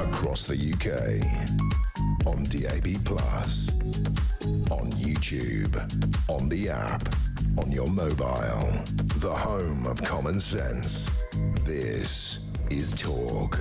across the UK, on DAB+, on YouTube, on the app, on your mobile, the home of common sense. This is Talk.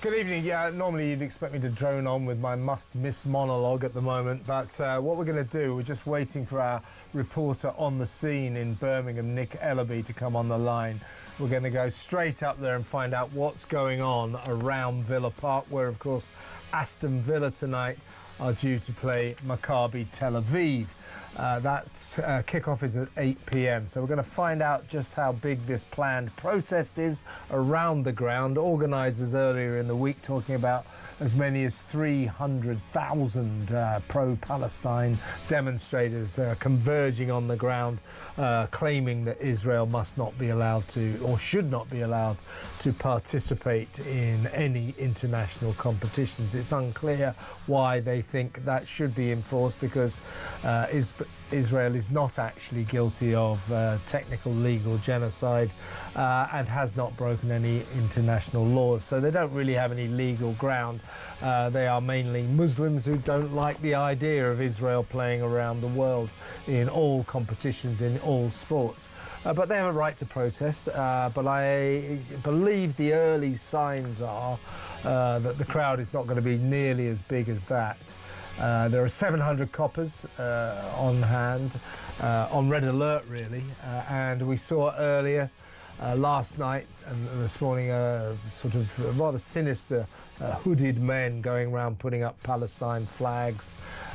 Good evening. Yeah, normally you'd expect me to drone on with my must-miss monologue at the moment, but what we're going to do, we're just waiting for our reporter on the scene in Birmingham, Nick Ellaby, to come on the line. We're going to go straight up there and find out what's going on around Villa Park, where, of course, Aston Villa tonight are due to play Maccabi Tel Aviv. That kick-off is at 8 p.m, so we're going to find out just how big this planned protest is around the ground. Organisers earlier in the week talking about as many as 300,000 pro-Palestine demonstrators converging on the ground, claiming that Israel must not be allowed to, or should not be allowed to participate in any international competitions. It's unclear why they think that should be enforced, because Israel is not actually guilty of technical legal genocide and has not broken any international laws, so they don't really have any legal ground. They are mainly Muslims who don't like the idea of Israel playing around the world in all competitions, in all sports. But they have a right to protest, but I believe the early signs are that the crowd is not going to be nearly as big as that. There are 700 coppers on hand, on red alert really, and we saw earlier last night and this morning sort of rather sinister hooded men going around putting up Palestine flags,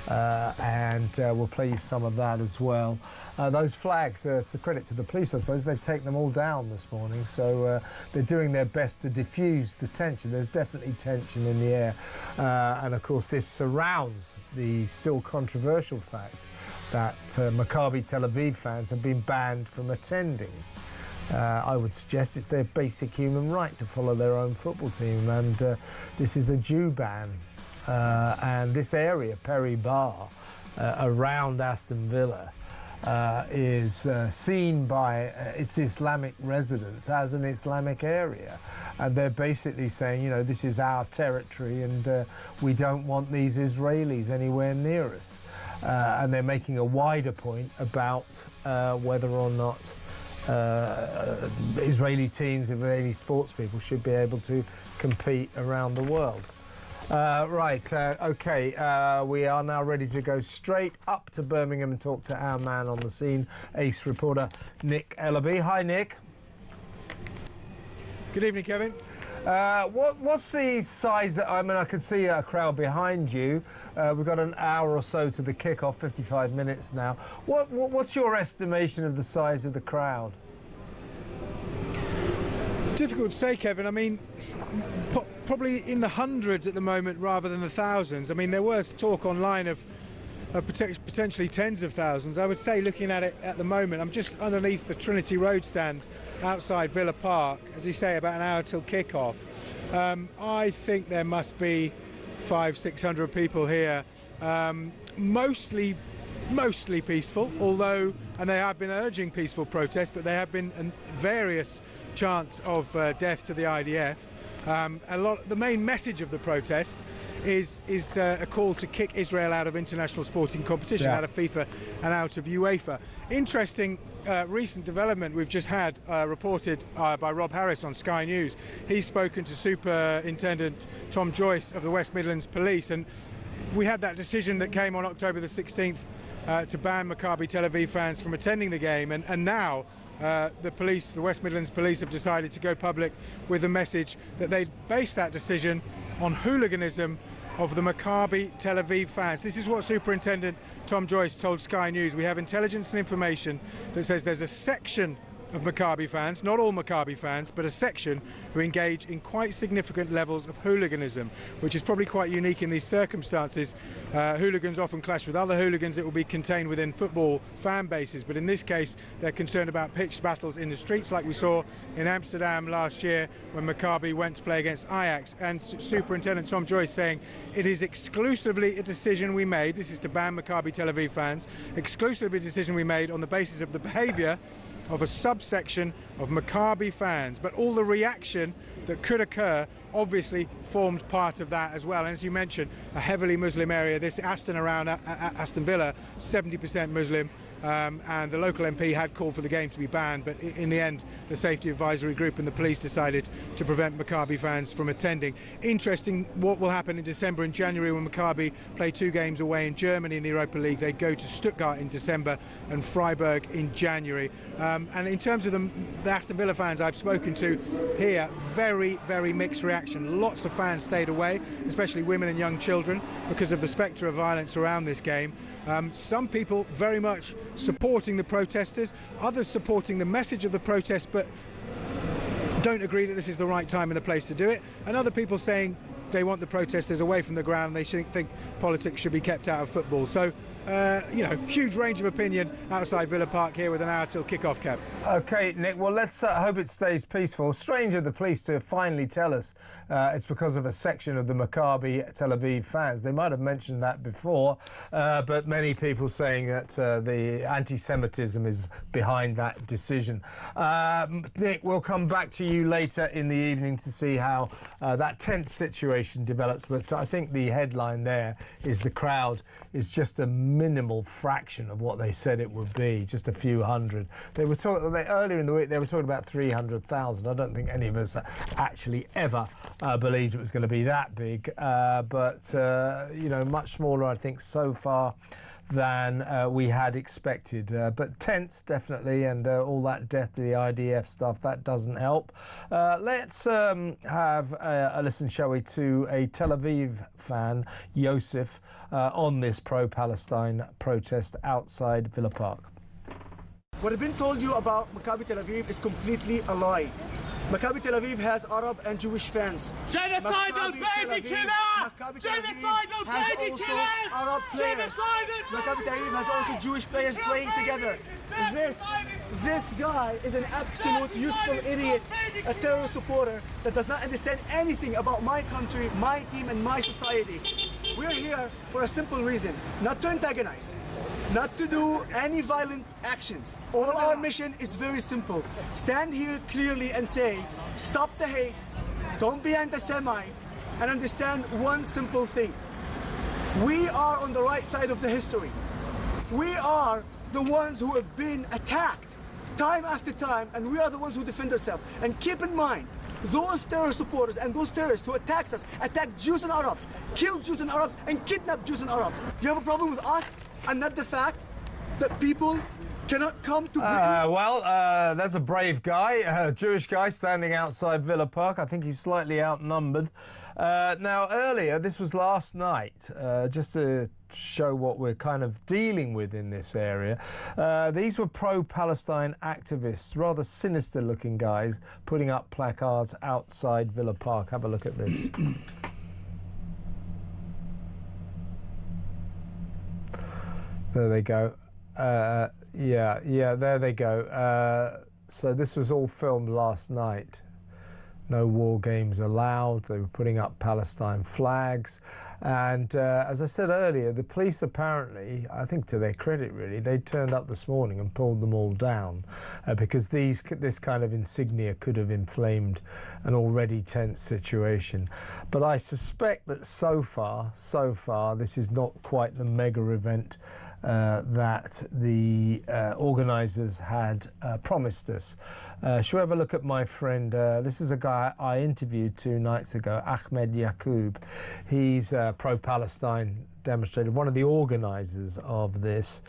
and we'll play you some of that as well. Those flags, it's a credit to the police, I suppose, they've taken them all down this morning, so they're doing their best to diffuse the tension. There's definitely tension in the air, and of course this surrounds the still controversial fact that Maccabi Tel Aviv fans have been banned from attending. I would suggest it's their basic human right to follow their own football team, and this is a Jew ban. And this area, Perry Bar, around Aston Villa, is seen by its Islamic residents as an Islamic area, and they're basically saying, you know, this is our territory and we don't want these Israelis anywhere near us. And they're making a wider point about whether or not Israeli teams, Israeli sports people should be able to compete around the world. OK, we are now ready to go straight up to Birmingham and talk to our man on the scene, ace reporter Nick Ellaby. Hi, Nick. Good evening, Kevin. What's the size? I mean, I can see a crowd behind you. We've got an hour or so to the kick-off, 55 minutes now. What's your estimation of the size of the crowd? Difficult to say, Kevin. I mean, probably in the hundreds at the moment rather than the thousands. I mean, there was talk online of potentially tens of thousands. I would say, looking at it at the moment, I'm just underneath the Trinity Road stand outside Villa Park, as you say, about an hour till kick-off. I think there must be 500-600 people here, mostly peaceful, although, and they have been urging peaceful protest, but there have been various chants of death to the IDF. The main message of the protest is a call to kick Israel out of international sporting competition, out of FIFA and out of UEFA. Interesting recent development we've just had reported by Rob Harris on Sky News. He's spoken to Superintendent Tom Joyce of the West Midlands Police, and we had that decision that came on October the 16th to ban Maccabi Tel Aviv fans from attending the game, and now the West Midlands Police have decided to go public with the message that they base that decision on hooliganism of the Maccabi Tel Aviv fans. This is what Superintendent Tom Joyce told Sky News. We have intelligence and information that says there's a section of Maccabi fans, not all Maccabi fans, but a section who engage in quite significant levels of hooliganism, which is probably quite unique in these circumstances. Hooligans often clash with other hooligans that will be contained within football fan bases, but in this case they're concerned about pitched battles in the streets, like we saw in Amsterdam last year when Maccabi went to play against Ajax. And Superintendent Tom Joyce saying it is exclusively a decision we made, this is to ban Maccabi Tel Aviv fans, exclusively a decision we made on the basis of the behaviour of a subsection of Maccabi fans, but all the reaction that could occur obviously formed part of that as well. And as you mentioned, a heavily Muslim area, this Aston Villa, 70% Muslim, and the local MP had called for the game to be banned, but in the end the safety advisory group and the police decided to prevent Maccabi fans from attending. Interesting what will happen in December and January when Maccabi play 2 games away in Germany in the Europa League. They go to Stuttgart in December and Freiburg in January. And in terms of the Aston Villa fans I've spoken to here, very, very mixed reaction. Lots of fans stayed away, especially women and young children, because of the spectre of violence around this game. Some people very much supporting the protesters, others supporting the message of the protest but don't agree that this is the right time and the place to do it, and other people saying they want the protesters away from the ground. They think politics should be kept out of football. So, you know, huge range of opinion outside Villa Park here with an hour till kick-off, Kev. OK, Nick, well, let's hope it stays peaceful. Strange of the police to finally tell us it's because of a section of the Maccabi Tel Aviv fans. They might have mentioned that before, but many people saying that the anti-Semitism is behind that decision. Nick, we'll come back to you later in the evening to see how that tense situation develops, but I think the headline there is the crowd is just a minimal fraction of what they said it would be, just a few hundred. They were talking earlier in the week, they were talking about 300,000. I don't think any of us actually ever believed it was going to be that big, but you know, much smaller, I think, so far than we had expected, but tense definitely, and all that death to the IDF stuff, that doesn't help. Let's have a listen, shall we, to a Tel Aviv fan, Yosef, on this pro-Palestine protest outside Villa Park. What has been told you about Maccabi Tel Aviv is completely a lie. Maccabi Tel Aviv has Arab and Jewish fans. Genocidal baby killer! Genocidal baby killer! Arab players. Maccabi Tel Aviv has also Jewish players playing together. This guy is an absolute useful idiot, a terror supporter that does not understand anything about my country, my team, and my society. We're here for a simple reason, not to antagonize, not to do any violent actions. All our mission is very simple. Stand here clearly and say, stop the hate, don't be anti-Semite, and understand one simple thing. We are on the right side of the history. We are the ones who have been attacked time after time, and we are the ones who defend ourselves. And keep in mind, those terror supporters and those terrorists who attacked us, attacked Jews and Arabs, killed Jews and Arabs, and kidnapped Jews and Arabs. You have a problem with us and not the fact that people cannot come to Britain? Well, there's a brave guy, a Jewish guy standing outside Villa Park. I think he's slightly outnumbered. Now, earlier, this was last night, just to show what we're kind of dealing with in this area. These were pro-Palestine activists, rather sinister-looking guys, putting up placards outside Villa Park. Have a look at this. There they go. Yeah, there they go. So this was all filmed last night. No war games allowed. They were putting up Palestine flags. And as I said earlier, the police apparently, I think to their credit really, they turned up this morning and pulled them all down because this kind of insignia could have inflamed an already tense situation. But I suspect that so far, this is not quite the mega event that the organisers had promised us. Shall we have a look at my friend? This is a guy I interviewed 2 nights ago, Ahmed Yacoub. He's a pro-Palestine demonstrator, one of the organisers of this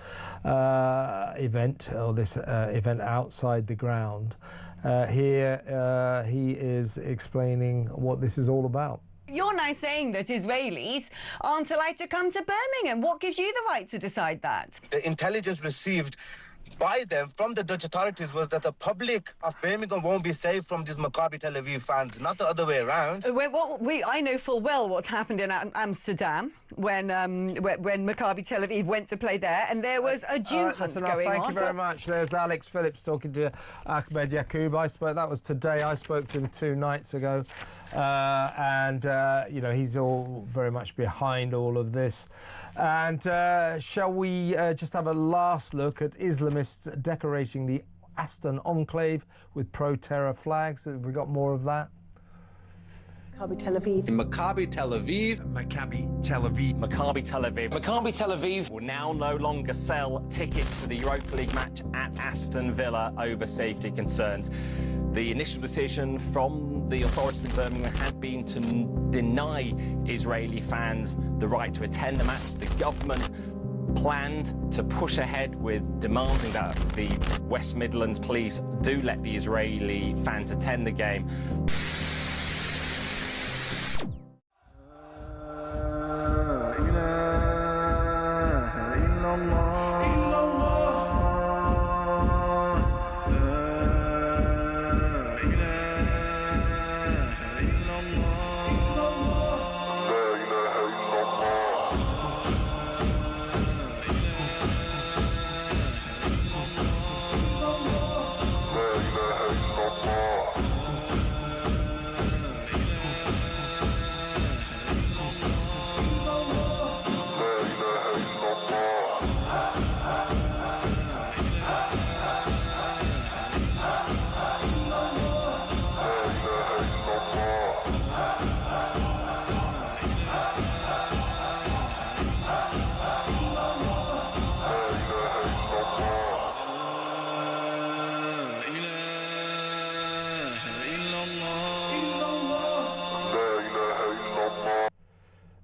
event, or this event outside the ground. Here he is explaining what this is all about. You're now saying that Israelis aren't allowed to come to Birmingham. What gives you the right to decide that? The intelligence received by them from the Dutch authorities was that the public of Birmingham won't be safe from these Maccabi Tel Aviv fans, not the other way around. I know full well what's happened in Amsterdam when Maccabi Tel Aviv went to play there, and there was a Jew hunt going on. Thank you very much. There's Alex Phillips talking to Ahmed Yacoub. That was today. I spoke to him 2 nights ago. You know, he's all very much behind all of this. And shall we just have a last look at Islamists decorating the Aston enclave with pro-terror flags. Have we got more of that? Maccabi Tel Aviv. Maccabi Tel Aviv. Maccabi Tel Aviv. Maccabi Tel Aviv. Maccabi Tel Aviv will now no longer sell tickets to the Europa League match at Aston Villa over safety concerns. The initial decision from the authorities in Birmingham had been to deny Israeli fans the right to attend the match. The government planned to push ahead with demanding that the West Midlands police do let the Israeli fans attend the game.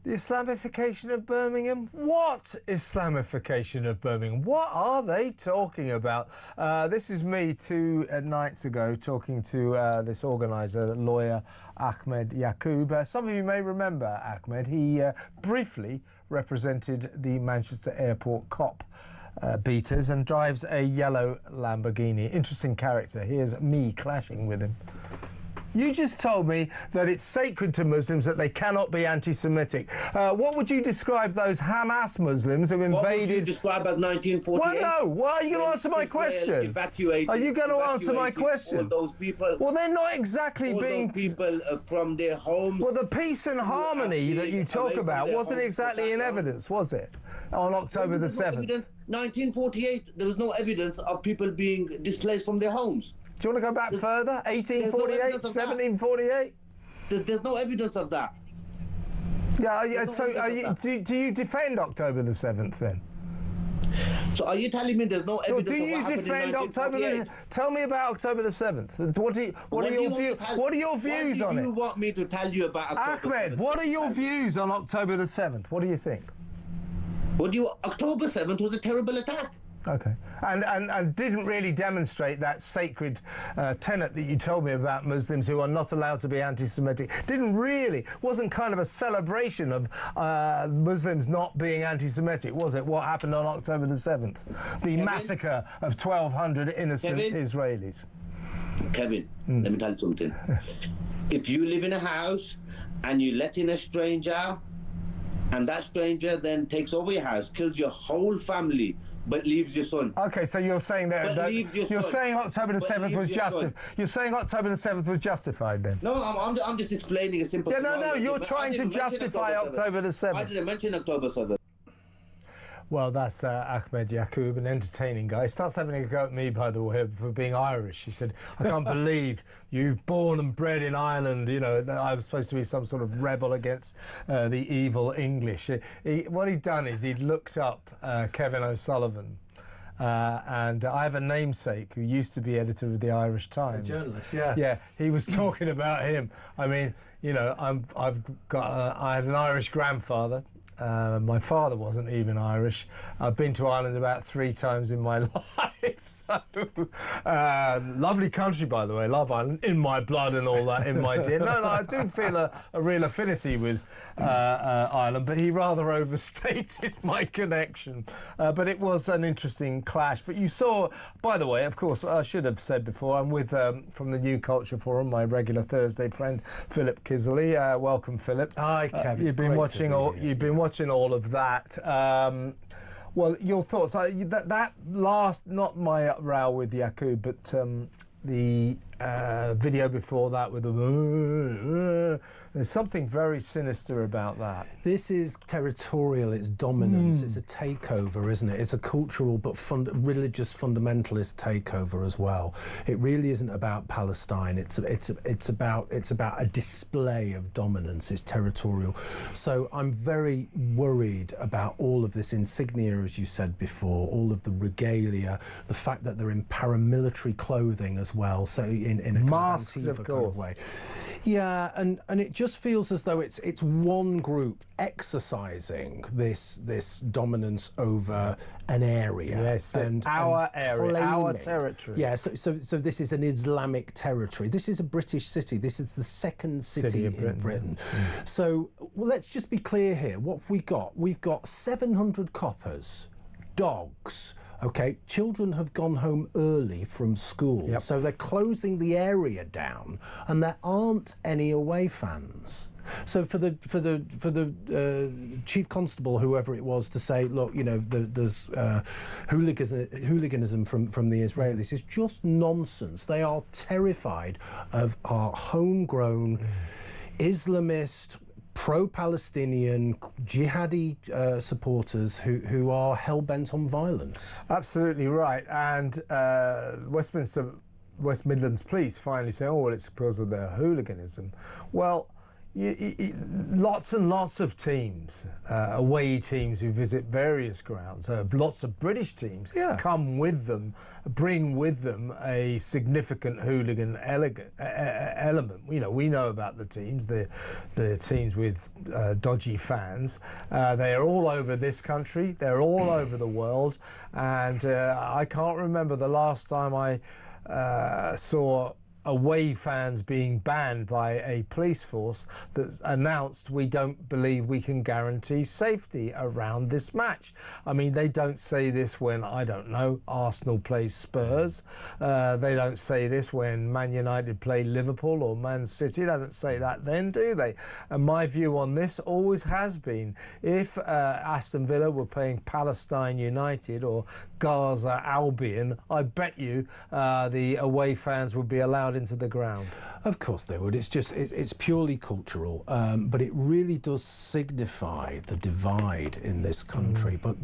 The Islamification of Birmingham? What Islamification of Birmingham? What are they talking about? This is me 2 nights ago talking to this organiser, lawyer Ahmed Yaqub. Some of you may remember Ahmed. He briefly represented the Manchester Airport cop beaters and drives a yellow Lamborghini. Interesting character. Here's me clashing with him. You just told me that it's sacred to Muslims that they cannot be anti-Semitic. What would you describe those Hamas Muslims who invaded... What would you describe as 1948? Well, no. Well, are you going to answer my question? Are you going to answer my question? All those people... Well, they're not exactly being... people from their homes... Well, the peace and harmony that you talk about wasn't exactly in evidence, was it? On October the 7th. 1948, there was no evidence of people being displaced from their homes. Do you want to go back further? 1848, 1748? There's no evidence of that. Yeah, so do you defend October the 7th then? So are you telling me there's no evidence? Do you defend October the... Tell me about October the 7th. What are your views on it? What do you want me to tell you about October Ahmed, 7th? what are your views on October the 7th? What do you think? October 7th was a terrible attack. Okay. And didn't really demonstrate that sacred tenet that you told me about Muslims who are not allowed to be anti-Semitic. Wasn't kind of a celebration of Muslims not being anti-Semitic, was it? What happened on October the 7th? The massacre of 1,200 innocent Israelis. Kevin, let me tell you something. If you live in a house and you let in a stranger, and that stranger then takes over your house, kills your whole family, but leaves your son. Okay, so you're saying that you're saying October the 7th was justified. You're saying October the 7th was justified then? No, I'm just explaining a simple. Yeah, no, you're trying to justify October the 7th. I didn't mention October 7th. Well, that's Ahmed Yaqub, an entertaining guy. He starts having a go at me, by the way, for being Irish. He said, I can't believe you're born and bred in Ireland. You know, I was supposed to be some sort of rebel against the evil English. What he'd done is he'd looked up Kevin O'Sullivan. And I have a namesake who used to be editor of the Irish Times. A journalist, yeah. Yeah, he was talking about him. I mean, you know, I had an Irish grandfather. My father wasn't even Irish. I've been to Ireland about 3 times in my life. So, lovely country, by the way. Love Ireland. In my blood and all that, in my DNA. No, I do feel a real affinity with Ireland, but he rather overstated my connection. But it was an interesting clash. But you saw, by the way, of course, I should have said before, I'm with, from the New Culture Forum, my regular Thursday friend, Philip Kisley. Welcome, Philip. Hi, Kev. You've been watching all of that. Well, your thoughts? That last, not my row with Yaqub, but the video before that with the... There's something very sinister about that. This is territorial, it's dominance, it's a takeover, isn't it? It's a cultural but religious fundamentalist takeover as well. It really isn't about Palestine, it's about a display of dominance, it's territorial. So I'm very worried about all of this insignia, as you said before, all of the regalia, the fact that they're in paramilitary clothing as well, so in a masks, kind of way. Yeah, and it just feels as though it's one group exercising this dominance over an area. Yes, our area, our territory. Yeah, so this is an Islamic territory. This is a British city. This is the second city in Britain. So let's just be clear here. What have we got? We've got 700 coppers, dogs. Okay, children have gone home early from school, so they're closing the area down, and there aren't any away fans. So for the chief constable, whoever it was, to say, look, you know, there's hooliganism from the Israelis is just nonsense. They are terrified of our homegrown Islamist, pro-Palestinian, jihadi supporters who are hell-bent on violence. Absolutely right. And West Midlands Police finally say, oh, well, it's because of their hooliganism. Well, lots and lots of teams, away teams who visit various grounds, lots of British teams come with them, bring with them a significant hooligan element. You know, we know about the teams, the teams with dodgy fans. They are all over this country, they're all over the world, and I can't remember the last time I saw away fans being banned by a police force that announced, we don't believe we can guarantee safety around this match. I mean, they don't say this when, I don't know, Arsenal plays Spurs. They don't say this when Man United play Liverpool or Man City. They don't say that then, do they? And my view on this always has been, if Aston Villa were playing Palestine United or Gaza Albion, I bet you the away fans would be allowed into the ground. Of course they would. It's just it's purely cultural, but it really does signify the divide in this country. But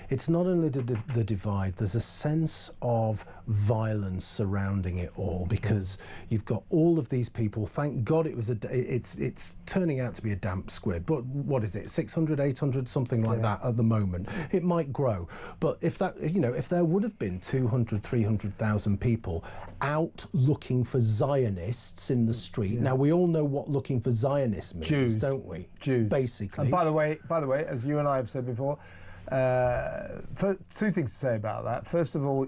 it's not only the divide. There's a sense of violence surrounding it all, because you've got all of these people. Thank God it's turning out to be a damp squib. But what is it? 600, 800, something like that at the moment. It might grow, but if there would have been 200, 300,000 people out looking for Zionists in the street. Now, we all know what looking for Zionists means, Jews, don't we? Jews. Basically. And by the way, as you and I have said before, two things to say about that. First of all,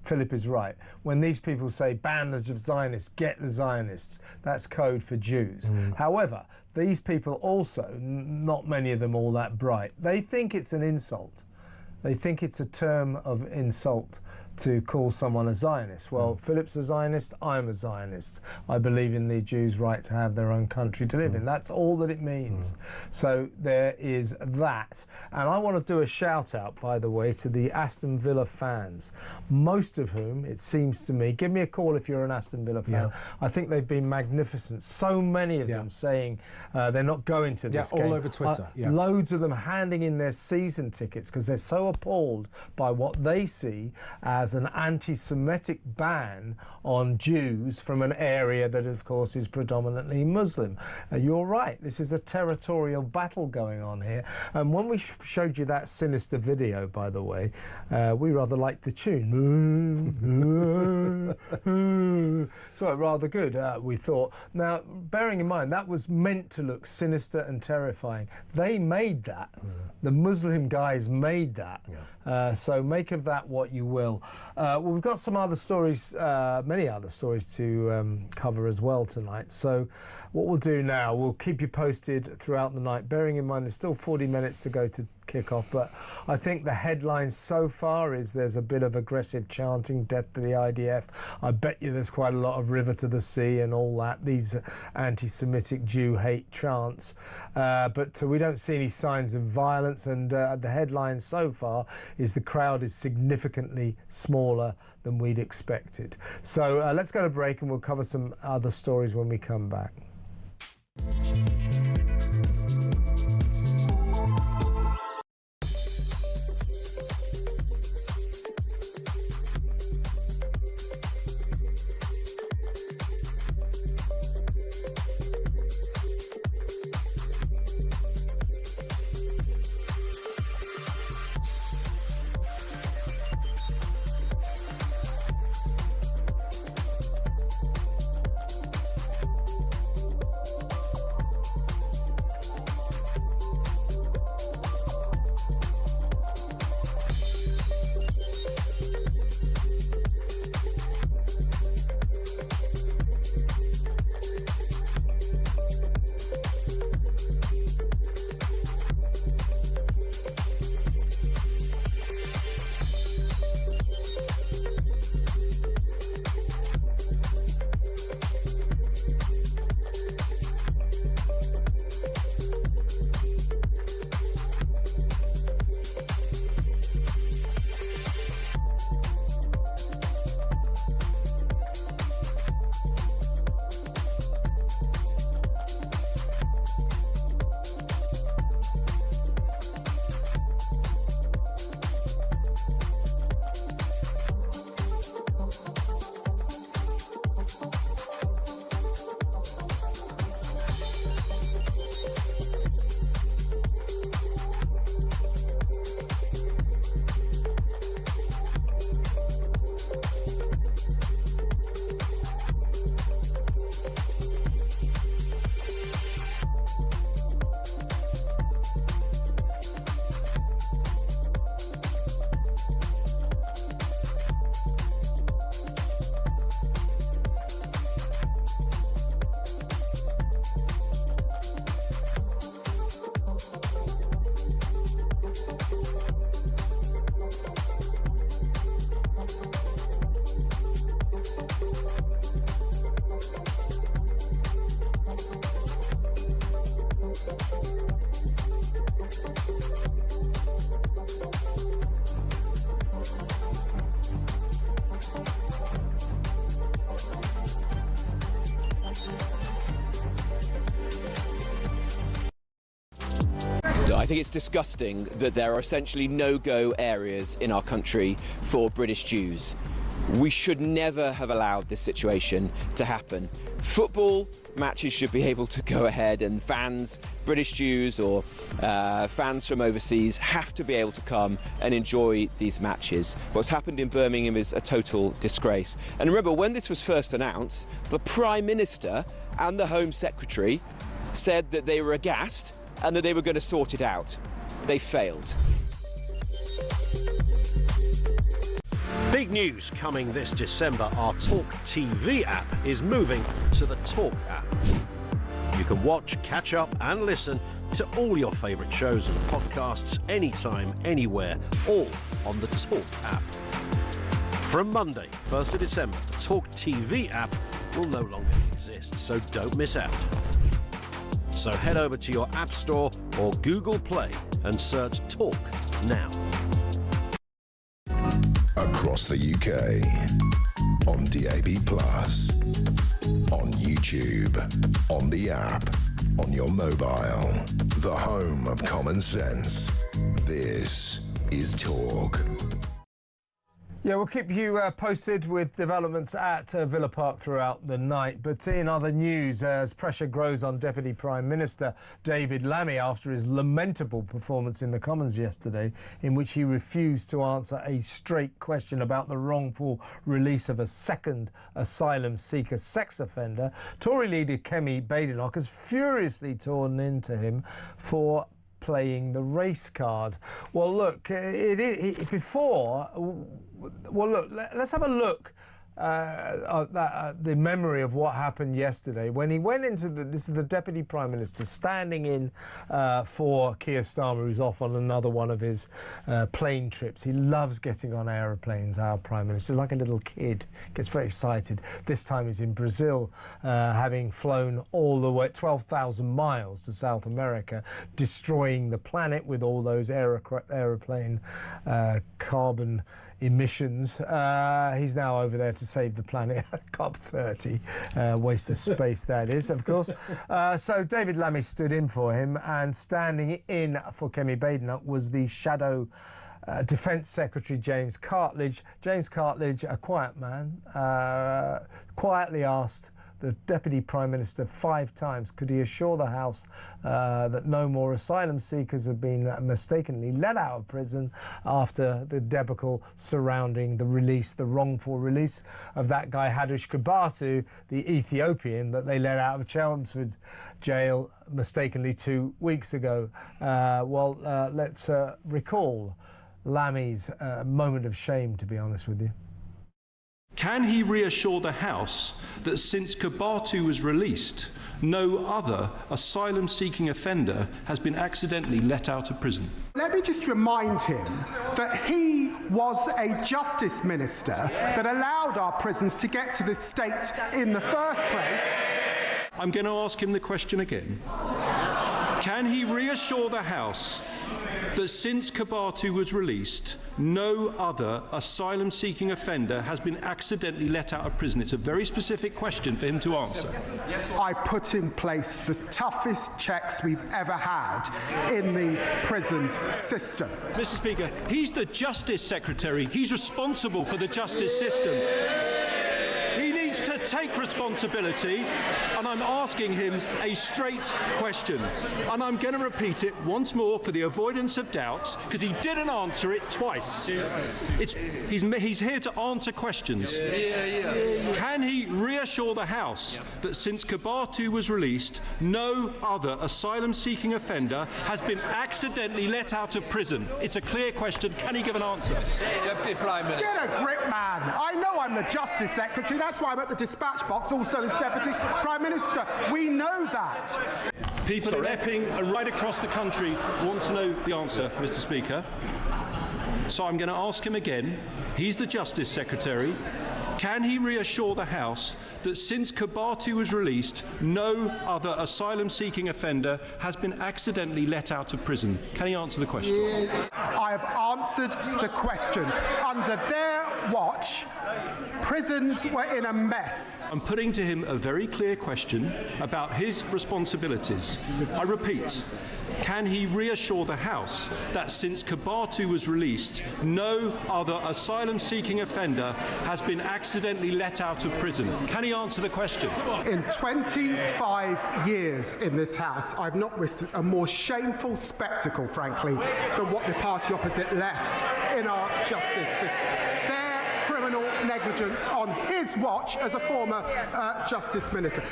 Philip is right. When these people say ban the Zionists, get the Zionists, that's code for Jews. However, these people also, not many of them all that bright, they think it's an insult. They think it's a term of insult to call someone a Zionist. Well, Philip's a Zionist, I'm a Zionist. I believe in the Jews' right to have their own country to live in. That's all that it means. So there is that. And I want to do a shout out, by the way, to the Aston Villa fans, most of whom, it seems to me, give me a call if you're an Aston Villa fan. I think they've been magnificent. So many of them saying they're not going to this game. All over Twitter. Loads of them handing in their season tickets because they're so appalled by what they see as an anti-Semitic ban on Jews from an area that, of course, is predominantly Muslim. You're right, this is a territorial battle going on here. And when we showed you that sinister video, by the way, we rather liked the tune. So rather good, we thought. Now, bearing in mind, that was meant to look sinister and terrifying. They made that. The Muslim guys made that. So make of that what you will. Well, we've got some other stories, many other stories to cover as well tonight. So what we'll do now, we'll keep you posted throughout the night, bearing in mind there's still 40 minutes to go to kickoff. But I think the headline so far is there's a bit of aggressive chanting, death to the IDF. I bet you there's quite a lot of river to the sea and all that, these anti-Semitic Jew hate chants. But we don't see any signs of violence, and the headline so far is the crowd is significantly smaller than we'd expected. So let's go to break and we'll cover some other stories when we come back. I think it's disgusting that there are essentially no-go areas in our country for British Jews. We should never have allowed this situation to happen. Football matches should be able to go ahead, and fans, British Jews or fans from overseas, have to be able to come and enjoy these matches. What's happened in Birmingham is a total disgrace. And remember, when this was first announced, the Prime Minister and the Home Secretary said that they were aghast and that they were going to sort it out. They failed. Big news coming this December. Our talkTV app is moving to the Talk app. You can watch, catch up and listen to all your favourite shows and podcasts anytime, anywhere, all on the Talk app. From Monday, 1st of December, the talkTV app will no longer exist, so don't miss out. So head over to your App Store or Google Play and search Talk now. Across the UK, on DAB+, on YouTube, on the app, on your mobile, the home of common sense. This is Talk. Yeah, we'll keep you posted with developments at Villa Park throughout the night. But in other news, as pressure grows on Deputy Prime Minister David Lammy after his lamentable performance in the Commons yesterday, in which he refused to answer a straight question about the wrongful release of a second asylum seeker sex offender, Tory leader Kemi Badenoch has furiously torn into him for playing the race card. Well, look, let's have a look the memory of what happened yesterday when he went into this is the Deputy Prime Minister standing in for Keir Starmer, who's off on another one of his plane trips. He loves getting on aeroplanes, our Prime Minister, like a little kid, gets very excited. This time he's in Brazil, having flown all the way 12,000 miles to South America, destroying the planet with all those aeroplane carbon emissions. He's now over there to save the planet. COP30, waste of space that is, of course. So David Lammy stood in for him, and standing in for Kemi Badenoch was the shadow Defence Secretary James Cartledge. James Cartledge, a quiet man, quietly asked the Deputy Prime Minister 5 times, could he assure the House that no more asylum seekers have been mistakenly let out of prison after the debacle surrounding the wrongful release of that guy Hadush Kabatu, the Ethiopian that they let out of Chelmsford jail mistakenly 2 weeks ago. Let's recall Lammy's moment of shame, to be honest with you. Can he reassure the House that since Kabatu was released, no other asylum-seeking offender has been accidentally let out of prison? Let me just remind him that he was a justice minister that allowed our prisons to get to this state in the first place. I'm going to ask him the question again. Can he reassure the House that since Kabatu was released, no other asylum-seeking offender has been accidentally let out of prison? It's a very specific question for him to answer. I put in place the toughest checks we've ever had in the prison system. Mr. Speaker, he's the Justice Secretary. He's responsible for the justice system. He needs to take responsibility, and I'm asking him a straight question. And I'm going to repeat it once more for the avoidance of doubt, because he didn't answer it twice. He's here to answer questions. Can he reassure the House that since Kabatu was released, no other asylum-seeking offender has been accidentally let out of prison? It's a clear question. Can he give an answer? Deputy Prime Minister. Get a grip, man. I know I'm the Justice Secretary. That's why I'm at the dispatch box, also as Deputy Prime Minister. We know that. People in Epping and right across the country want to know the answer, Mr. Speaker. So I'm going to ask him again. He's the Justice Secretary. Can he reassure the House that since Kabatu was released, no other asylum-seeking offender has been accidentally let out of prison? Can he answer the question? I have answered the question. Under their watch, prisons were in a mess. I'm putting to him a very clear question about his responsibilities. I repeat, can he reassure the House that since Kabatu was released, no other asylum-seeking offender has been accidentally let out of prison? Can he answer the question? In 25 years in this House, I've not witnessed a more shameful spectacle, frankly, than what the party opposite left in our justice system. Their criminal negligence on his watch as a former justice minister.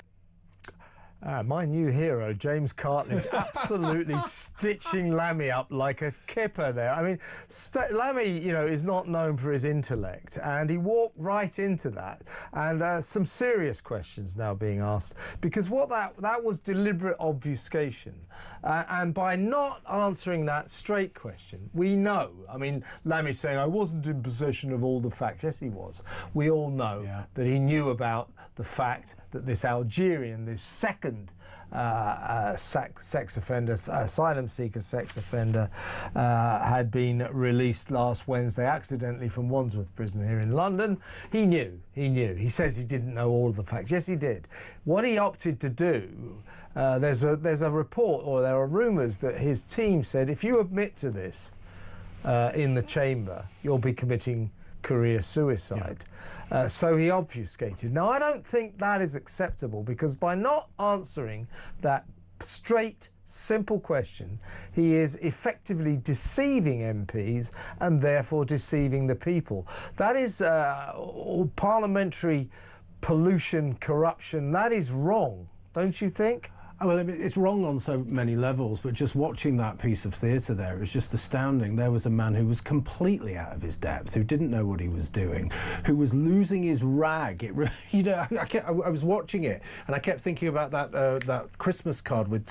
My new hero, James Cartledge, absolutely stitching Lammy up like a kipper there. I mean, Lammy, you know, is not known for his intellect, and he walked right into that. And some serious questions now being asked, because what that was deliberate obfuscation. And by not answering that straight question, we know, I mean, Lammy's saying, I wasn't in possession of all the facts. Yes, he was. We all know that he knew about the fact that this Algerian, this second sex offender, asylum seeker sex offender, had been released last Wednesday accidentally from Wandsworth Prison here in London. He knew. He says he didn't know all of the facts. Yes, he did. What he opted to do, there's a report, or there are rumours that his team said, if you admit to this in the chamber, you'll be committing career suicide. So he obfuscated. Now, I don't think that is acceptable, because by not answering that straight, simple question, he is effectively deceiving MPs and therefore deceiving the people. That is parliamentary pollution, corruption. That is wrong, don't you think? Well, I mean, it's wrong on so many levels, but just watching that piece of theatre there, it was just astounding. There was a man who was completely out of his depth, who didn't know what he was doing, who was losing his rag. You know, I was watching it, and I kept thinking about that Christmas card with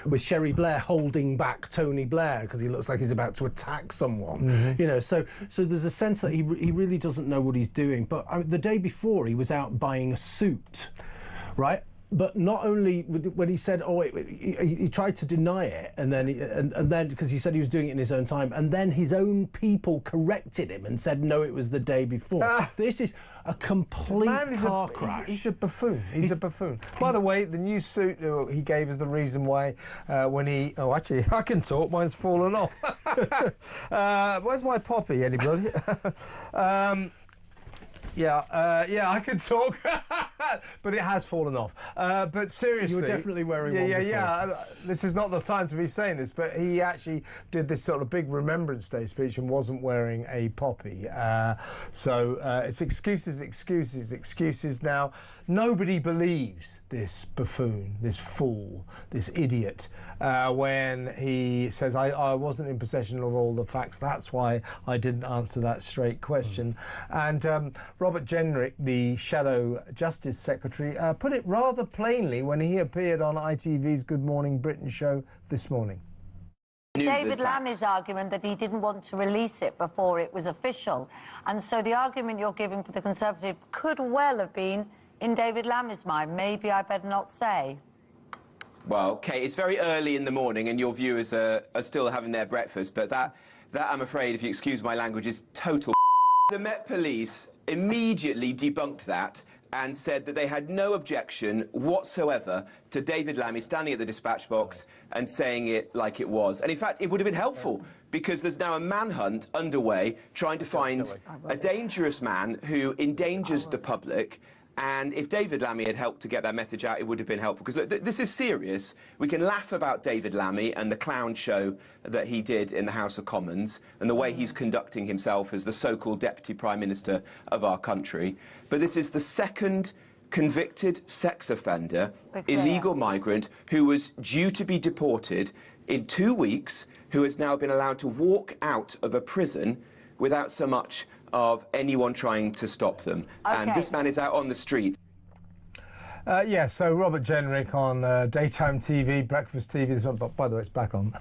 with Sherry Blair holding back Tony Blair because he looks like he's about to attack someone. You know, so there's a sense that he really doesn't know what he's doing. But the day before, he was out buying a suit, right? But not only when he said, "Oh," he tried to deny it, and then because he said he was doing it in his own time, and then his own people corrected him and said, "No, it was the day before." This is a complete car crash. He's a buffoon. He's a buffoon. By the way, the new suit he gave us the reason why when he. Oh, actually, I can talk. Mine's fallen off. Where's my poppy? Anybody? Yeah, I can talk, but it has fallen off. But seriously... You were definitely wearing one before. Yeah. This is not the time to be saying this, but he actually did this sort of big Remembrance Day speech and wasn't wearing a poppy. So it's excuses now. Nobody believes this buffoon, this fool, this idiot, when he says, I wasn't in possession of all the facts, that's why I didn't answer that straight question. And Robert Jenrick, the Shadow Justice Secretary, put it rather plainly when he appeared on ITV's Good Morning Britain show this morning. David Lammy's argument that he didn't want to release it before it was official. And so the argument you're giving for the Conservative could well have been in David Lammy's mind. Maybe I better not say. Well, Kate, it's very early in the morning and your viewers are still having their breakfast, but that, I'm afraid, if you excuse my language, is total The Met Police immediately debunked that and said that they had no objection whatsoever to David Lammy standing at the dispatch box and saying it like it was. And in fact, it would have been helpful because there's now a manhunt underway trying to find a dangerous man who endangers the public. And if David Lammy had helped to get that message out, it would have been helpful. Because look, this is serious. We can laugh about David Lammy and the clown show that he did in the House of Commons and the way he's conducting himself as the so-called Deputy Prime Minister of our country. But this is the second convicted sex offender, illegal migrant, who was due to be deported in 2 weeks, who has now been allowed to walk out of a prison without so much of anyone trying to stop them. And this man is out on the street. Yeah, so Robert Jenrick on daytime TV, breakfast TV. This one, by the way, it's back on.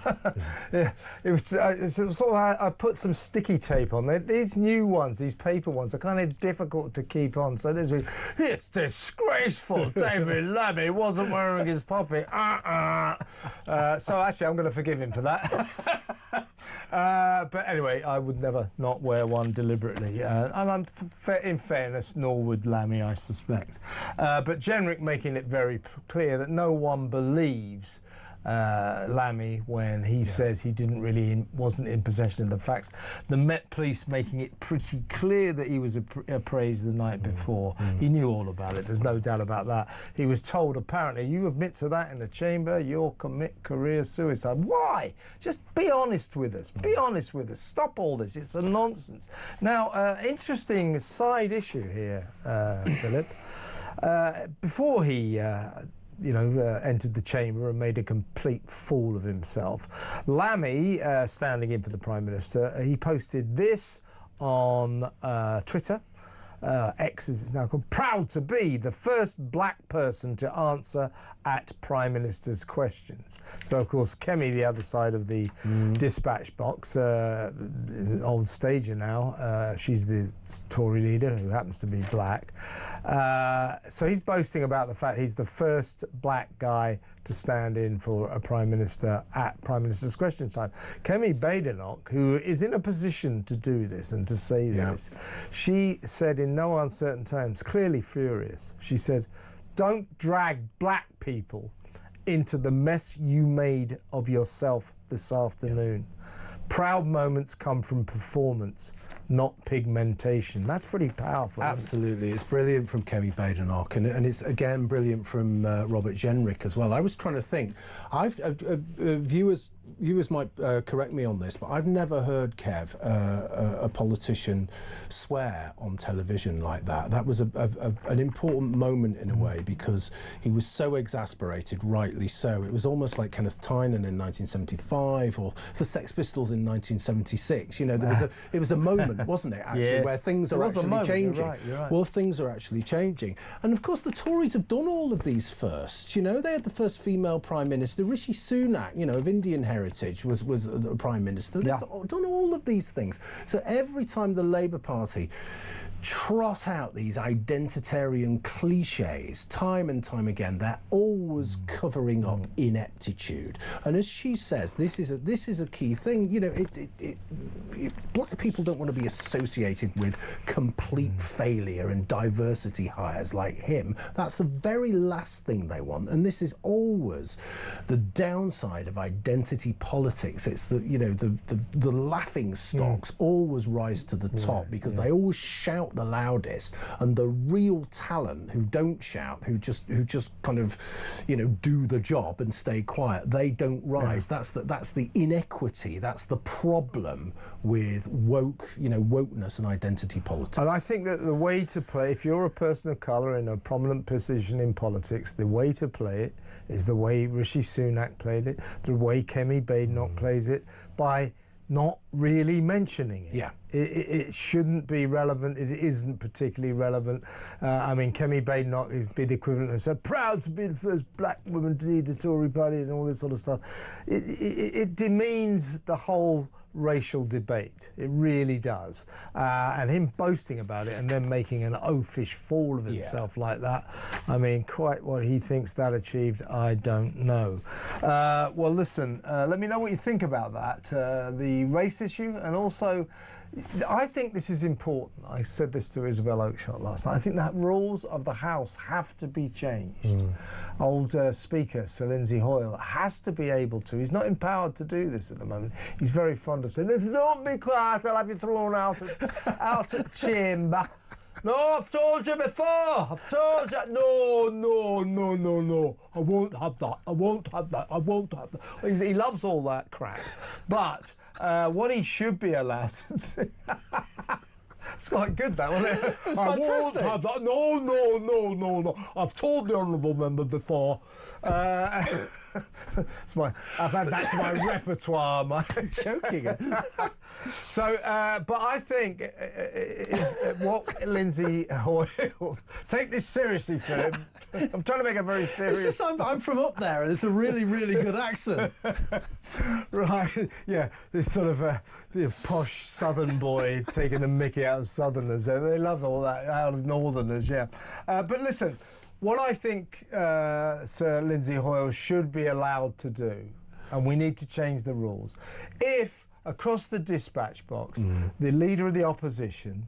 Yeah, it was sort of, I put some sticky tape on there. These new ones, these paper ones, are kind of difficult to keep on. So this week, it's disgraceful. David Lammy wasn't wearing his poppy. So actually, I'm going to forgive him for that. But anyway, I would never not wear one deliberately. And I'm, in fairness, nor would Lammy, I suspect. But Jenrick making it very clear that no one believes Lammy when he says he wasn't in possession of the facts. The Met Police making it pretty clear that he was appraised the night before. He knew all about it, there's no doubt about that. He was told, apparently, you admit to that in the chamber, you'll commit career suicide. Why? Just be honest with us. Be honest with us. Stop all this. It's a nonsense. Now, interesting side issue here, Philip. Before he entered the chamber and made a complete fool of himself, Lammy, standing in for the Prime Minister, he posted this on Twitter. X, as it's now called, proud to be the first black person to answer at Prime Minister's questions. So, of course, Kemi, the other side of the dispatch box, old stager now, she's the Tory leader who happens to be black. So he's boasting about the fact he's the first black guy to stand in for a Prime Minister at Prime Minister's question time. Kemi Badenoch, who is in a position to do this and to say this, she said in no uncertain terms, clearly furious, she said, don't drag black people into the mess you made of yourself this afternoon. Proud moments come from performance, not pigmentation. That's pretty powerful. Absolutely. It's brilliant from Kemi Badenoch, and it's, again, brilliant from Robert Jenrick as well. I was trying to think. Viewers viewers might correct me on this, but I've never heard, Kev, a politician swear on television like that. That was an important moment in a way, because he was so exasperated, rightly so. It was almost like Kenneth Tynan in 1975 or the Sex Pistols in 1976. You know, it was a moment, wasn't it, actually, where things are actually changing. You're right. Well, things are actually changing. And of course, the Tories have done all of these firsts. You know, they had the first female Prime Minister, Rishi Sunak, you know, of Indian heritage, was the Prime Minister. They've done all of these things. So every time the Labour Party trot out these identitarian cliches time and time again, they're always covering up ineptitude. And as she says, this is a key thing. You know, black people don't want to be associated with complete failure and diversity hires like him. That's the very last thing they want. And this is always the downside of identity politics. It's the laughing stocks always rise to the top because they always shout the loudest, and the real talent who don't shout, who just kind of, you know, do the job and stay quiet, they don't rise. That's the inequity. That's the problem with wokeness and identity politics. And I think that the way to play, if you're a person of colour in a prominent position in politics, the way to play it is the way Rishi Sunak played it, the way Kemi Badenoch plays it, by not really mentioning it. Yeah. It shouldn't be relevant. It isn't particularly relevant. I mean, Kemi Badenoch would be the equivalent of saying, proud to be the first black woman to lead the Tory party and all this sort of stuff. It demeans the whole racial debate. It really does. And him boasting about it and then making an oafish fool of himself like that, I mean, quite what he thinks that achieved, I don't know. Well, listen, let me know what you think about that, the race issue, and also I think this is important. I said this to Isabel Oakeshott last night. I think that rules of the House have to be changed. Old Speaker Sir Lindsay Hoyle has to be able to. He's not empowered to do this at the moment. He's very fond of saying, if you don't be quiet, I'll have you thrown out of chamber. No, I've told you before. I've told you. No. I won't have that. I won't have that. He loves all that crap. But what he should be allowed to do... It's quite good, that, wasn't it? It's I fantastic. won't have that. No. I've told the honourable member before. I've had that to my repertoire. I'm joking. So, but I think what Lindsay Hoyle... Take this seriously, Philip. I'm trying to make a very serious... It's just I'm from up there, and it's a really, really good accent. Right, yeah, this sort of the posh southern boy taking the mickey out of southerners. They love all that out of northerners, yeah. But listen, what I think Sir Lindsay Hoyle should be allowed to do, and we need to change the rules, if across the dispatch box the leader of the opposition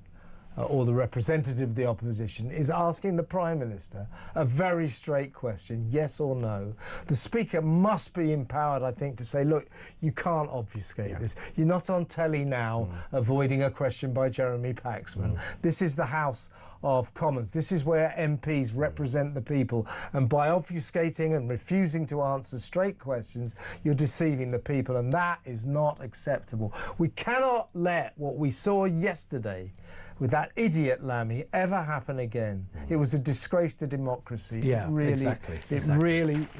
or the representative of the opposition is asking the Prime Minister a very straight question, yes or no, the Speaker must be empowered, I think, to say, look, you can't obfuscate this. You're not on telly now avoiding a question by Jeremy Paxman. This is the House of Commons. This is where MPs represent the people, and by obfuscating and refusing to answer straight questions, you're deceiving the people, and that is not acceptable. We cannot let what we saw yesterday with that idiot Lammy ever happen again. It was a disgrace to democracy. Yeah, it really, exactly. It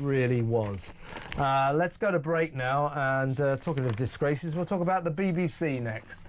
really was. Let's go to break now, and talking of disgraces, we'll talk about the BBC next.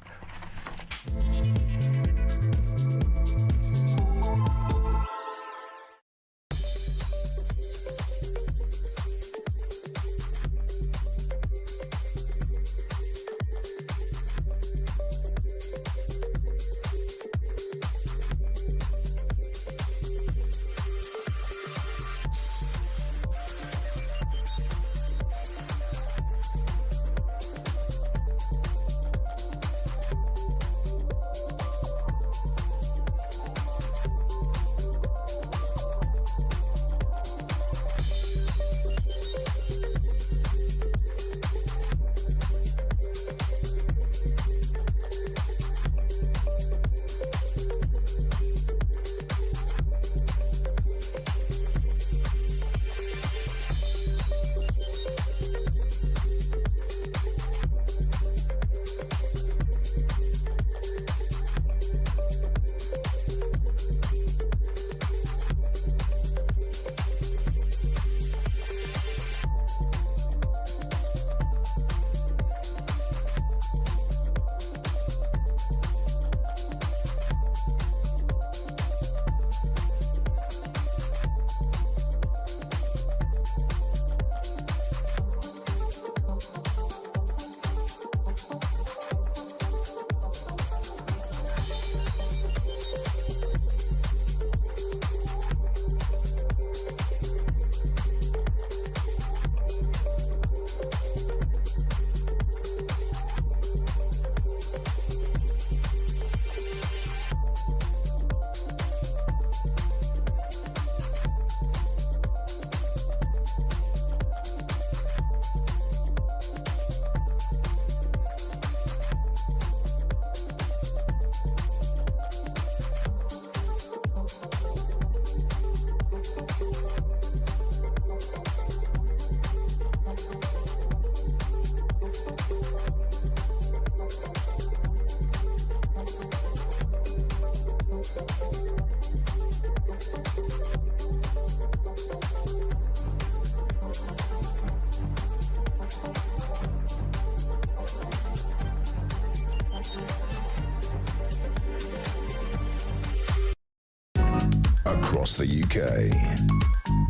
across the UK,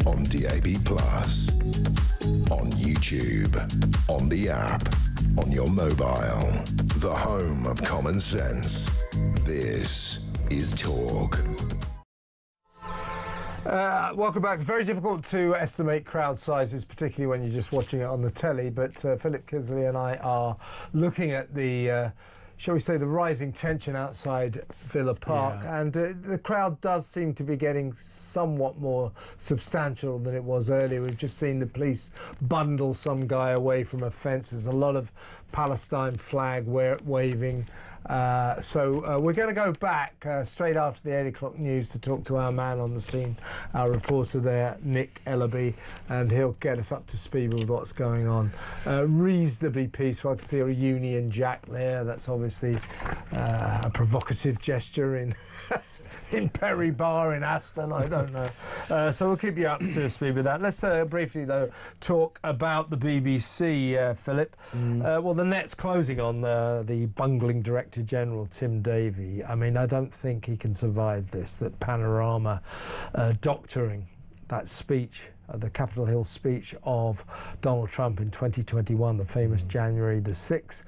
on DAB+, on YouTube, on the app, on your mobile, the home of common sense. This is Talk. Welcome back. Very difficult to estimate crowd sizes, particularly when you're just watching it on the telly, but Philip Kisley and I are looking at the shall we say, the rising tension outside Villa Park, and the crowd does seem to be getting somewhat more substantial than it was earlier. We've just seen the police bundle some guy away from a fence. There's a lot of Palestine flag waving. So we're going to go back straight after the 8 o'clock news to talk to our man on the scene, our reporter there, Nick Ellaby, and he'll get us up to speed with what's going on. Reasonably peaceful. I can see a Union Jack there. That's obviously a provocative gesture in in Perry Bar in Aston, I don't know. So we'll keep you up to speed with that. Let's briefly, though, talk about the BBC, Philip. Well, the net's closing on the bungling Director General, Tim Davie. I mean, I don't think he can survive this, that panorama doctoring that speech, the Capitol Hill speech of Donald Trump in 2021, the famous January the 6th,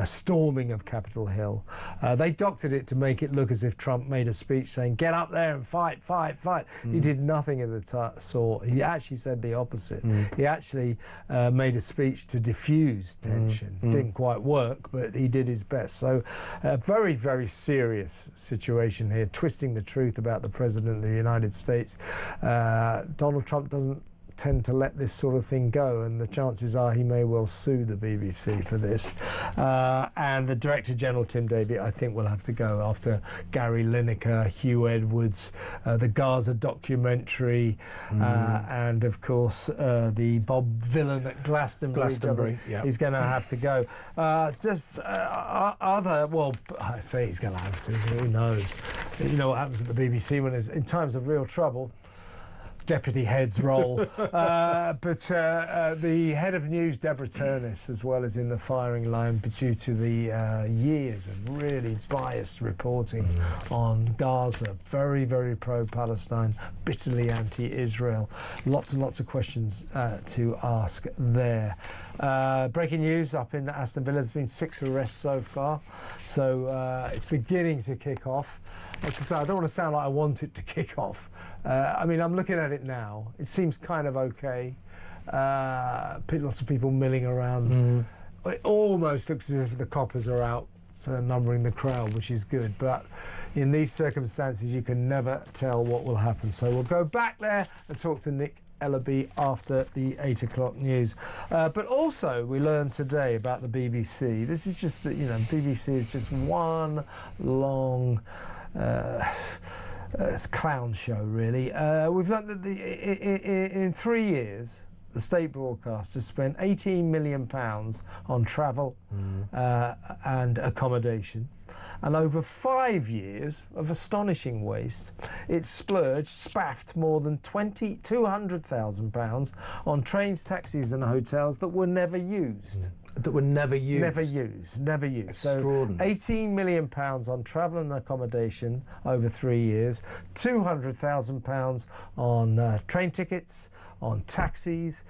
storming of Capitol Hill. They doctored it to make it look as if Trump made a speech saying, get up there and fight, fight, fight. He did nothing of the sort. He actually said the opposite. He actually made a speech to diffuse tension. Didn't quite work, but he did his best. So a very, very serious situation here, twisting the truth about the President of the United States. Donald Trump doesn't tend to let this sort of thing go, and the chances are he may well sue the BBC for this. And the Director General, Tim Davie, I think will have to go after Gary Lineker, Hugh Edwards, the Gaza documentary, and of course the Bob Villain at Glastonbury. He's going to have to go. Well, I say he's going to have to, who knows? You know what happens at the BBC when there's, in times of real trouble, deputy heads roll. But the head of news, Deborah Turness, as well, is in the firing line due to the years of really biased reporting on Gaza. Very, very pro-Palestine, bitterly anti-Israel. Lots and lots of questions to ask there. Breaking news up in Aston Villa. There's been 6 arrests so far, so it's beginning to kick off. As I say, I don't want to sound like I want it to kick off. I mean, I'm looking at it now. It seems kind of okay. Lots of people milling around. It almost looks as if the coppers are out numbering the crowd, which is good. But in these circumstances, you can never tell what will happen. So we'll go back there and talk to Nick Ellaby after the 8 o'clock news. But also, we learned today about the BBC. This is just, you know, BBC is just one long clown show, really. We've learned that in 3 years, the state broadcaster spent £18 million on travel and accommodation. And over 5 years of astonishing waste, it spaffed more than £200,000 on trains, taxis and hotels that were never used. That were never used? Never used. Extraordinary. So £18 million on travel and accommodation over 3 years, £200,000 on train tickets, on taxis,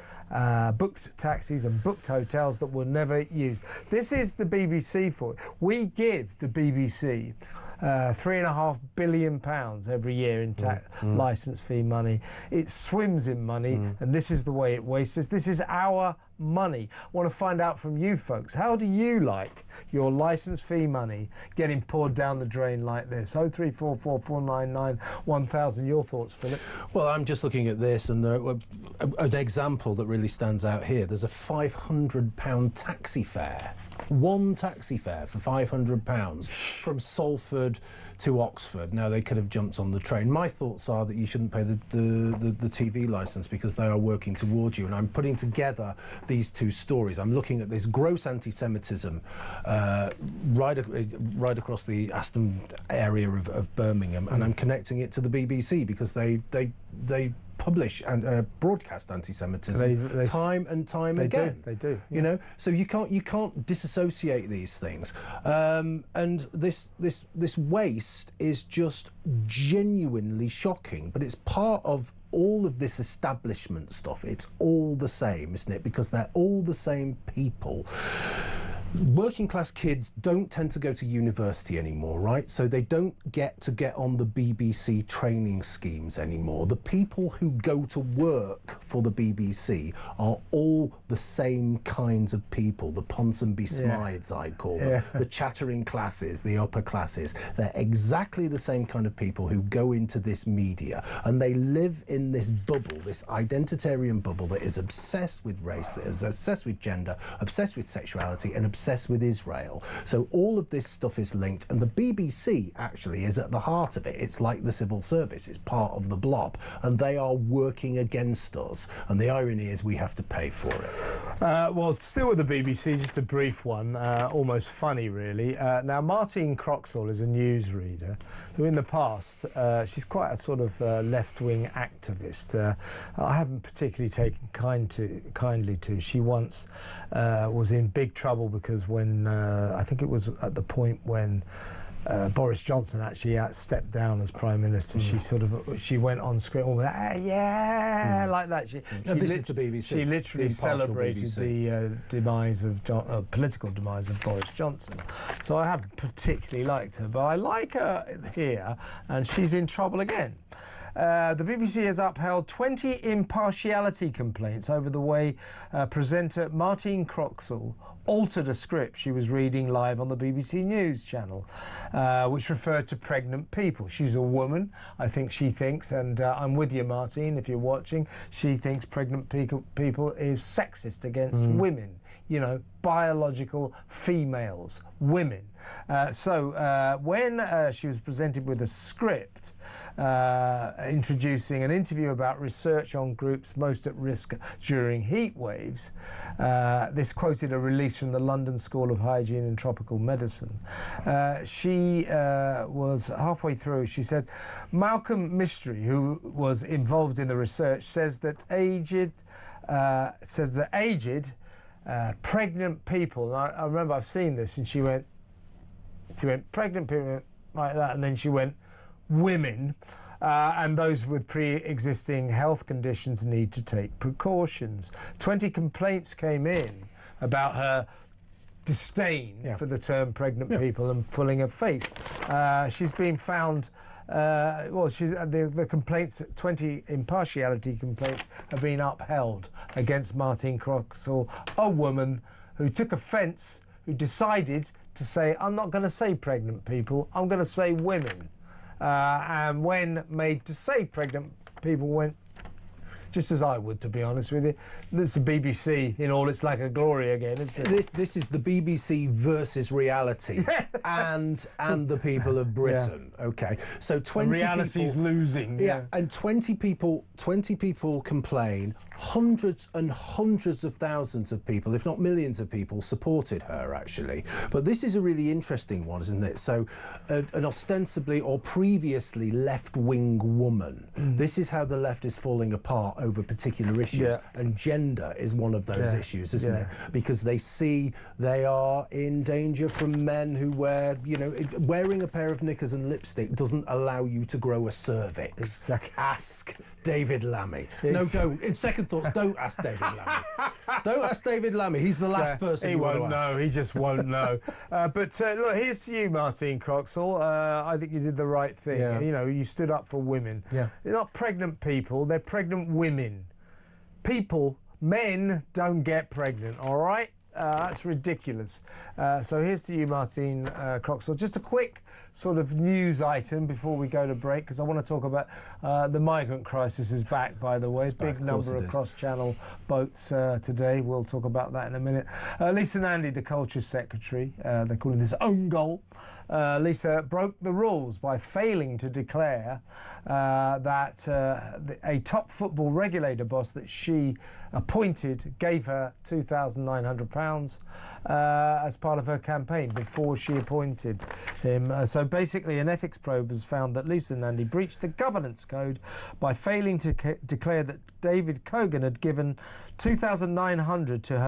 booked taxis and booked hotels that were never used. This is the BBC for it. We give the BBC £3.5 billion every year in licence fee money. It swims in money, and this is the way it wastes. This is our money. I want to find out from you folks, how do you like your licence fee money getting poured down the drain like this? 0344 499 1000. Your thoughts, Philip? Well, I'm just looking at this, and an example that really stands out here. There's a £500 taxi fare. One taxi fare for £500 from Salford to Oxford. Now, they could have jumped on the train. My thoughts are that you shouldn't pay the TV licence because they are working towards you. And I'm putting together these two stories. I'm looking at this gross anti-Semitism right across the Aston area of Birmingham, and I'm connecting it to the BBC because they publish and broadcast anti-Semitism time and time again. They do. Yeah. You know, so you can't disassociate these things. And this waste is just genuinely shocking. But it's part of all of this establishment stuff. It's all the same, isn't it? Because they're all the same people. Working class kids don't tend to go to university anymore, right? So they don't get on the BBC training schemes anymore. The people who go to work for the BBC are all the same kinds of people, the Ponsonby Smythes, I call them, the chattering classes, the upper classes. They're exactly the same kind of people who go into this media, and they live in this bubble, this identitarian bubble that is obsessed with race, that is obsessed with gender, obsessed with sexuality, and obsessed with Israel. So all of this stuff is linked, and the BBC actually is at the heart of it. It's like the civil service. It's part of the blob, and they are working against us. And the irony is we have to pay for it. Well, still with the BBC, just a brief one, almost funny really. Now, Martine Croxall is a newsreader who in the past, she's quite a sort of left-wing activist. I haven't particularly taken kindly to. She once was in big trouble because when I think it was at the point when Boris Johnson actually stepped down as Prime Minister, she went on screen all like that. This is the BBC. She literally celebrated the political demise of Boris Johnson. So I haven't particularly liked her, but I like her here, and she's in trouble again. The BBC has upheld 20 impartiality complaints over the way presenter Martine Croxall altered a script she was reading live on the BBC News channel, which referred to pregnant people. She's a woman, I think she thinks, and I'm with you, Martine, if you're watching, she thinks pregnant people is sexist against women, you know, biological females, women. So when she was presented with a script introducing an interview about research on groups most at risk during heat waves, this quoted a release from the London School of Hygiene and Tropical Medicine. She was halfway through. She said, Malcolm Mystery, who was involved in the research, says that aged pregnant people, and I remember I've seen this, and she went pregnant people like that, and then she went women, and those with pre-existing health conditions need to take precautions. 20 complaints came in about her disdain for the term pregnant people and pulling her face. She's been found. The complaints, 20 impartiality complaints, have been upheld against Martine Croxall, a woman who took offence, who decided to say, I'm not going to say pregnant people, I'm going to say women. And when made to say pregnant people, went just as I would, to be honest with you. This is the BBC in all its lack of glory again, isn't it? This is the BBC versus reality and the people of Britain. Okay, so 20 and reality's people, losing. And 20 people complain. Hundreds and hundreds of thousands of people, if not millions of people, supported her, actually. But this is a really interesting one, isn't it? So an ostensibly or previously left-wing woman. This is how the left is falling apart over particular issues. And gender is one of those issues, isn't it? Because they see they are in danger from men who wear, you know, wearing a pair of knickers and lipstick doesn't allow you to grow a cervix. Exactly. Ask David Lammy. No, don't. In second thoughts, don't ask David Lammy. Don't ask David Lammy. He's the last person he you won't want to ask. know. He just won't know. But look, here's to you, Martine Croxall. I think you did the right thing. You know, you stood up for women. They're not pregnant people. They're pregnant women. People, men don't get pregnant. All right. That's ridiculous. So here's to you, Martine Croxall. Just a quick sort of news item before we go to break, because I want to talk about the migrant crisis is back, by the way. Big number of cross-channel boats today. We'll talk about that in a minute. Lisa Nandy, the Culture Secretary, they're calling this own goal. Lisa broke the rules by failing to declare that a top football regulator boss that she appointed gave her £2,900 as part of her campaign before she appointed him. So basically, an ethics probe has found that Lisa Nandy breached the governance code by failing to declare that David Cogan had given £2,900 to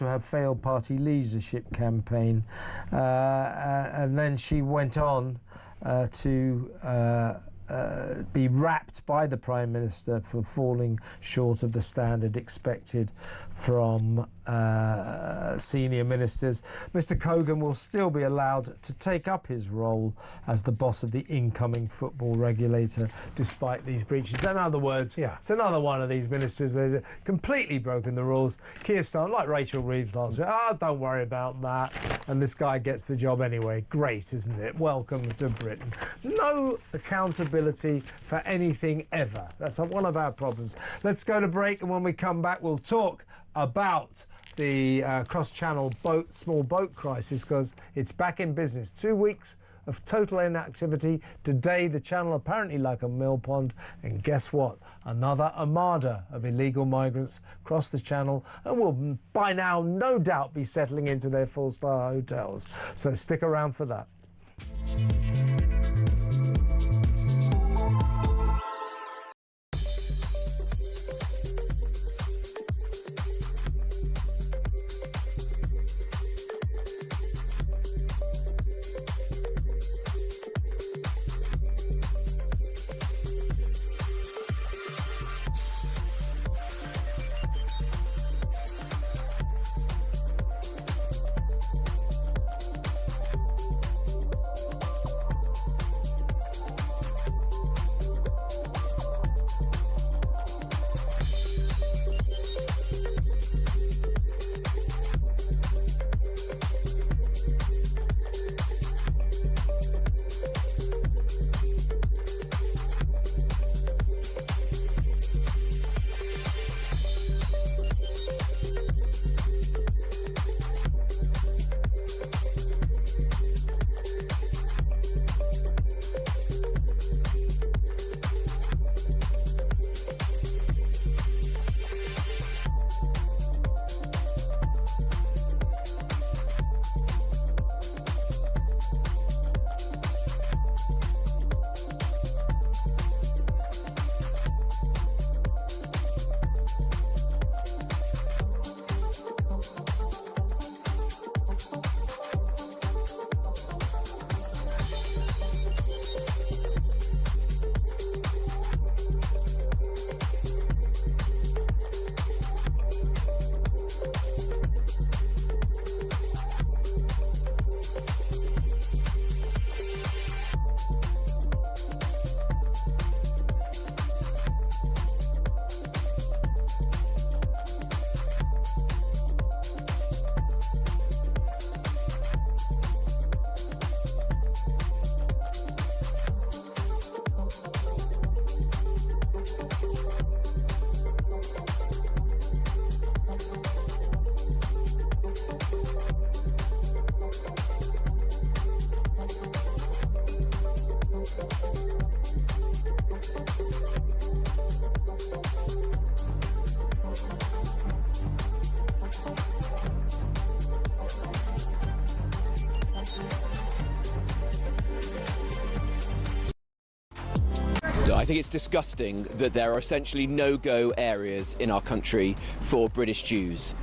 have failed party leadership campaign. And then she went on to be wrapped by the Prime Minister for falling short of the standard expected from senior ministers. Mr. Cogan will still be allowed to take up his role as the boss of the incoming football regulator despite these breaches. In other words, it's another one of these ministers that have completely broken the rules. Keir Starmer, like Rachel Reeves last week, don't worry about that. And this guy gets the job anyway. Great, isn't it? Welcome to Britain. No accountability for anything ever. That's one of our problems. Let's go to break, and when we come back, we'll talk about the cross-channel small boat crisis, because it's back in business. 2 weeks of total inactivity. Today, the channel apparently like a mill pond, and guess what? Another armada of illegal migrants crossed the channel and will by now no doubt be settling into their four-star hotels. So stick around for that. I think it's disgusting that there are essentially no-go areas in our country for British Jews.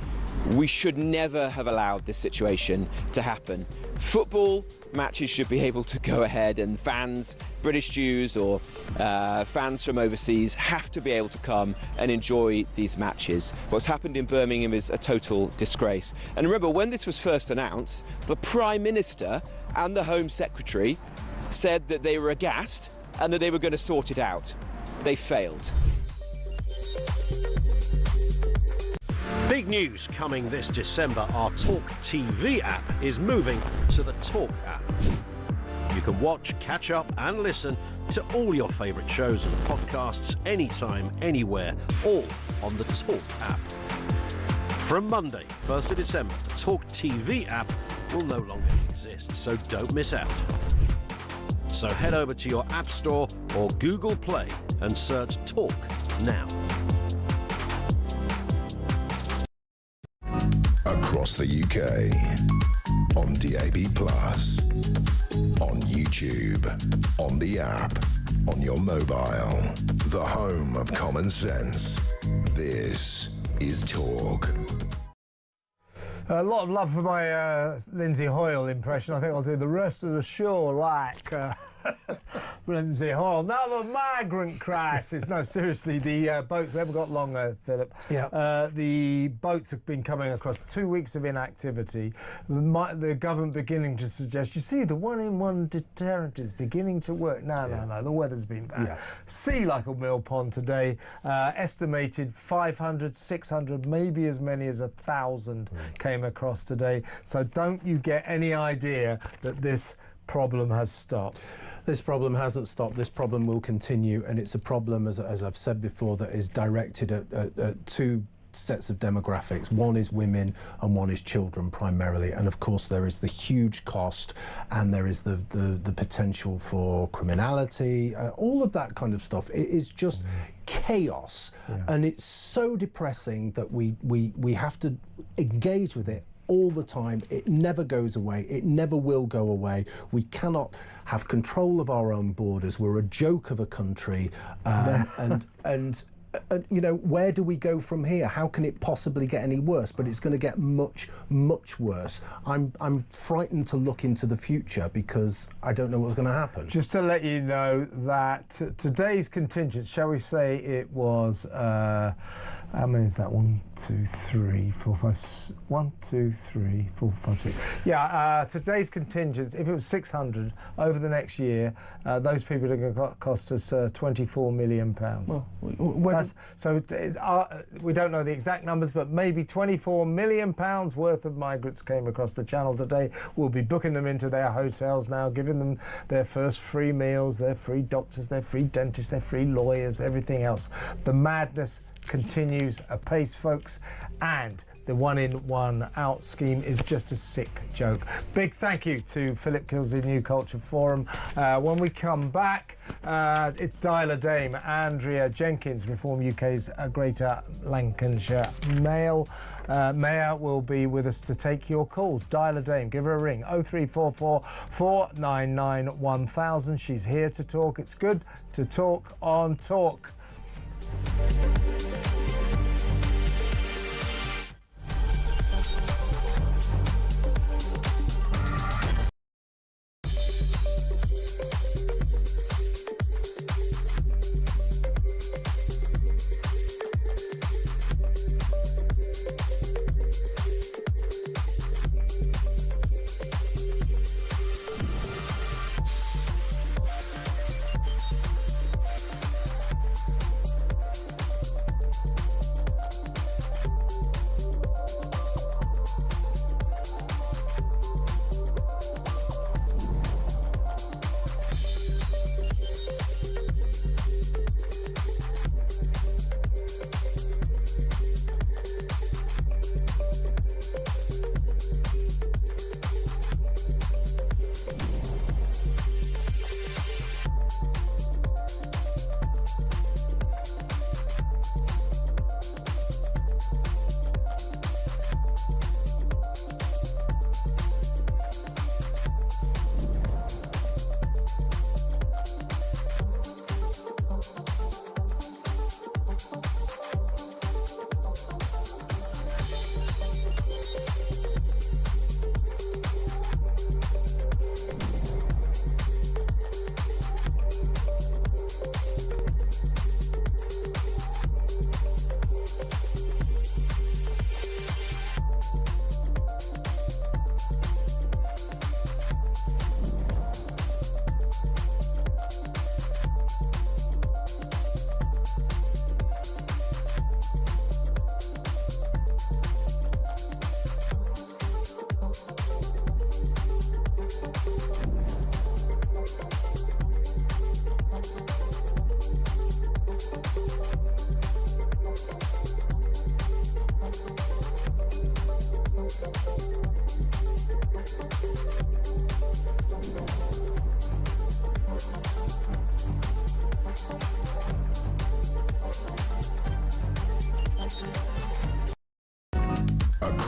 We should never have allowed this situation to happen. Football matches should be able to go ahead, and fans, British Jews or fans from overseas, have to be able to come and enjoy these matches. What's happened in Birmingham is a total disgrace. And remember, when this was first announced, the Prime Minister and the Home Secretary said that they were aghast and that they were going to sort it out. They failed. Big news coming this December. Our talkTV app is moving to the Talk app. You can watch, catch up and listen to all your favourite shows and podcasts anytime, anywhere, all on the Talk app. From Monday, 1st of December, the talkTV app will no longer exist, so don't miss out. So head over to your App Store or Google Play and search Talk now. across the UK, on DAB+, on YouTube, on the app, on your mobile, the home of common sense. This is Talk. A lot of love for my Lindsay Hoyle impression. I think I'll do the rest of the show like Lindsay Hoyle. Now the migrant crisis. No, seriously, the boat. We haven't got long, Philip. Yeah. The boats have been coming across 2 weeks of inactivity. The government beginning to suggest, you see, the one-in-one deterrent is beginning to work. No. The weather's been bad. Yeah. Sea like a mill pond today. Estimated 500, 600, maybe as many as 1,000 came across today. So don't you get any idea that this problem has stopped? This problem hasn't stopped. This problem will continue, and it's a problem, as I've said before, that is directed at two sets of demographics. One is women and one is children primarily, and of course there is the huge cost, and there is the potential for criminality, all of that kind of stuff. It is just chaos, and it's so depressing that we have to engage with it all the time. It never goes away. It never will go away. We cannot have control of our own borders. We're a joke of a country, and you know, where do we go from here? How can it possibly get any worse? But it's going to get much, much worse. I'm frightened to look into the future because I don't know what's going to happen. Just to let you know that today's contingent, shall we say it was, how many is that? 1, 2, 3, 4, 5, 1, 2, 3, 4, 5, 6. Yeah, today's contingent, if it was 600 over the next year, those people are going to cost us £24 million. Well, so we don't know the exact numbers, but maybe £24 million worth of migrants came across the channel today. We'll be booking them into their hotels now, giving them their first free meals, their free doctors, their free dentists, their free lawyers, everything else. The madness continues apace, folks, and the one-in-one-out scheme is just a sick joke. Big thank you to Philip Kilsey, New Culture Forum. When we come back, it's Dialer Dame, Andrea Jenkins, Reform UK's Greater Lancashire Mayor, will be with us to take your calls. Dialer Dame, give her a ring, 0344 499 1000. She's here to talk. It's good to talk on Talk.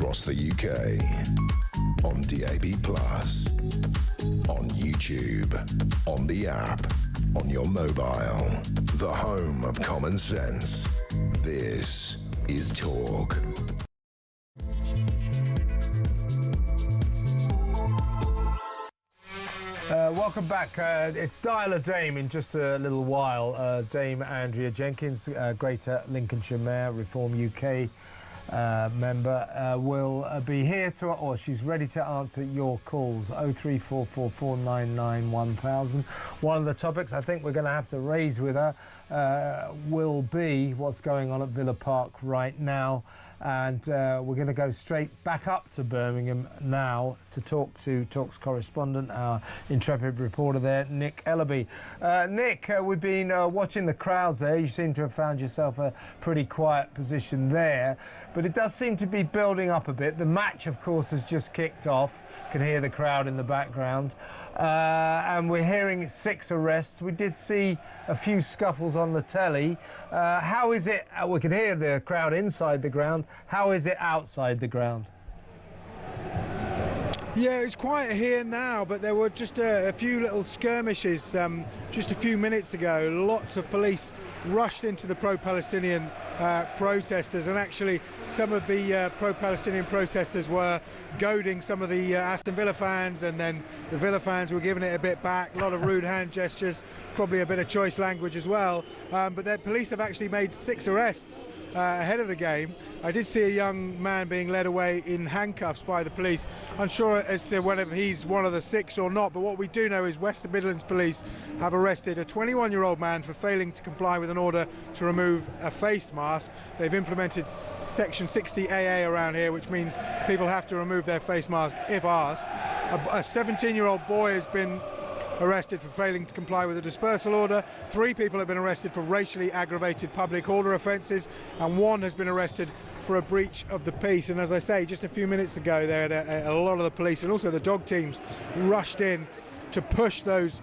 across the UK. On DAB+, on YouTube, on the app, on your mobile. The home of common sense. This is Talk. Welcome back. It's Dial a Dame in just a little while. Dame Andrea Jenkins, Greater Lincolnshire Mayor, Reform UK member, will be here to, or she's ready to answer your calls. 03444991000. One of the topics I think we're going to have to raise with her will be what's going on at Villa Park right now. And we're going to go straight back up to Birmingham now to talk to Talk's correspondent, our intrepid reporter there, Nick Ellaby. Nick, we've been watching the crowds there. You seem to have found yourself a pretty quiet position there, but it does seem to be building up a bit. The match, of course, has just kicked off. Can hear the crowd in the background. And we're hearing 6 arrests. We did see a few scuffles on the telly. How is it? We can hear the crowd inside the ground. How is it outside the ground? Yeah, it's quiet here now, but there were just a few little skirmishes just a few minutes ago. Lots of police rushed into the pro-Palestinian protesters, and actually some of the pro-Palestinian protesters were goading some of the Aston Villa fans, and then the Villa fans were giving it a bit back. A lot of rude hand gestures, probably a bit of choice language as well. But the police have actually made 6 arrests ahead of the game. I did see a young man being led away in handcuffs by the police. Unsure as to whether he's one of the 6 or not, but what we do know is West Midlands Police have arrested a 21-year-old man for failing to comply with an order to remove a face mask. They've implemented Section 60AA around here, which means people have to remove their face mask if asked. A 17-year-old boy has been arrested for failing to comply with a dispersal order. 3 people have been arrested for racially aggravated public order offences, and 1 has been arrested for a breach of the peace. And as I say, just a few minutes ago there, a lot of the police and also the dog teams rushed in to push those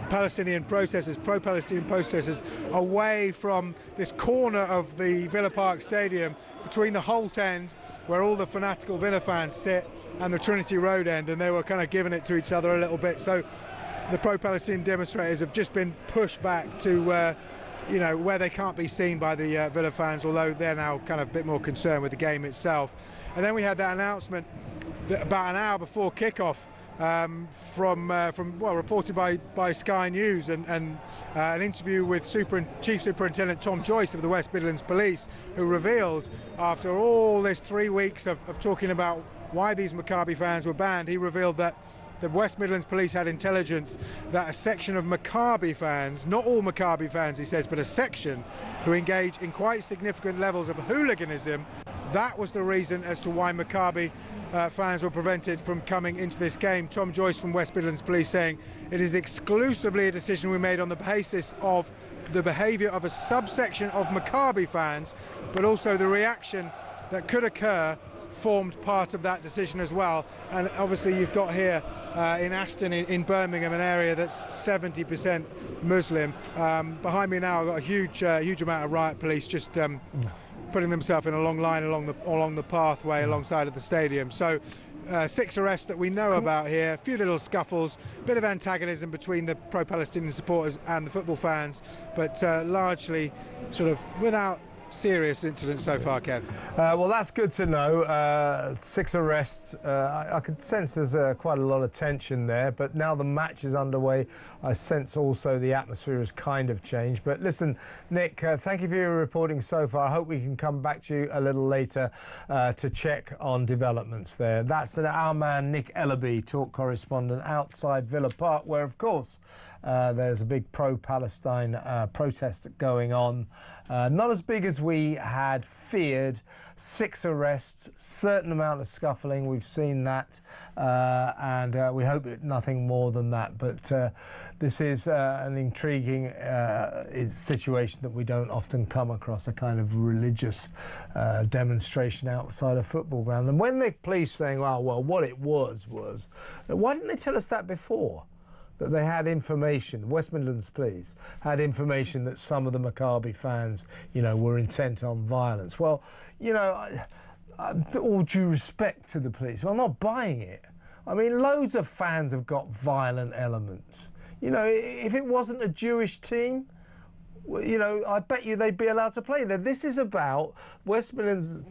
Palestinian protesters, pro-Palestinian protesters, away from this corner of the Villa Park Stadium between the Holt end, where all the fanatical Villa fans sit, and the Trinity Road end, and they were kind of giving it to each other a little bit. So the pro-Palestinian demonstrators have just been pushed back to you know, where they can't be seen by the Villa fans, although they're now kind of a bit more concerned with the game itself. And then we had that announcement that about an hour before kickoff from reported by Sky News, and an interview with Chief Superintendent Tom Joyce of the West Midlands Police, who revealed, after all this 3 weeks of talking about why these Maccabi fans were banned, he revealed that the West Midlands Police had intelligence that a section of Maccabi fans, not all Maccabi fans he says, but a section, who engage in quite significant levels of hooliganism, that was the reason as to why Maccabi fans were prevented from coming into this game. Tom Joyce from West Midlands Police saying it is exclusively a decision we made on the basis of the behaviour of a subsection of Maccabi fans, but also the reaction that could occur formed part of that decision as well. And obviously you've got here in Aston in Birmingham an area that's 70% Muslim. Behind me now I've got a huge amount of riot police just putting themselves in a long line along the pathway alongside of the stadium. So 6 arrests that we know about here, a few little scuffles, a bit of antagonism between the pro-Palestinian supporters and the football fans, but largely sort of without serious incidents so far, Kev. Well, that's good to know. 6 arrests. I could sense there's quite a lot of tension there, but now the match is underway, I sense also the atmosphere has kind of changed. But listen, Nick, thank you for your reporting so far. I hope we can come back to you a little later to check on developments there. That's our man Nick Ellaby, Talk correspondent outside Villa Park, where, of course, there's a big pro-Palestine protest going on. Not as big as we had feared. 6 arrests, certain amount of scuffling, we've seen that, and we hope nothing more than that. But this is an intriguing situation that we don't often come across, a kind of religious demonstration outside a football ground. And when the police saying, oh, well, what it was, why didn't they tell us that before? That they had information, the West Midlands Police had information that some of the Maccabi fans, you know, were intent on violence. Well, you know, all due respect to the police, well, I'm not buying it. I mean, loads of fans have got violent elements. You know, if it wasn't a Jewish team, you know, I bet you they'd be allowed to play there. This is about West Midlands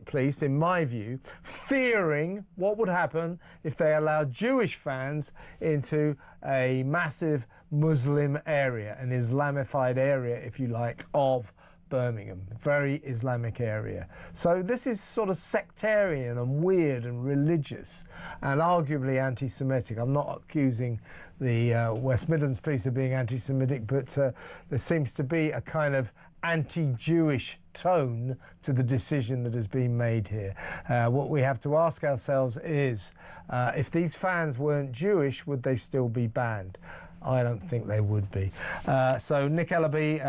Police, in my view, fearing what would happen if they allowed Jewish fans into a massive Muslim area, an Islamified area, if you like, of Birmingham, very Islamic area. So this is sort of sectarian and weird and religious and arguably anti-Semitic. I'm not accusing the West Midlands Police of being anti-Semitic, but there seems to be a kind of anti-Jewish tone to the decision that has been made here. What we have to ask ourselves is, if these fans weren't Jewish, would they still be banned? I don't think they would be. So Nick Ellaby,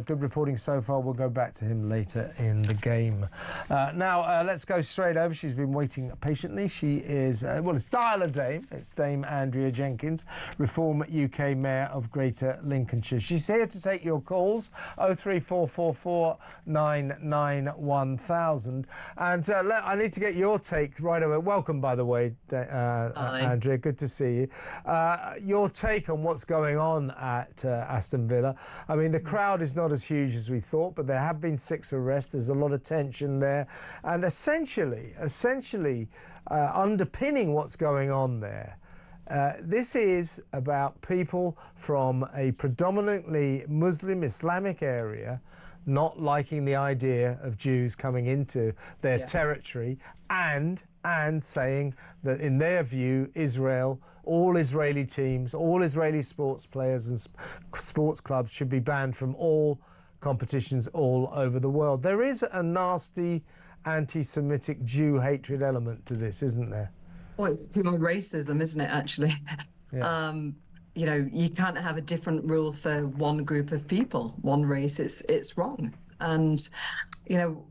good reporting so far. We'll go back to him later in the game. Now, let's go straight over. She's been waiting patiently. She is, well, it's Dial-A Dame. It's Dame Andrea Jenkins, Reform UK Mayor of Greater Lincolnshire. She's here to take your calls, 03444 99 1000. And I need to get your take right away. Welcome, by the way, Andrea. Good to see you. Your take on what's going on at Aston Villa. I mean, the crowd is not as huge as we thought, but there have been 6 arrests. There's a lot of tension there, and essentially underpinning what's going on there, this is about people from a predominantly Muslim Islamic area not liking the idea of Jews coming into their territory, and saying that in their view, Israel, all Israeli teams, all Israeli sports players and sports clubs should be banned from all competitions all over the world. There is a nasty anti-Semitic Jew hatred element to this, isn't there? Well, it's pure racism, isn't it, actually? Yeah. You know, you can't have a different rule for one group of people, one race. It's wrong. And, you know,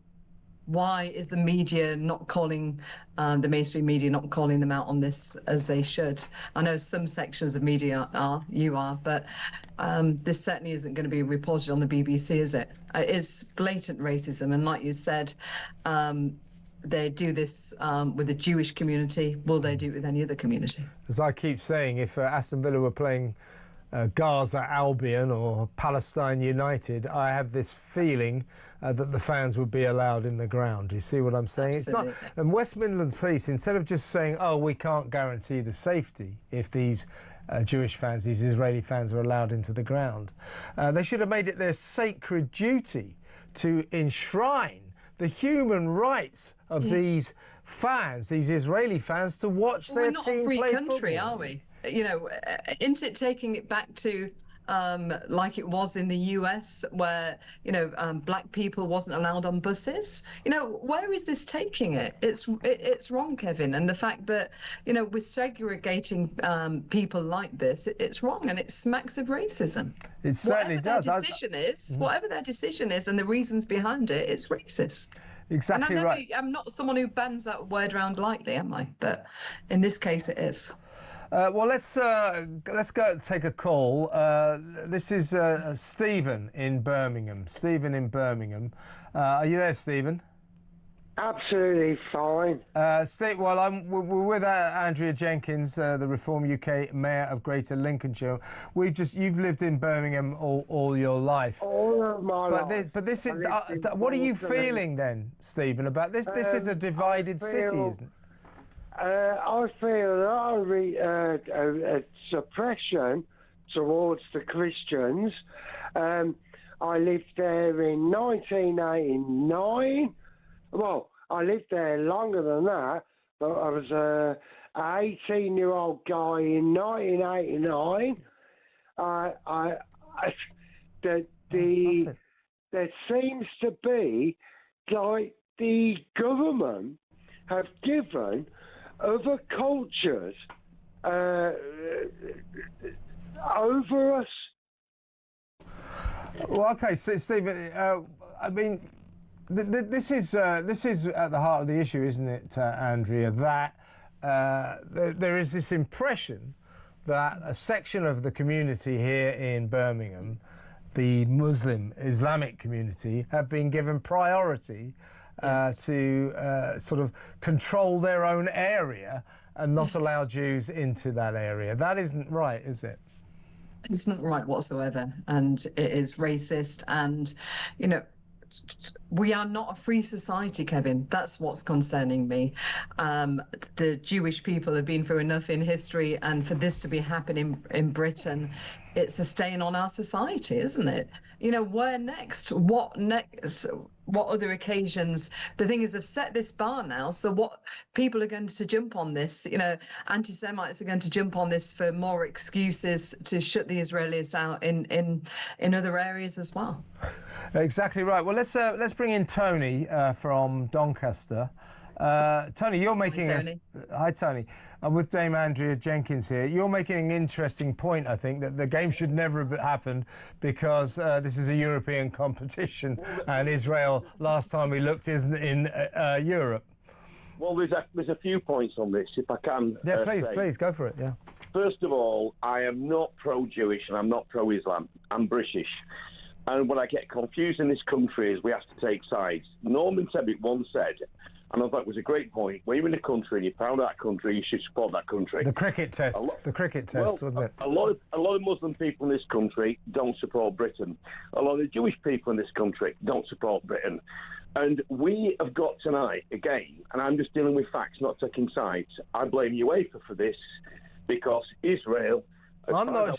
why is the media not calling, the mainstream media not calling them out on this as they should? I know some sections of media are, but this certainly isn't going to be reported on the BBC, is it? It's blatant racism. And like you said, they do this with the Jewish community. Will they do it with any other community? As I keep saying, if Aston Villa were playing Gaza Albion or Palestine United, I have this feeling that the fans would be allowed in the ground. You see what I'm saying? Absolutely. It's not. And West Midlands Police, instead of just saying, oh, we can't guarantee the safety if these Jewish fans, these Israeli fans are allowed into the ground, they should have made it their sacred duty to enshrine the human rights of these fans, these Israeli fans, to watch their team play football. We're not a free country, are we? You know, isn't it taking it back to like it was in the US, where, you know, black people wasn't allowed on buses? You know, where is this taking it? It's wrong, Kevin. And the fact that, you know, with segregating people like this, it's wrong, and it smacks of racism. It certainly does. Whatever their decision is and the reasons behind it, it's racist. Exactly right. I'm not someone who bans that word around lightly, am I? But in this case, it is. Well, let's go take a call. This is Stephen in Birmingham. Stephen in Birmingham. Are you there, Stephen? Absolutely fine. Steve, well, we're with Andrea Jenkins, the Reform UK Mayor of Greater Lincolnshire. You've lived in Birmingham all your life. All of my life. But this is. What are you feeling then, Stephen, about this? This is a divided city, isn't it? I feel a lot of suppression towards the Christians. I lived there in 1989. Well, I lived there longer than that, but I was an 18-year-old guy in 1989. There seems to be, like, the government have given other cultures over us. Well, okay, so Stephen, I mean, this is at the heart of the issue, isn't it, Andrea? That there is this impression that a section of the community here in Birmingham, the Muslim Islamic community, have been given priority to sort of control their own area and not allow Jews into that area. That isn't right, is it? It's not right whatsoever, and it is racist. And, you know, we are not a free society, Kevin. That's what's concerning me. The Jewish people have been through enough in history, and for this to be happening in Britain, it's a stain on our society, isn't it? You know, where next? What next? What other occasions? The thing is, they've set this bar now, so what people are going to jump on this? You know, anti-Semites are going to jump on this for more excuses to shut the Israelis out in other areas as well. Exactly right. Well, let's bring in Tony from Doncaster. Tony, you're making hi, Tony. I'm with Dame Andrea Jenkins here. You're making an interesting point, I think, that the game should never have happened because this is a European competition and Israel, last time we looked, isn't in Europe. Well, there's a few points on this, if I can. Yeah, please, go for it, yeah. First of all, I am not pro-Jewish and I'm not pro-Islam. I'm British. And what I get confused in this country is we have to take sides. Norman Tebbit once said, and I thought it was a great point, when you're in a country and you're proud of that country, you should support that country. The cricket test, wasn't it? A lot of Muslim people in this country don't support Britain. A lot of Jewish people in this country don't support Britain. And we have got tonight, again, and I'm just dealing with facts, not taking sides, I blame UEFA for this because Israel... I'm going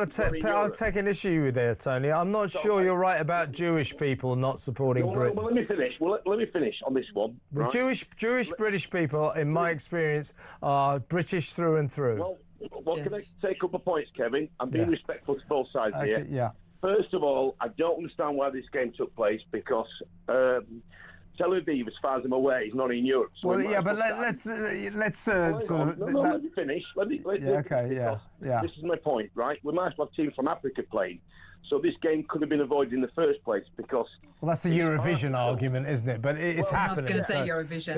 to I'll take an issue with there, Tony. I'm not sure you're right about Jewish people not supporting Britain. Well, let me finish. Let me finish on this one. Right? Jewish British people, in my experience, are British through and through. Well, can I say a couple of points, Kevin? I'm being respectful to both sides here. Yeah. First of all, I don't understand why this game took place because Tel Aviv, as far as I'm aware, is not in Europe. So well, yeah, but let's sort of... let me finish. Yeah. This is my point, right? We might as well have teams from Africa playing. So this game could have been avoided in the first place because... Well, that's the Eurovision argument, isn't it? But it's happening. I was going to say Eurovision.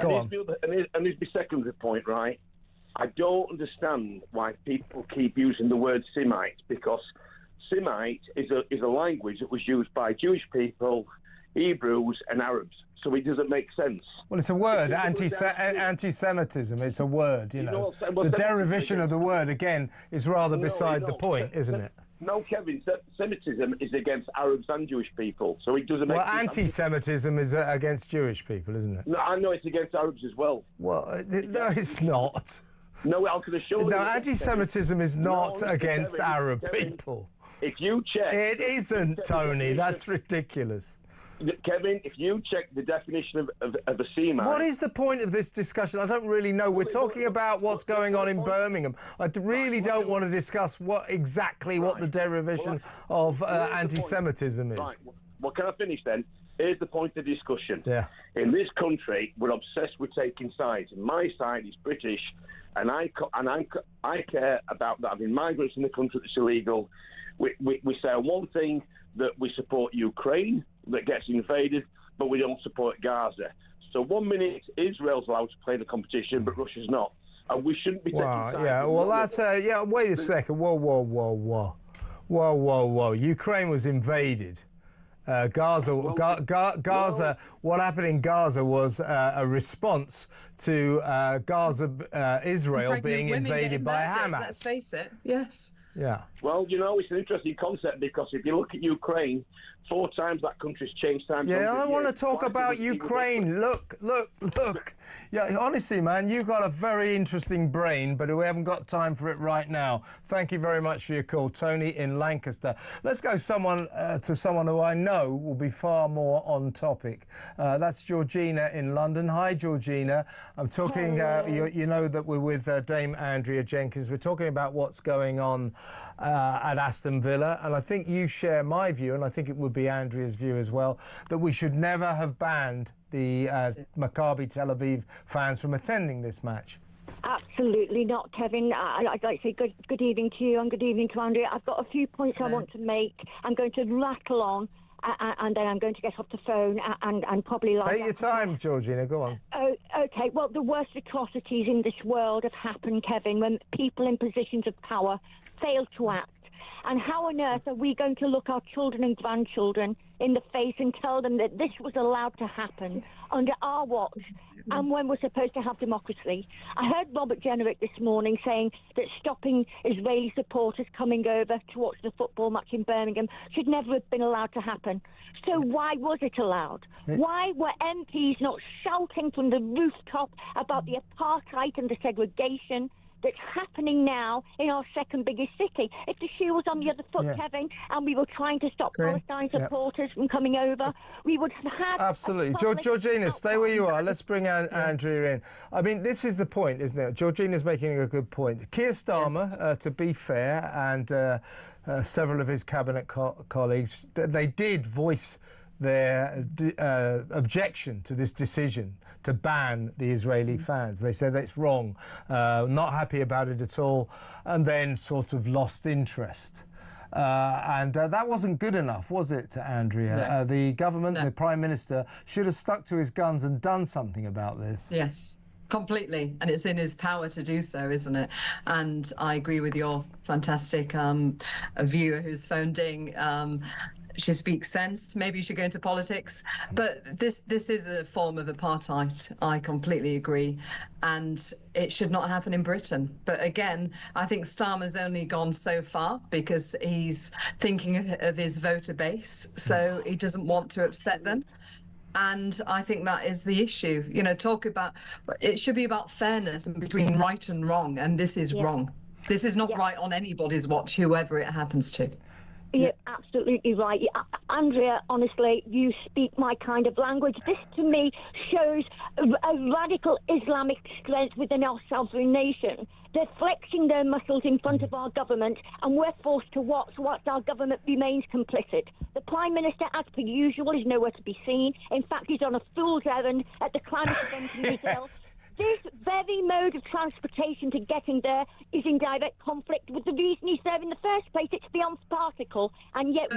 Go on. And here's my second point, right? I don't understand why people keep using the word Semite because Semite is a language that was used by Jewish people, Hebrews and Arabs, so it doesn't make sense. Well, it's a word, anti-Semitism, it's a word, you know. The derivation of the word, again, is rather beside the point, isn't it? No, Kevin, Semitism is against Arabs and Jewish people, so it doesn't make sense. Well, anti-Semitism is against Jewish people, isn't it? No, I know it's against Arabs as well. Well, no, it's not. No, I can assure you. No, anti-Semitism is not against Arab people. If you check... It isn't, Tony, that's ridiculous. Kevin, if you check the definition of a Semite... What is the point of this discussion? I don't really know. We're talking about what's going on in Birmingham. I really don't want to discuss what the derivation of anti-Semitism is. Right. Well, can I finish then? Here's the point of discussion. Yeah. In this country, we're obsessed with taking sides. And my side is British, and I care about that. Having migrants in the country that's illegal. We say one thing, that we support Ukraine that gets invaded, but we don't support Gaza. So 1 minute Israel's allowed to play the competition, but Russia's not, and we shouldn't be taking sides. Yeah. Well, that's wait a second. Whoa. Ukraine was invaded. Gaza. What happened in Gaza was a response to Israel being invaded by Hamas. Let's face it. Yes. Yeah. Well, you know, it's an interesting concept because if you look at Ukraine, 4 times that country's changed hands. Yeah, I want to talk about Ukraine. Look. Yeah, honestly, man, you've got a very interesting brain, but we haven't got time for it right now. Thank you very much for your call, Tony in Lancaster. Let's go to someone who I know will be far more on topic. That's Georgina in London. Hi, Georgina. I'm talking, you know that we're with Dame Andrea Jenkins. We're talking about what's going on at Aston Villa, and I think you share my view, and I think it would be Andrea's view as well, that we should never have banned the Maccabi Tel Aviv fans from attending this match. Absolutely not, Kevin. I'd like to say good evening to you and good evening to Andrea. I've got a few points I want to make. I'm going to rattle on and then I'm going to get off the phone and probably... Take your time, Georgina, go on. Oh, OK, well, the worst atrocities in this world have happened, Kevin, when people in positions of power fail to act. And how on earth are we going to look our children and grandchildren in the face and tell them that this was allowed to happen under our watch and when we're supposed to have democracy? I heard Robert Jenrick this morning saying that stopping Israeli supporters coming over to watch the football match in Birmingham should never have been allowed to happen. So why was it allowed? Why were MPs not shouting from the rooftop about the apartheid and the segregation that's happening now in our second biggest city? If the shoe was on the other foot, Kevin, and we were trying to stop Palestine supporters from coming over, we would have had... Absolutely. Georgina, stay where you are. Let's bring Andrea in. I mean, this is the point, isn't it? Georgina's making a good point. Keir Starmer, to be fair, and several of his cabinet colleagues, they did voice their objection to this decision to ban the Israeli fans. They said that's wrong, not happy about it at all, and then sort of lost interest. And that wasn't good enough, was it, Andrea? No. The government, the Prime Minister, should have stuck to his guns and done something about this. Yes. Completely, and it's in his power to do so, isn't it? And I agree with your fantastic viewer who's phoned in. She speaks sense. Maybe you should go into politics. But this is a form of apartheid. I completely agree. And it should not happen in Britain. But again, I think Starmer's only gone so far because he's thinking of his voter base. So he doesn't want to upset them. And I think that is the issue. You know, talk about, it should be about fairness and between right and wrong. And this is wrong. This is not right on anybody's watch, whoever it happens to. You're absolutely right. Andrea, honestly, you speak my kind of language. This, to me, shows a radical Islamic strength within our sovereign nation. They're flexing their muscles in front of our government, and we're forced to watch whilst our government remains complicit. The Prime Minister, as per usual, is nowhere to be seen. In fact, he's on a fool's errand at the climate event in Brazil. This very mode of transportation to getting there is in direct conflict with the reason he's there in the first place. It's the nth particle, and yet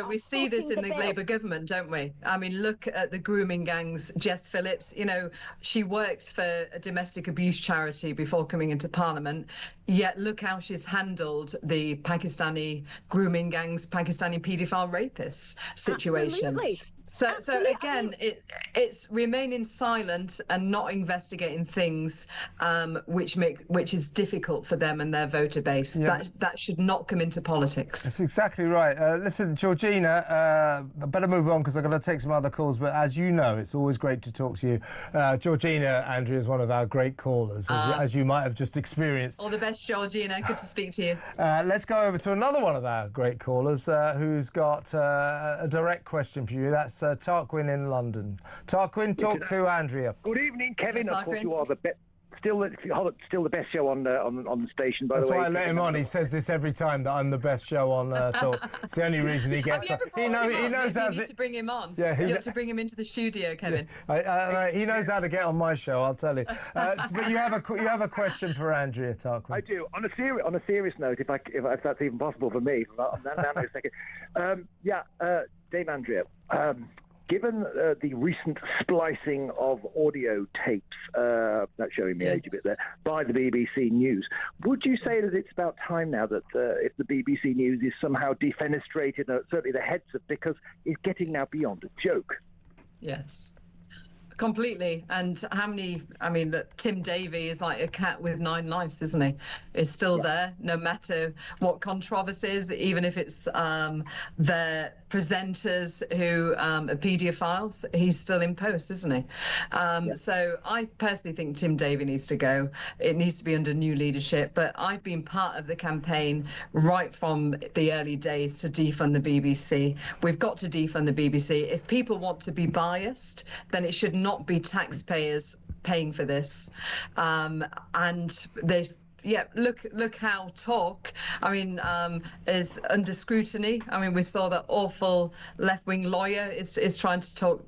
we see this in the Labour government, don't we? I mean, look at the grooming gangs. Jess Phillips, you know, she worked for a domestic abuse charity before coming into Parliament, yet look how she's handled the Pakistani grooming gangs, Pakistani paedophile rapists situation. Absolutely. So again, it's remaining silent and not investigating things which is difficult for them and their voter base. Yeah. That should not come into politics. That's exactly right. Listen, Georgina, I better move on because I've got to take some other calls. But as you know, it's always great to talk to you. Georgina, Andrea, is one of our great callers, as you might have just experienced. All the best, Georgina. Good to speak to you. Let's go over to another one of our great callers who's got a direct question for you. That's Tarquin in London. Tarquin, talk to Andrea. Good evening, Kevin. Hello, of course, Tarquin. you are still the best show on the station. By That's the way, why I let him on. He says this every time that I'm the best show on Talk. It's the only reason he gets. He knows how you need to bring him on. Yeah, you have to bring him into the studio, Kevin. He knows how to get on my show. I'll tell you. But you have a question for Andrea, Tarquin. I do. On a serious note, if that's even possible for me. A second. Dame Andrea. Given the recent splicing of audio tapes, that's showing me age a bit there, by the BBC News, would you say that it's about time now that if the BBC News is somehow defenestrated, certainly the heads of, because it's getting now beyond a joke? Yes. Completely. And how many, I mean, look, Tim Davie is like a cat with 9 lives, isn't he? Is still there, no matter what controversies, even if it's their presenters who are paedophiles, he's still in post, isn't he? So I personally think Tim Davie needs to go. It needs to be under new leadership. But I've been part of the campaign right from the early days to defund the BBC. We've got to defund the BBC. If people want to be biased, then it should not be taxpayers paying for this. And they look how Talk, I mean, is under scrutiny. I mean, we saw that awful left-wing lawyer is trying to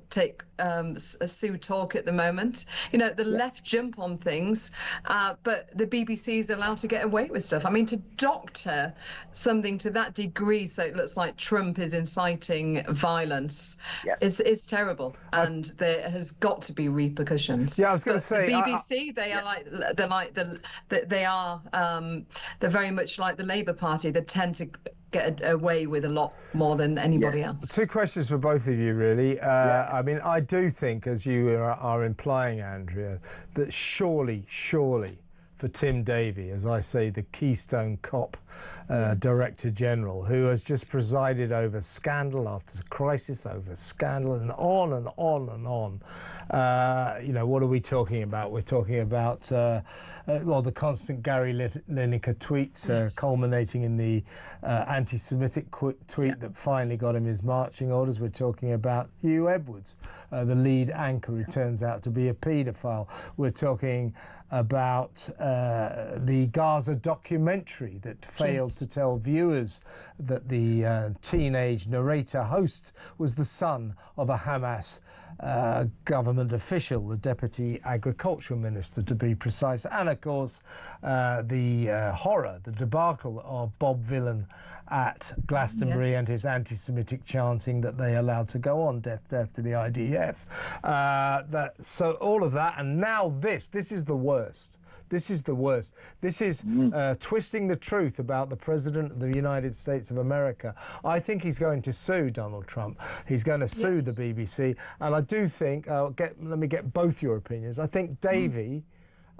sue Talk at the moment. You know, the left jump on things, but the BBC is allowed to get away with stuff. I mean, to doctor something to that degree so it looks like Trump is inciting violence is terrible, and there has got to be repercussions. Yeah, I was going to say the BBC. They're very much like the Labour Party. They tend to get away with a lot more than anybody else. Two questions for both of you, really. I mean, I do think, as you are implying, Andrea, that surely for Tim Davie, as I say, the Keystone Cop Director General, who has just presided over scandal after crisis over scandal and on and on and on. You know, what are we talking about? We're talking about, the constant Gary Lineker tweets culminating in the anti-Semitic tweet that finally got him his marching orders. We're talking about Hugh Edwards, the lead anchor who turns out to be a paedophile. We're talking about the Gaza documentary that failed to tell viewers that the teenage narrator host was the son of a Hamas government official, the Deputy Agricultural Minister to be precise, and of course the horror, the debacle of Bob Villan at Glastonbury and his anti-Semitic chanting that they allowed to go on, death to the IDF. So all of that, and now this is the worst. This is the worst. This is twisting the truth about the President of the United States of America. I think he's going to sue Donald Trump. He's going to sue the BBC. And I do think, let me get both your opinions. I think Davie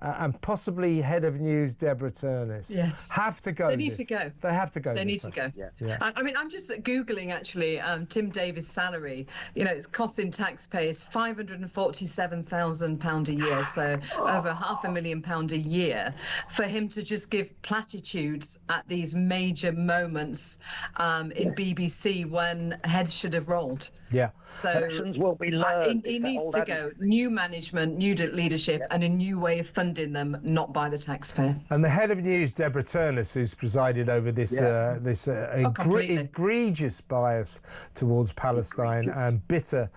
and possibly head of news Deborah Turnis have to go. They need to go. They have to go. They need to go. Yeah. I mean, I'm just Googling actually Tim Davie's salary. You know, it's costing taxpayers £547,000 a year, so over £500,000 a year for him to just give platitudes at these major moments in BBC when heads should have rolled. Yeah. So lessons will be learned. He needs to go. New management, new leadership, and a new way of funding them, not by the taxpayer. And the head of news, Deborah Turnis, who's presided over this egregious bias towards Palestine and bitter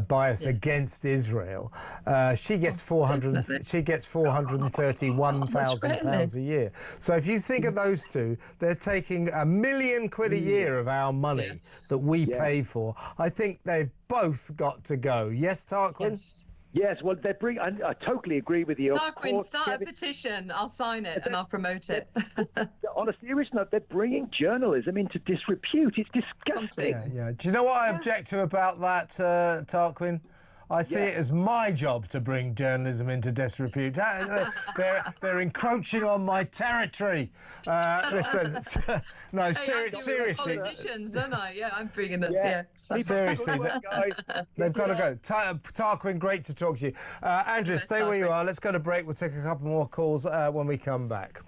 bias against Israel, she gets £431,000 a year. So if you think of those two, they're taking £1 million a year of our money that we pay for. I think they've both got to go. Yes, Tarquin? Yes, well, I totally agree with you. Tarquin, start a petition. I'll sign it and I'll promote it. On a serious note, they're bringing journalism into disrepute. It's disgusting. Yeah. Do you know what I object to about that, Tarquin? I see it as my job to bring journalism into disrepute. They're encroaching on my territory. Listen, no, seriously. Politicians, aren't I? Yeah, I'm bringing it. Seriously, they've got to go. Tarquin, great to talk to you. Andrea, stay where you are. Let's go to break. We'll take a couple more calls when we come back.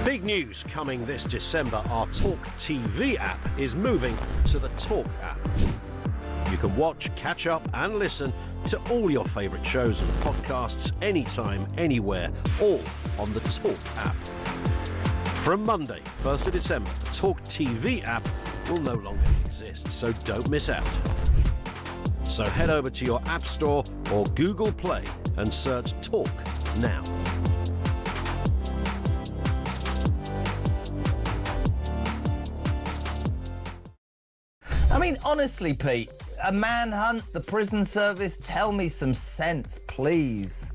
Big news coming this December. Our talkTV app is moving to the Talk app. You can watch, catch up and listen to all your favourite shows and podcasts anytime, anywhere, all on the Talk app. From Monday, 1st of December, the talkTV app will no longer exist, so don't miss out. So head over to your App Store or Google Play and search Talk now. I mean, honestly, Pete, a manhunt, the prison service, tell me some sense, please.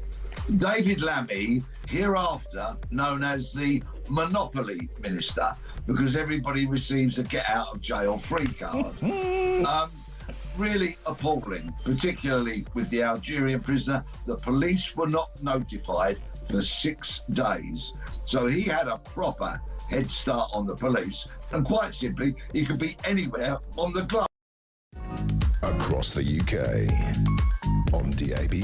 David Lammy, hereafter known as the Monopoly Minister, because everybody receives a get-out-of-jail-free card. Really appalling, particularly with the Algerian prisoner. The police were not notified for 6 days, so he had a proper head start on the police, and quite simply, he could be anywhere on the globe. Across the UK, on DAB+,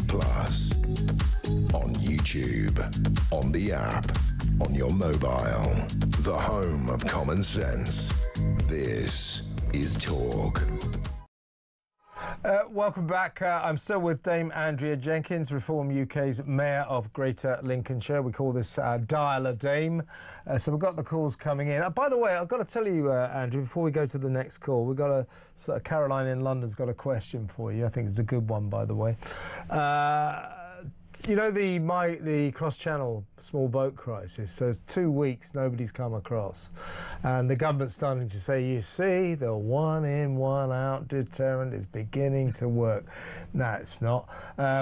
on YouTube, on the app, on your mobile, the home of common sense. This is Talk. Welcome back. I'm still with Dame Andrea Jenkins, Reform UK's Mayor of Greater Lincolnshire. We call this Dial-a Dame. So we've got the calls coming in. By the way, I've got to tell you, Andrew, before we go to the next call, we've got Caroline in London's got a question for you. I think it's a good one, by the way. You know the cross-channel small boat crisis? So it's 2 weeks nobody's come across. And the government's starting to say, you see, the one in, one out deterrent is beginning to work. No, it's not.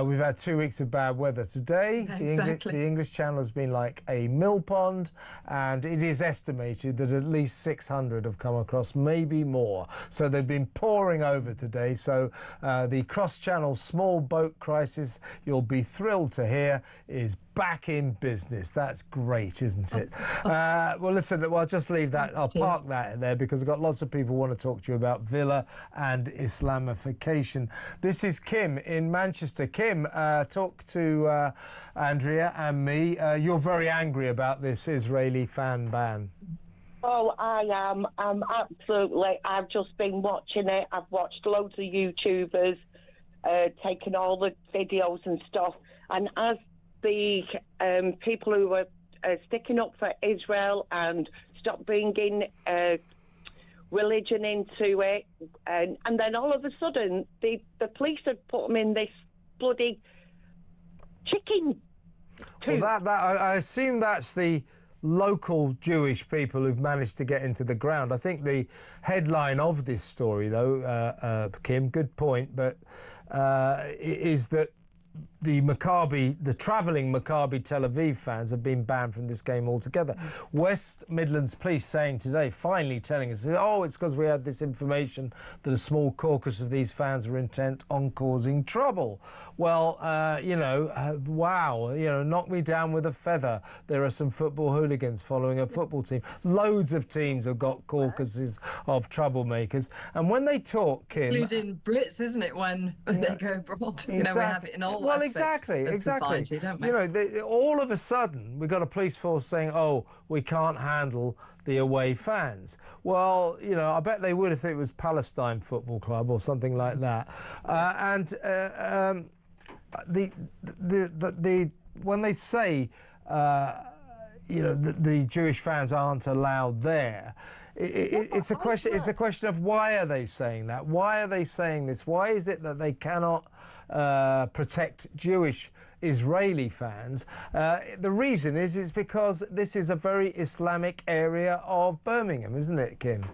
We've had 2 weeks of bad weather. Today, Exactly. the English Channel has been like a mill pond, and it is estimated that at least 600 have come across, maybe more. So they've been pouring over today. So the cross-channel small boat crisis, you'll be thrilled to hear, is back in business. That's great, isn't it? Well, listen, I'll just leave that. I'll park that there because I've got lots of people who want to talk to you about Villa and Islamification. This is Kim in Manchester. Kim, talk to Andrea and me. You're very angry about this Israeli fan ban. Oh, I am. Absolutely. I've just been watching it. I've watched loads of YouTubers taking all the videos and stuff. And as the people who were sticking up for Israel and stop bringing religion into it, and then all of a sudden the police had put them in this bloody chicken coop. Well, I assume that's the local Jewish people who've managed to get into the ground. I think the headline of this story, though, Kim, good point, but is that the travelling Maccabi Tel Aviv fans have been banned from this game altogether. West Midlands Police saying today, finally telling us, oh, it's because we had this information that a small caucus of these fans were intent on causing trouble. Well, wow, knock me down with a feather. There are some football hooligans following a football team. Loads of teams have got caucuses of troublemakers. And when they talk, Kim... Including Brits, isn't it, when they go abroad? We have it in all aspects of society, don't we? All of a sudden, we've got a police force saying, oh, we can't handle the away fans. Well, I bet they would if it was Palestine Football Club or something like that. When they say, the Jewish fans aren't allowed there, it's a question. It's a question of why are they saying that? Why are they saying this? Why is it that they cannot protect Jewish Israeli fans? The reason is because this is a very Islamic area of Birmingham, isn't it, Kim?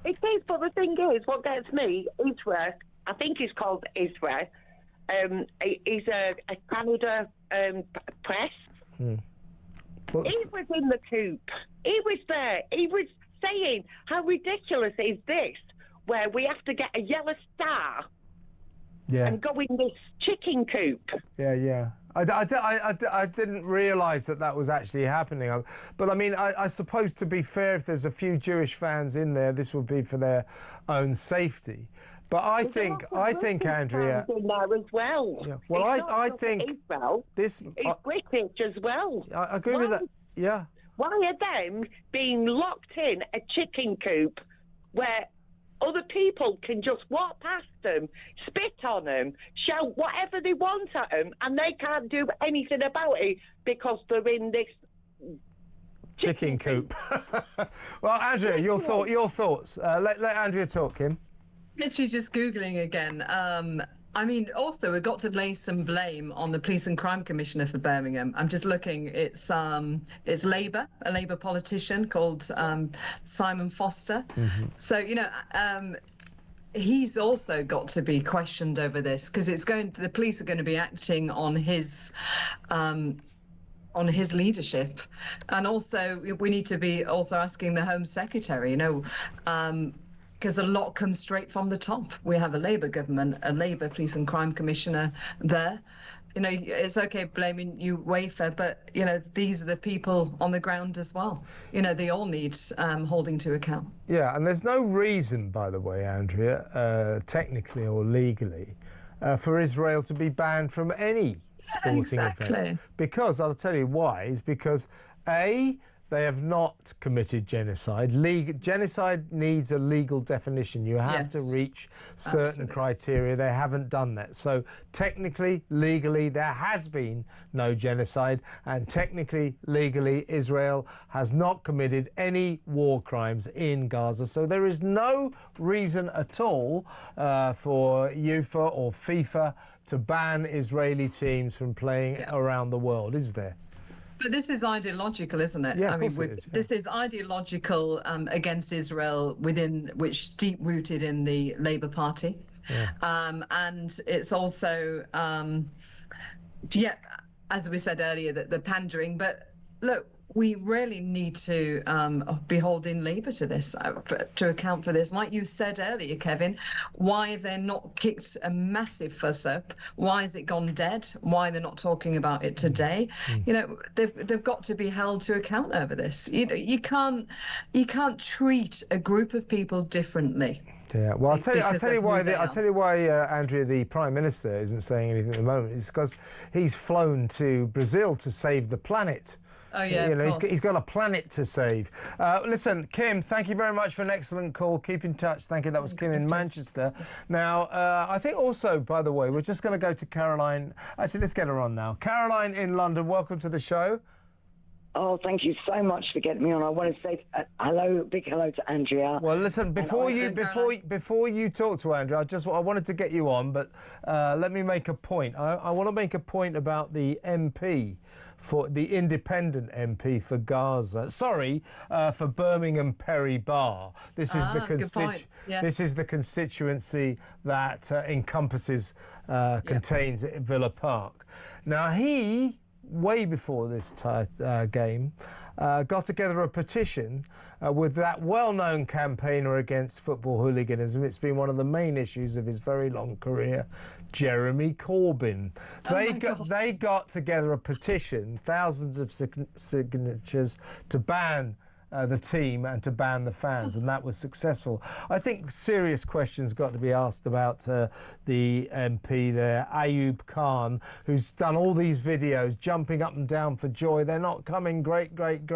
It is, but the thing is, what gets me, Israel, I think it's called Israel, is a Canada press. He was in the coop. He was there. He was saying, how ridiculous is this, where we have to get a yellow star and go in this chicken coop. Yeah. I didn't realise that was actually happening. But I mean, I suppose, to be fair, if there's a few Jewish fans in there, this would be for their own safety. But I think, Andrea, in there as well. Yeah. Well, I think Israel, this it's British as well. I agree with that. Yeah. Why are them being locked in a chicken coop where other people can just walk past them, spit on them, shout whatever they want at them, and they can't do anything about it because they're in this chicken coop? Well, Andrea, your thoughts. Let Andrea talk, Kim. Literally just Googling again. I mean, also, we've got to lay some blame on the Police and Crime Commissioner for Birmingham. I'm just looking. It's Labour, a Labour politician called Simon Foster. So, he's also got to be questioned over this, because the police are going to be acting on his leadership. And also, we need to be also asking the Home Secretary, because a lot comes straight from the top. We have a Labour government, a Labour Police and Crime Commissioner there. It's okay blaming UEFA, but, these are the people on the ground as well. They all need holding to account. Yeah, and there's no reason, by the way, Andrea, technically or legally, for Israel to be banned from any sporting event. Because, I'll tell you why, is because, A, they have not committed genocide. Genocide needs a legal definition. You have to reach certain criteria. They haven't done that. So technically, legally, there has been no genocide. And technically, legally, Israel has not committed any war crimes in Gaza. So there is no reason at all for UEFA or FIFA to ban Israeli teams from playing around the world, is there? But this is ideological, isn't it? Yeah, this is ideological against Israel, which deep-rooted in the Labour Party. And it's also, as we said earlier, the pandering. But look, we really need to be holding Labour to this, to account for this. Like you said earlier, Kevin, why they're not kicked a massive fuss up? Why has it gone dead? Why they're not talking about it today? They've got to be held to account over this. You can't treat a group of people differently. Yeah, well, I'll tell you why, Andrea, the Prime Minister isn't saying anything at the moment. It's because he's flown to Brazil to save the planet. Oh, yeah, he's got a planet to save. Listen, Kim, thank you very much for an excellent call. Keep in touch. Thank you. That was Kim in Manchester. Now, I think also, by the way, we're just going to go to Caroline. Actually, let's get her on now. Caroline in London, welcome to the show. Oh, thank you so much for getting me on. I want to say big hello to Andrea. Well, listen, before you talk to Andrea, I wanted to get you on, but let me make a point. I want to make a point about the MP, for the independent MP for Gaza. Sorry, for Birmingham Perry Barr. This is this is the constituency that encompasses, contains Villa Park. Now he, way before this game, got together a petition with that well-known campaigner against football hooliganism. It's been one of the main issues of his very long career, Jeremy Corbyn. They got together a petition, thousands of signatures, to ban the team and to ban the fans, and that was successful. I think serious questions got to be asked about the MP there, Ayub Khan, who's done all these videos jumping up and down for joy. They're not coming, great. George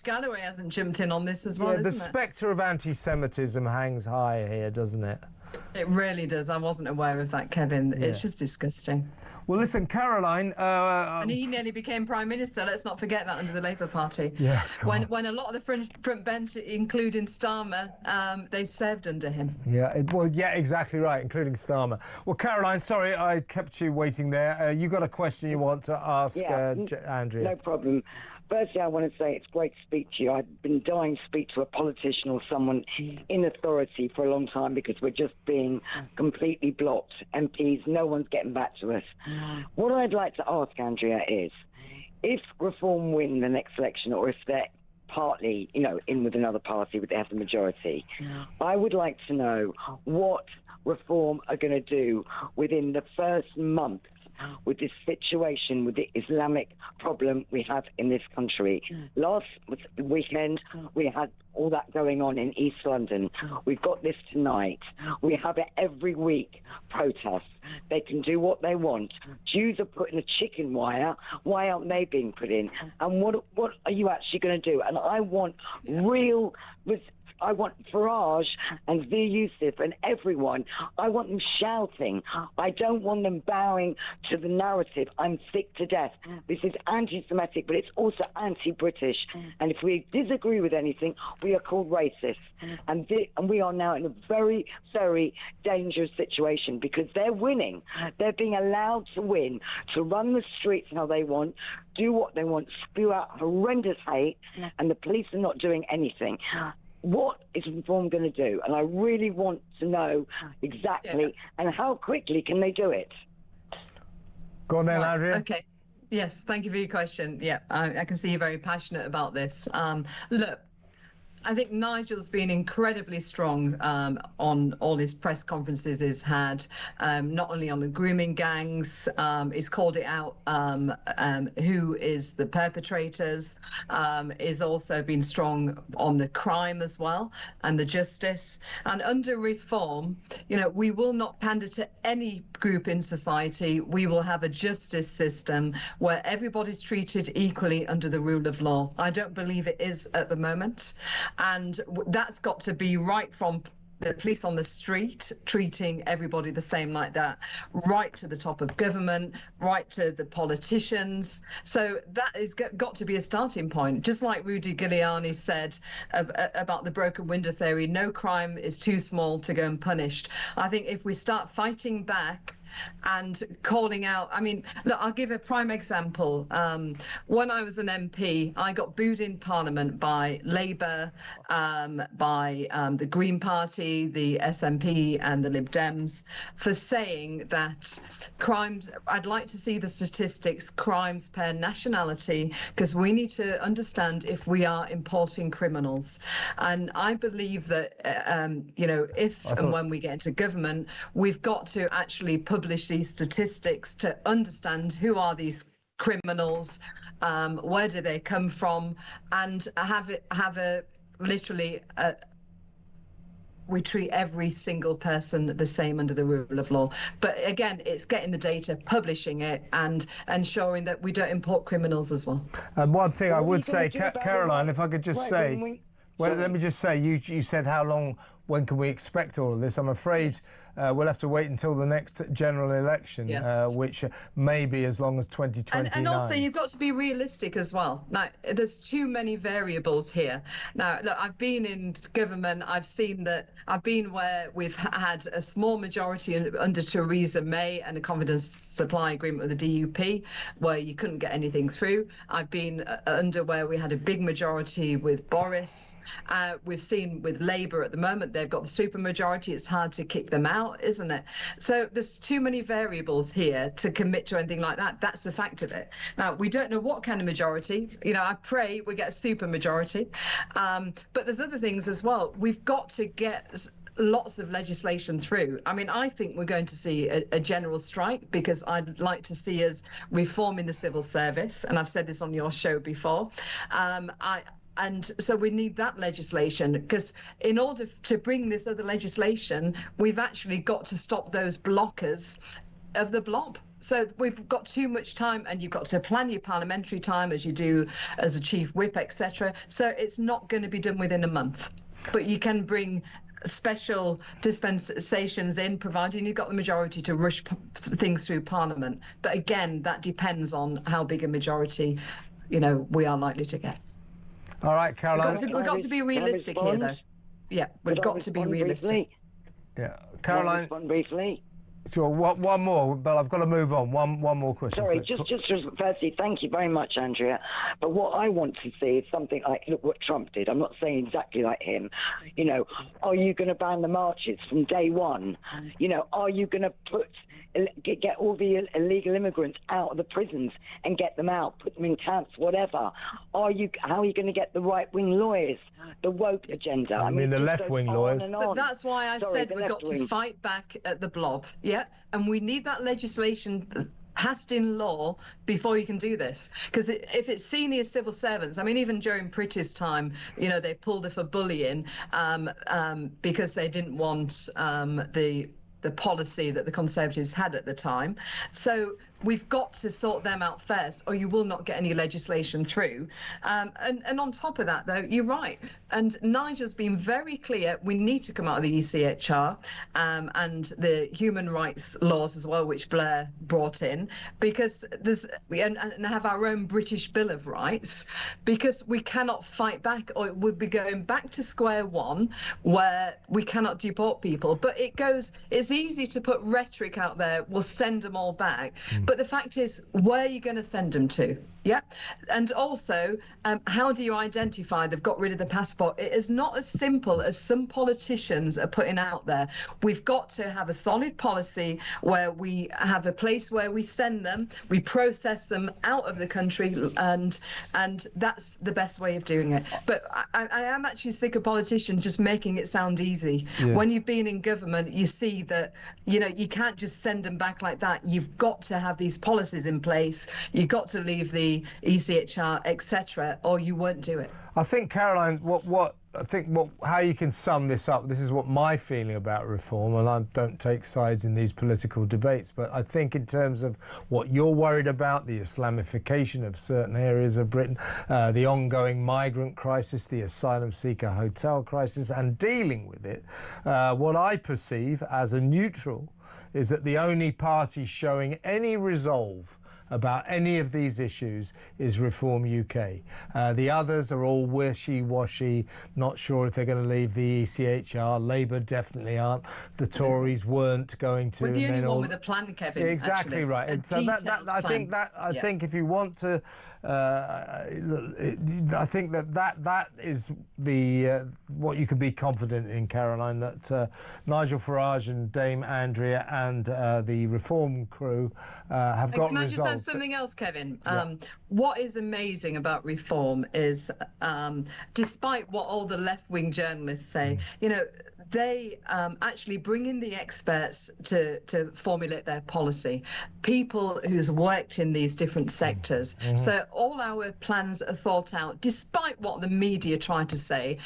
Galloway hasn't jumped in on this as well, the spectre of anti-Semitism hangs high here, doesn't it? It really does. I wasn't aware of that, Kevin. Yeah. It's just disgusting. Well, listen, Caroline... and he nearly became Prime Minister. Let's not forget that, under the Labour Party. Yeah. When a lot of the front bench, including Starmer, they served under him. Yeah, exactly right, including Starmer. Well, Caroline, sorry I kept you waiting there. You got a question you want to ask Andrea? No problem. Firstly, I want to say it's great to speak to you. I've been dying to speak to a politician or someone in authority for a long time, because we're just being completely blocked. MPs, no one's getting back to us. What I'd like to ask Andrea is, if Reform win the next election, or if they're partly, in with another party, but they have the majority, I would like to know what Reform are going to do within the first month with this situation, with the Islamic problem we have in this country. Last weekend, we had all that going on in East London. We've got this tonight. We have it every week, protests. They can do what they want. Jews are put in a chicken wire. Why aren't they being put in? And what are you actually going to do? And I want real... I want Farage and Vir Yusuf and everyone. I want them shouting. I don't want them bowing to the narrative. I'm sick to death. This is anti-Semitic, but it's also anti-British. And if we disagree with anything, we are called racist. And we are now in a very, very dangerous situation because they're winning. They're being allowed to win, to run the streets how they want, do what they want, spew out horrendous hate, and the police are not doing anything. What is Reform going to do? And I really want to know exactly, and how quickly can they do it? Go on then, Andrea. Okay. Yes, thank you for your question. Yeah, I can see you're very passionate about this. Look, I think Nigel's been incredibly strong on all his press conferences he's had, not only on the grooming gangs, he's called it out, who is the perpetrators, he's also been strong on the crime as well, and the justice. And under Reform, you know, we will not pander to any group in society. We will have a justice system where everybody's treated equally under the rule of law. I don't believe it is at the moment. And that's got to be right from the police on the street, treating everybody the same like that, right to the top of government, right to the politicians. So that has got to be a starting point. Just like Rudy Giuliani said about the broken window theory, no crime is too small to go unpunished. I think if we start fighting back and calling out, I mean, look, I'll give a prime example. When I was an MP, I got booed in Parliament by Labour, by the Green Party, the SNP and the Lib Dems for saying that crimes, I'd like to see the statistics, crimes per nationality, because we need to understand if we are importing criminals. And I believe that, you know, if and when we get into government, we've got to actually publish these statistics to understand who are these criminals, where do they come from, and we treat every single person the same under the rule of law. But again, it's getting the data, publishing it, and ensuring that we don't import criminals as well. And one thing I would say, Caroline, if I could just say, well, let me just say, you said how long, when can we expect all of this? I'm afraid we'll have to wait until the next general election, which may be as long as 2029. And also, you've got to be realistic as well. Now, there's too many variables here. Now, look, I've been in government. I've seen that. I've been where we've had a small majority under Theresa May and a confidence supply agreement with the DUP, where you couldn't get anything through. I've been under where we had a big majority with Boris. We've seen with Labour at the moment, they've got the supermajority. It's hard to kick them out, isn't it? So there's too many variables here to commit to anything like that. That's the fact of it. Now, we don't know what kind of majority. You know, I pray we get a supermajority. But there's other things as well. We've got to get lots of legislation through. I mean, I think we're going to see a general strike, because I'd like to see us reforming the civil service. And I've said this on your show before. And so we need that legislation, because in order to bring this other legislation, we've actually got to stop those blockers of the blob. So we've got too much time, and you've got to plan your parliamentary time as you do as a chief whip, etc. So it's not going to be done within a month. But you can bring special dispensations in, providing you've got the majority to rush things through Parliament. But again, that depends on how big a majority, you know, we are likely to get. All right, Caroline. We've got to be realistic here, though. Yeah, we've got to be realistic. Yeah, Caroline. Briefly. Sure. One more, but I've got to move on. One more question. Sorry, just firstly, thank you very much, Andrea. But what I want to see is something like, look what Trump did. I'm not saying exactly like him. You know, are you going to ban the marches from day one? You know, are you going to get all the illegal immigrants out of the prisons and get them out, put them in camps, whatever? How are you going to get the right-wing lawyers, the woke agenda? I mean the left-wing lawyers. But that's why I said we've got to fight back at the blob. Yeah, and we need that legislation passed in law before you can do this. Because if it's senior civil servants, I mean, even during Pritch's time, you know, they pulled her for bullying because they didn't want the the policy that the Conservatives had at the time. So we've got to sort them out first, or you will not get any legislation through. And on top of that, though, you're right. And Nigel's been very clear, we need to come out of the ECHR and the human rights laws as well, which Blair brought in, because and have our own British Bill of Rights, because we cannot fight back, or it would be going back to square one where we cannot deport people. But it's easy to put rhetoric out there, we'll send them all back. But the fact is, where are you going to send them to? Yeah. And also, how do you identify they've got rid of the passport? It is not as simple as some politicians are putting out there. We've got to have a solid policy where we have a place where we send them, we process them out of the country, and that's the best way of doing it. But I am actually sick of politicians just making it sound easy. Yeah. When you've been in government, you see that, you can't just send them back like that. You've got to have these policies in place. You've got to leave the ECHR, etc., or you won't do it. I think, Caroline, how you can sum this up, this is what my feeling about reform, and I don't take sides in these political debates, but I think in terms of what you're worried about, the Islamification of certain areas of Britain, the ongoing migrant crisis, the asylum seeker hotel crisis, and dealing with it, what I perceive as a neutral is that the only party showing any resolve about any of these issues is Reform UK. The others are all wishy-washy, not sure if they're going to leave the ECHR. Labour definitely aren't. The Tories weren't going to. We're the only one with a plan, Kevin. Exactly, actually. Right. And so I think if you want to, I think that is the what you can be confident in, Caroline, that Nigel Farage and Dame Andrea and the Reform crew have got resolve. Something else, Kevin. What is amazing about Reform is, despite what all the left-wing journalists say, they actually bring in the experts to formulate their policy, people who's worked in these different sectors. So all our plans are thought out, despite what the media try to say.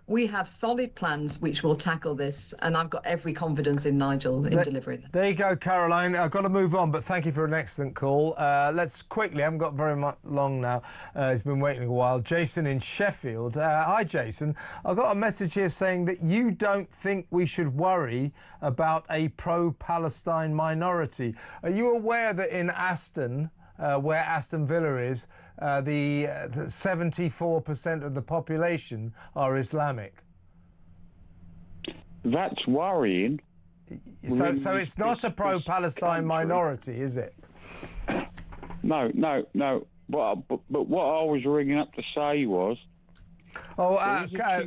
We have solid plans which will tackle this, and I've got every confidence in Nigel in delivering this. There you go, Caroline. I've got to move on, but thank you for an excellent call. Let's quickly, I haven't got very much long now. He's been waiting a while. Jason in Sheffield. Hi, Jason. I've got a message here saying that you don't think we should worry about a pro-Palestine minority. Are you aware that in Aston, where Aston Villa is, the 74% of the population are Islamic? That's worrying. So it's not a pro-Palestine minority, is it? No. But what I was ringing up to say was...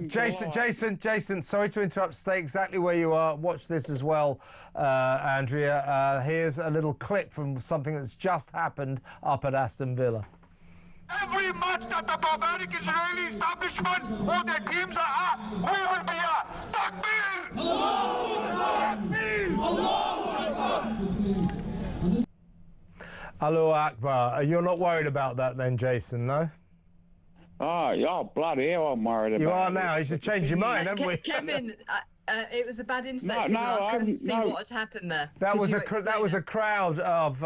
Jason, sorry to interrupt. Stay exactly where you are. Watch this as well, Andrea. Here's a little clip from something that's just happened up at Aston Villa. Every match that the barbaric Israeli establishment or their teams are at, we will be at. Takbir! Allahu Akbar! Allahu Akbar. You're not worried about that then, Jason, no? Oh, bloody hell, I'm worried about it. You are now. You should change your mind, haven't we? Kevin, it was a bad internet signal. I couldn't see what had happened there. That was a crowd of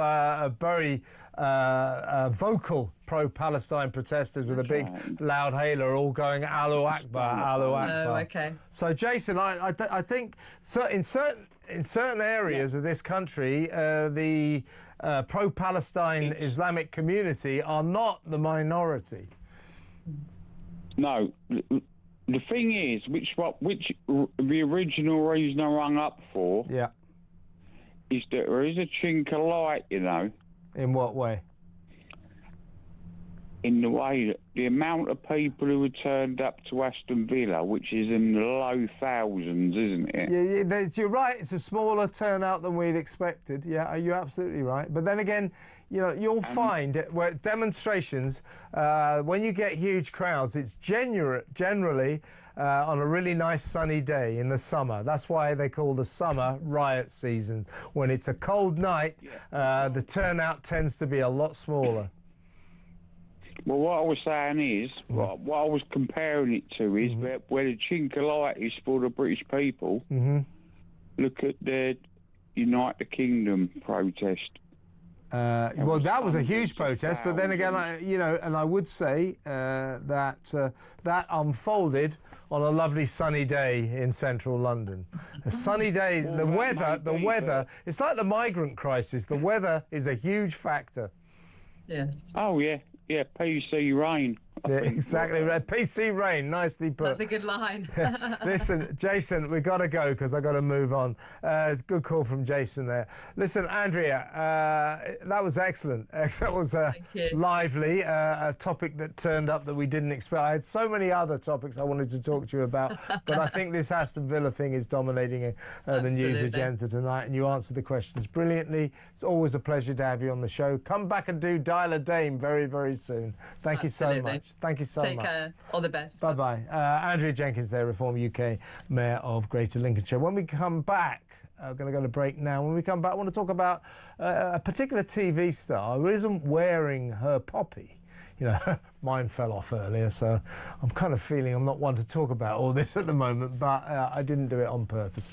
very vocal pro-Palestine protesters with a big loud hailer all going Allahu Akbar, Allahu Akbar. Oh, okay. So, Jason, I think in certain areas of this country, the pro-Palestine Islamic community are not the minority. No, the thing is, the original reason I rung up for, is that there is a chink of light, In what way? In the way that the amount of people who had turned up to Aston Villa, which is in the low thousands, isn't it? Yeah, you're right. It's a smaller turnout than we'd expected. Yeah, you're absolutely right. But then again, you'll find where demonstrations, when you get huge crowds, it's generally on a really nice sunny day in the summer. That's why they call the summer riot season. When it's a cold night, the turnout tends to be a lot smaller. Well, what I was saying is, what I was comparing it to is where the chink of light is for the British people. Look at the United Kingdom protest. Well, that was a huge protest, but then again, and I would say that that unfolded on a lovely sunny day in central London. A sunny day, the weather, it's like the migrant crisis. The weather is a huge factor. Yeah. Oh, yeah, PC rain. Yeah, exactly right. PC rain, nicely put. That's a good line. Listen, Jason, we've got to go because I've got to move on. Good call from Jason there. Listen, Andrea, that was excellent. That was lively, a topic that turned up that we didn't expect. I had so many other topics I wanted to talk to you about, but I think this Aston Villa thing is dominating the news agenda tonight, and you answered the questions brilliantly. It's always a pleasure to have you on the show. Come back and do Dial a Dame very, very soon. Thank you so much. Thank you so much. Take care. All the best. Bye-bye. Andrea Jenkins there, Reform UK Mayor of Greater Lincolnshire. When we come back, I'm going to go to break now. When we come back, I want to talk about a particular TV star who isn't wearing her poppy. You know, mine fell off earlier, so I'm kind of feeling I'm not one to talk about all this at the moment, but I didn't do it on purpose.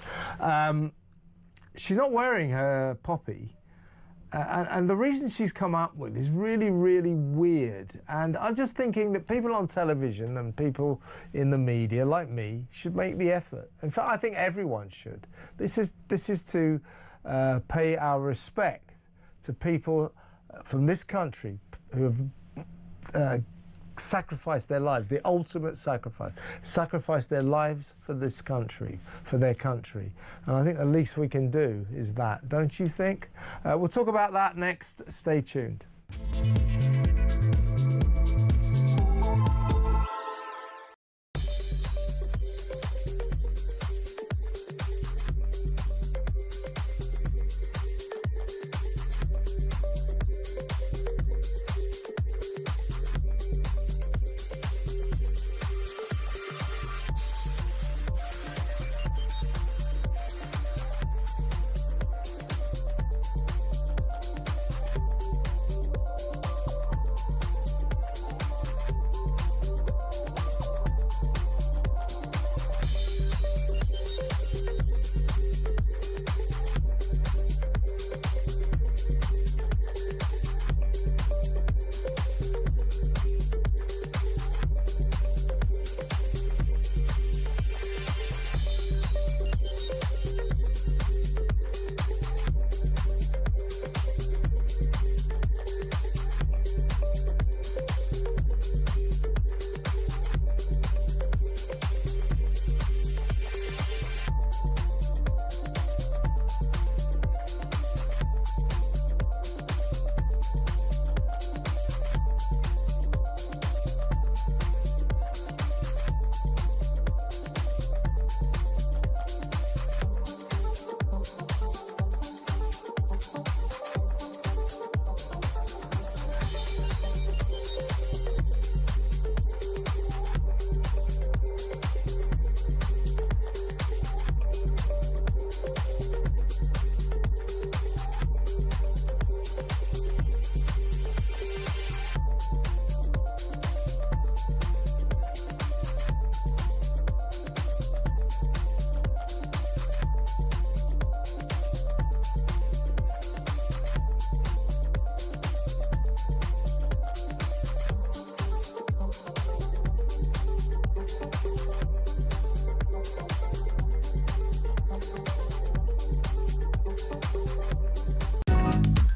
She's not wearing her poppy. And the reason she's come up with is really, really weird. And I'm just thinking that people on television and people in the media, like me, should make the effort. In fact, I think everyone should. This is to pay our respect to people from this country who have sacrificed their lives, the ultimate sacrificed their lives for this country, for their country. And I think the least we can do is that, don't you think? We'll talk about that next. Stay tuned.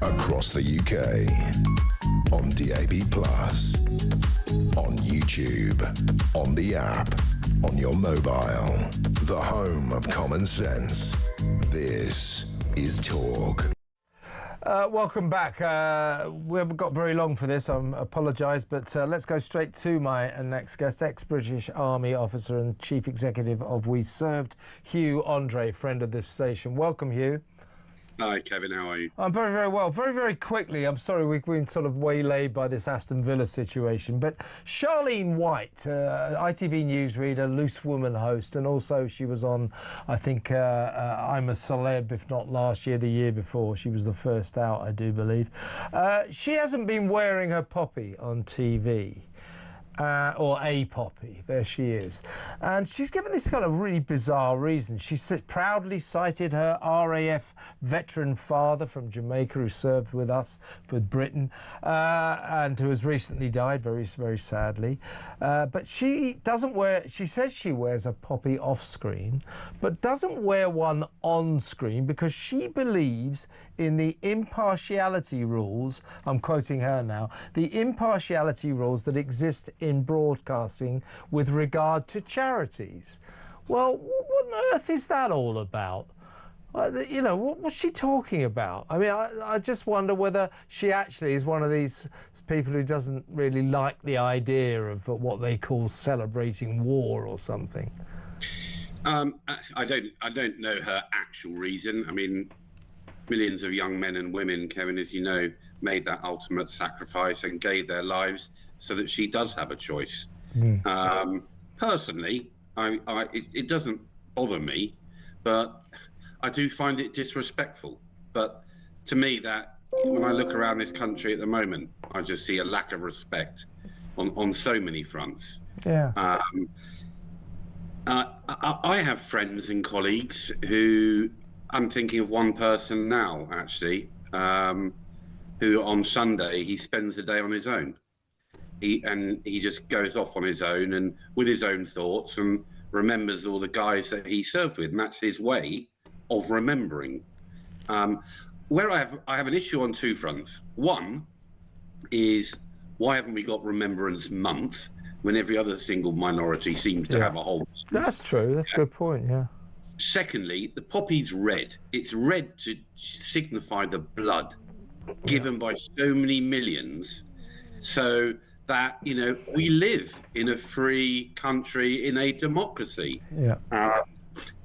Across the UK, on DAB+, on YouTube, on the app, on your mobile, the home of common sense. This is Talk. Welcome back. We haven't got very long for this, I apologise, but let's go straight to my next guest, ex-British Army officer and Chief Executive of We Served, Hugh Andre, friend of this station. Welcome, Hugh. Hi, Kevin. How are you? I'm very, very well. Very, very quickly, I'm sorry we've been sort of waylaid by this Aston Villa situation, but Charlene White, ITV newsreader, Loose Woman host, and also she was on, I think, I'm a Celeb, if not last year, the year before. She was the first out, I do believe. She hasn't been wearing her poppy on TV. or a poppy. There she is. And she's given this kind of really bizarre reason. She proudly cited her RAF veteran father from Jamaica who served with us, with Britain, and who has recently died, very, very sadly. But she doesn't wear, she says she wears a poppy off screen, but doesn't wear one on screen because she believes in the impartiality rules, I'm quoting her now, the impartiality rules that exist in broadcasting with regard to charities. Well, what on earth is that all about? You know, what's she talking about? I mean, I just wonder whether she actually is one of these people who doesn't really like the idea of what they call celebrating war or something. I don't know her actual reason. I mean, millions of young men and women, Kevin, as you know, made that ultimate sacrifice and gave their lives so that she does have a choice. Personally, it doesn't bother me, but I do find it disrespectful. But to me, that when I look around this country at the moment, I just see a lack of respect on so many fronts. Yeah. I have friends and colleagues who, I'm thinking of one person now, actually, who on Sunday, he spends the day on his own. He just goes off on his own and with his own thoughts and remembers all the guys that he served with, and that's his way of remembering. Where I have an issue on two fronts. One is, why haven't we got Remembrance Month when every other single minority seems to have a whole... That's true, that's a good point, yeah. Secondly, the poppy's red. It's red to signify the blood given by so many millions, so that, you know, we live in a free country, in a democracy. Yeah.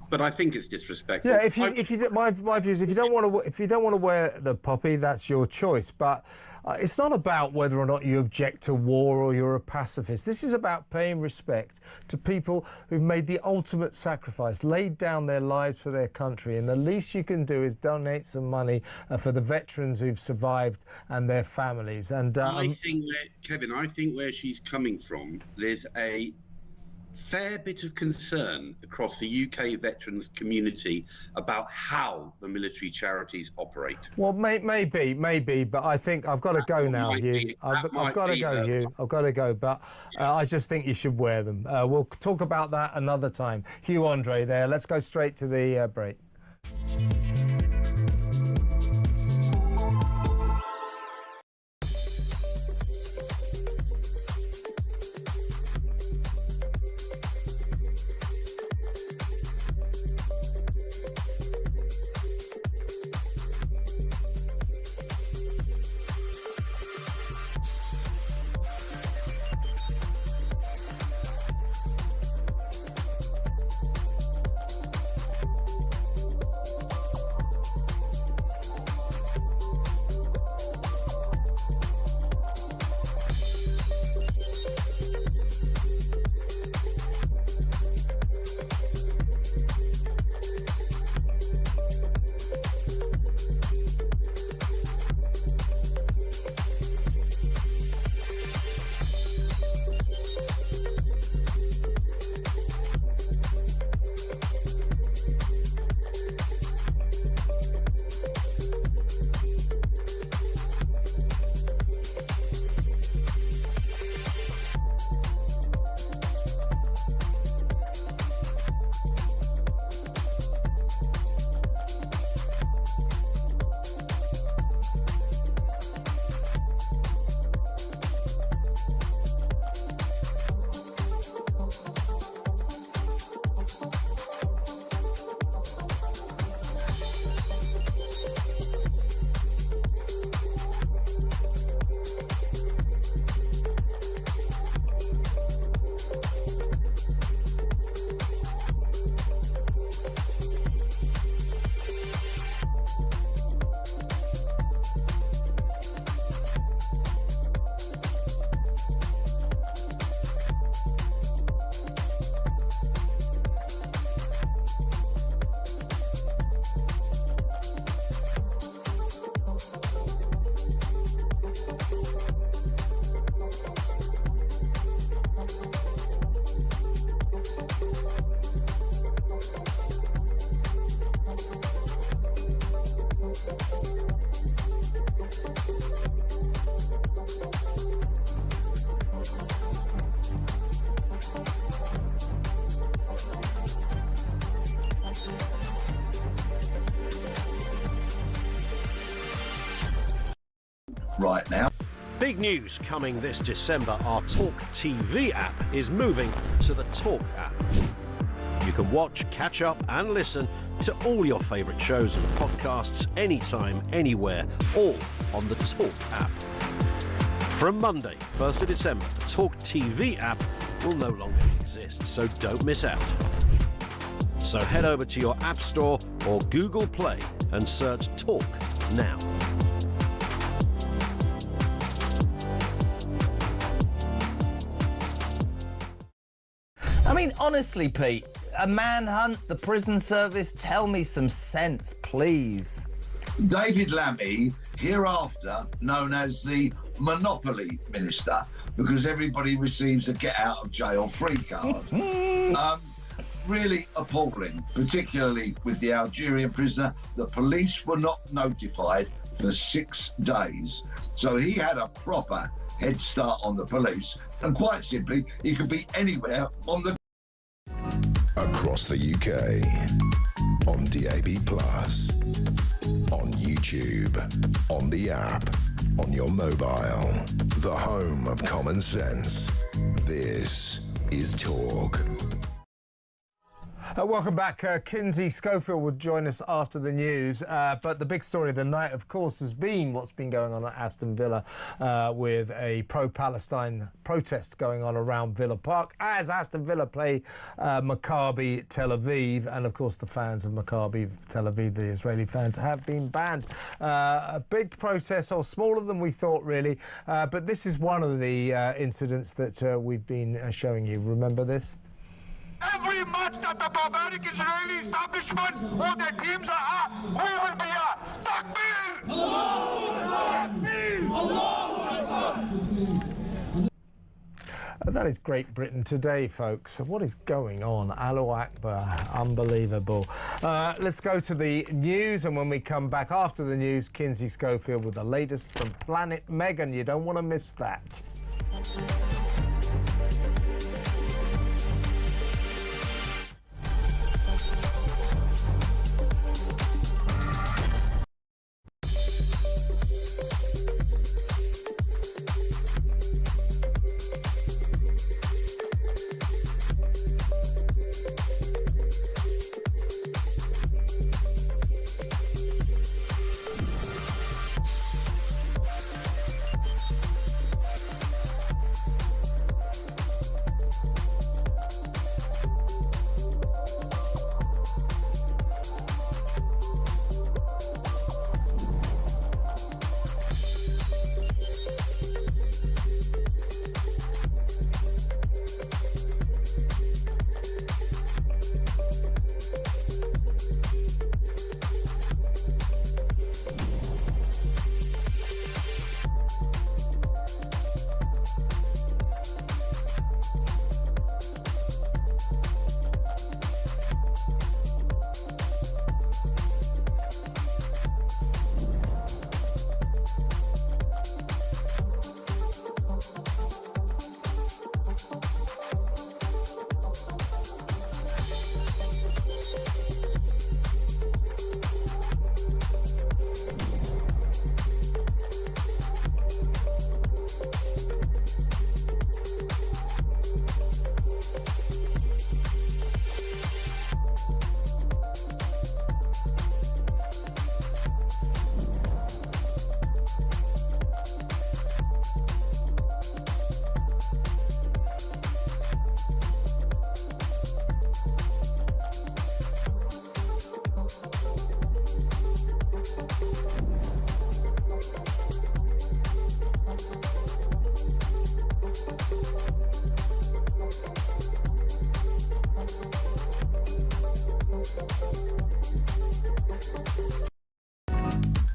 But I think it's disrespectful. Yeah, my view is if you don't want to wear the poppy, that's your choice. But it's not about whether or not you object to war or you're a pacifist. This is about paying respect to people who've made the ultimate sacrifice, laid down their lives for their country, and the least you can do is donate some money for the veterans who've survived and their families. And I think, Kevin, where she's coming from, there's a fair bit of concern across the UK veterans community about how the military charities operate. Well, maybe, but I think I've got to go now, Hugh. I've got to go, Hugh. I've got to go, but I just think you should wear them. We'll talk about that another time. Hugh Andre there. Let's go straight to the break. right now. Big news coming this December. Our talkTV app is moving to the Talk app. You can watch, catch up and listen to all your favourite shows and podcasts anytime, anywhere, all on the Talk app. From Monday, 1st of December, the talkTV app will no longer exist, so don't miss out. So head over to your App Store or Google Play and search Talk now. I mean, honestly, Pete, a manhunt, the prison service, tell me some sense, please. David Lammy, hereafter known as the Monopoly Minister, because everybody receives a get-out-of-jail-free card. Really appalling, particularly with the Algerian prisoner. The police were not notified for 6 days. So he had a proper head start on the police, and quite simply, he could be anywhere on the... Across the UK, on DAB+, on YouTube, on the app, on your mobile, the home of common sense. This is Talk. Welcome back. Kinsey Schofield will join us after the news. But the big story of the night, of course, has been what's been going on at Aston Villa with a pro-Palestine protest going on around Villa Park as Aston Villa play Maccabi Tel Aviv. And, of course, the fans of Maccabi Tel Aviv, the Israeli fans, have been banned. A big protest, or smaller than we thought, really. But this is one of the incidents that we've been showing you. Remember this? Every match that the barbaric Israeli establishment or their teams are at, we will be at. Takbir! Takbir! That is Great Britain today, folks. What is going on? Allahu Akbar. Unbelievable. Let's go to the news, and when we come back after the news, Kinsey Schofield with the latest from Planet Meghan. You don't want to miss that.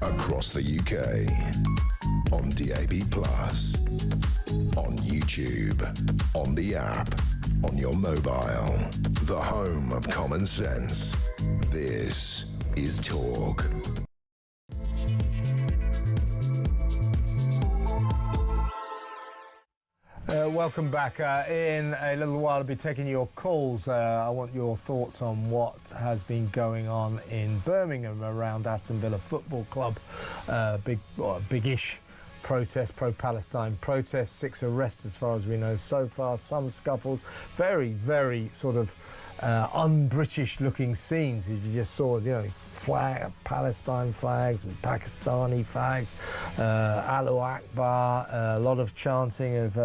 Across the UK, on DAB+, on YouTube, on the app, on your mobile, the home of common sense. This is Talk. Welcome back. In a little while, I'll be taking your calls. I want your thoughts on what has been going on in Birmingham around Aston Villa Football Club. Big-ish pro-Palestine protests, 6 arrests as far as we know so far, some scuffles, very, very sort of un-British looking scenes. As you just saw, Palestine flags and Pakistani flags, Allahu Akbar, a lot of chanting of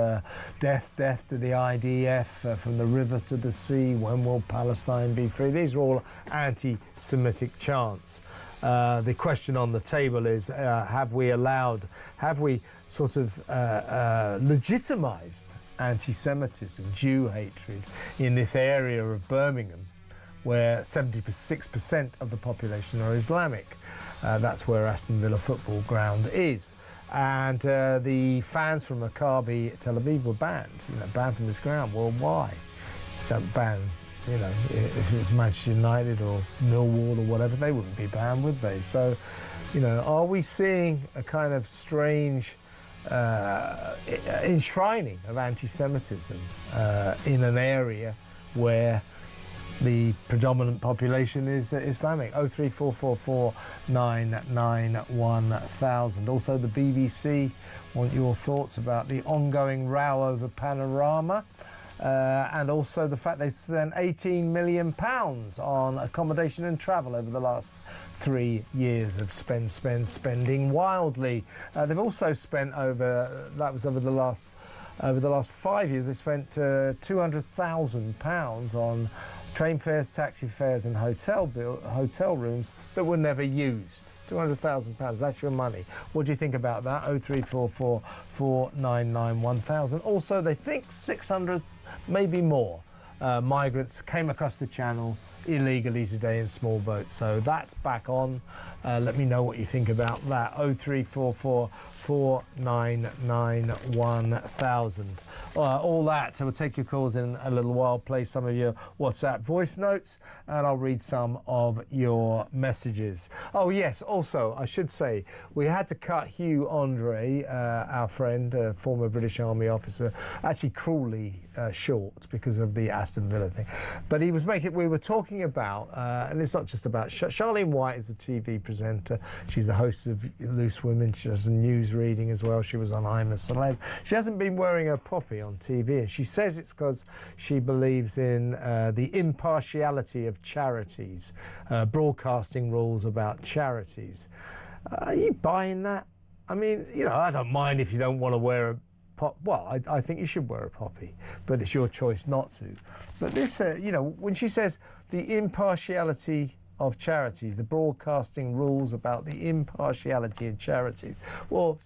death, death to the IDF, from the river to the sea, when will Palestine be free? These are all anti-Semitic chants. The question on the table is, have we sort of legitimised anti-Semitism, Jew hatred in this area of Birmingham, where 76% of the population are Islamic? That's where Aston Villa football ground is. And the fans from Maccabi Tel Aviv were banned from this ground. Well, why? Don't ban, if it was Manchester United or Millwall or whatever, they wouldn't be banned, would they? So, are we seeing a kind of strange enshrining of anti-Semitism in an area where the predominant population is Islamic? 03444991000. Also, the BBC want your thoughts about the ongoing row over Panorama. And also the fact they spent £18 million on accommodation and travel over the last 3 years of spending wildly. They've also spent over the last 5 years, they spent £200,000 on train fares, taxi fares and hotel rooms that were never used. £200,000, that's your money. What do you think about that? 0344 499 1000. Also, they think 600, maybe more, migrants came across the channel illegally today in small boats. So that's back on. Let me know what you think about that. 0344 499 1000. All that. So we'll take your calls in a little while, play some of your WhatsApp voice notes, and I'll read some of your messages. Oh, yes, also, I should say, we had to cut Hugh Andre, our friend, former British Army officer, actually cruelly short because of the Aston Villa thing. But he was we were talking about, and it's not just about, Charlene White is a TV presenter. She's the host of Loose Women. She does some news reading as well. She was on I'm a Celeb. She hasn't been wearing her poppy on TV, and she says it's because she believes in the impartiality of charities, broadcasting rules about charities. Are you buying that? I mean, I don't mind if you don't want to wear a well, I think you should wear a poppy, but it's your choice not to. But this, when she says the impartiality of charities, the broadcasting rules about the impartiality of charities, well,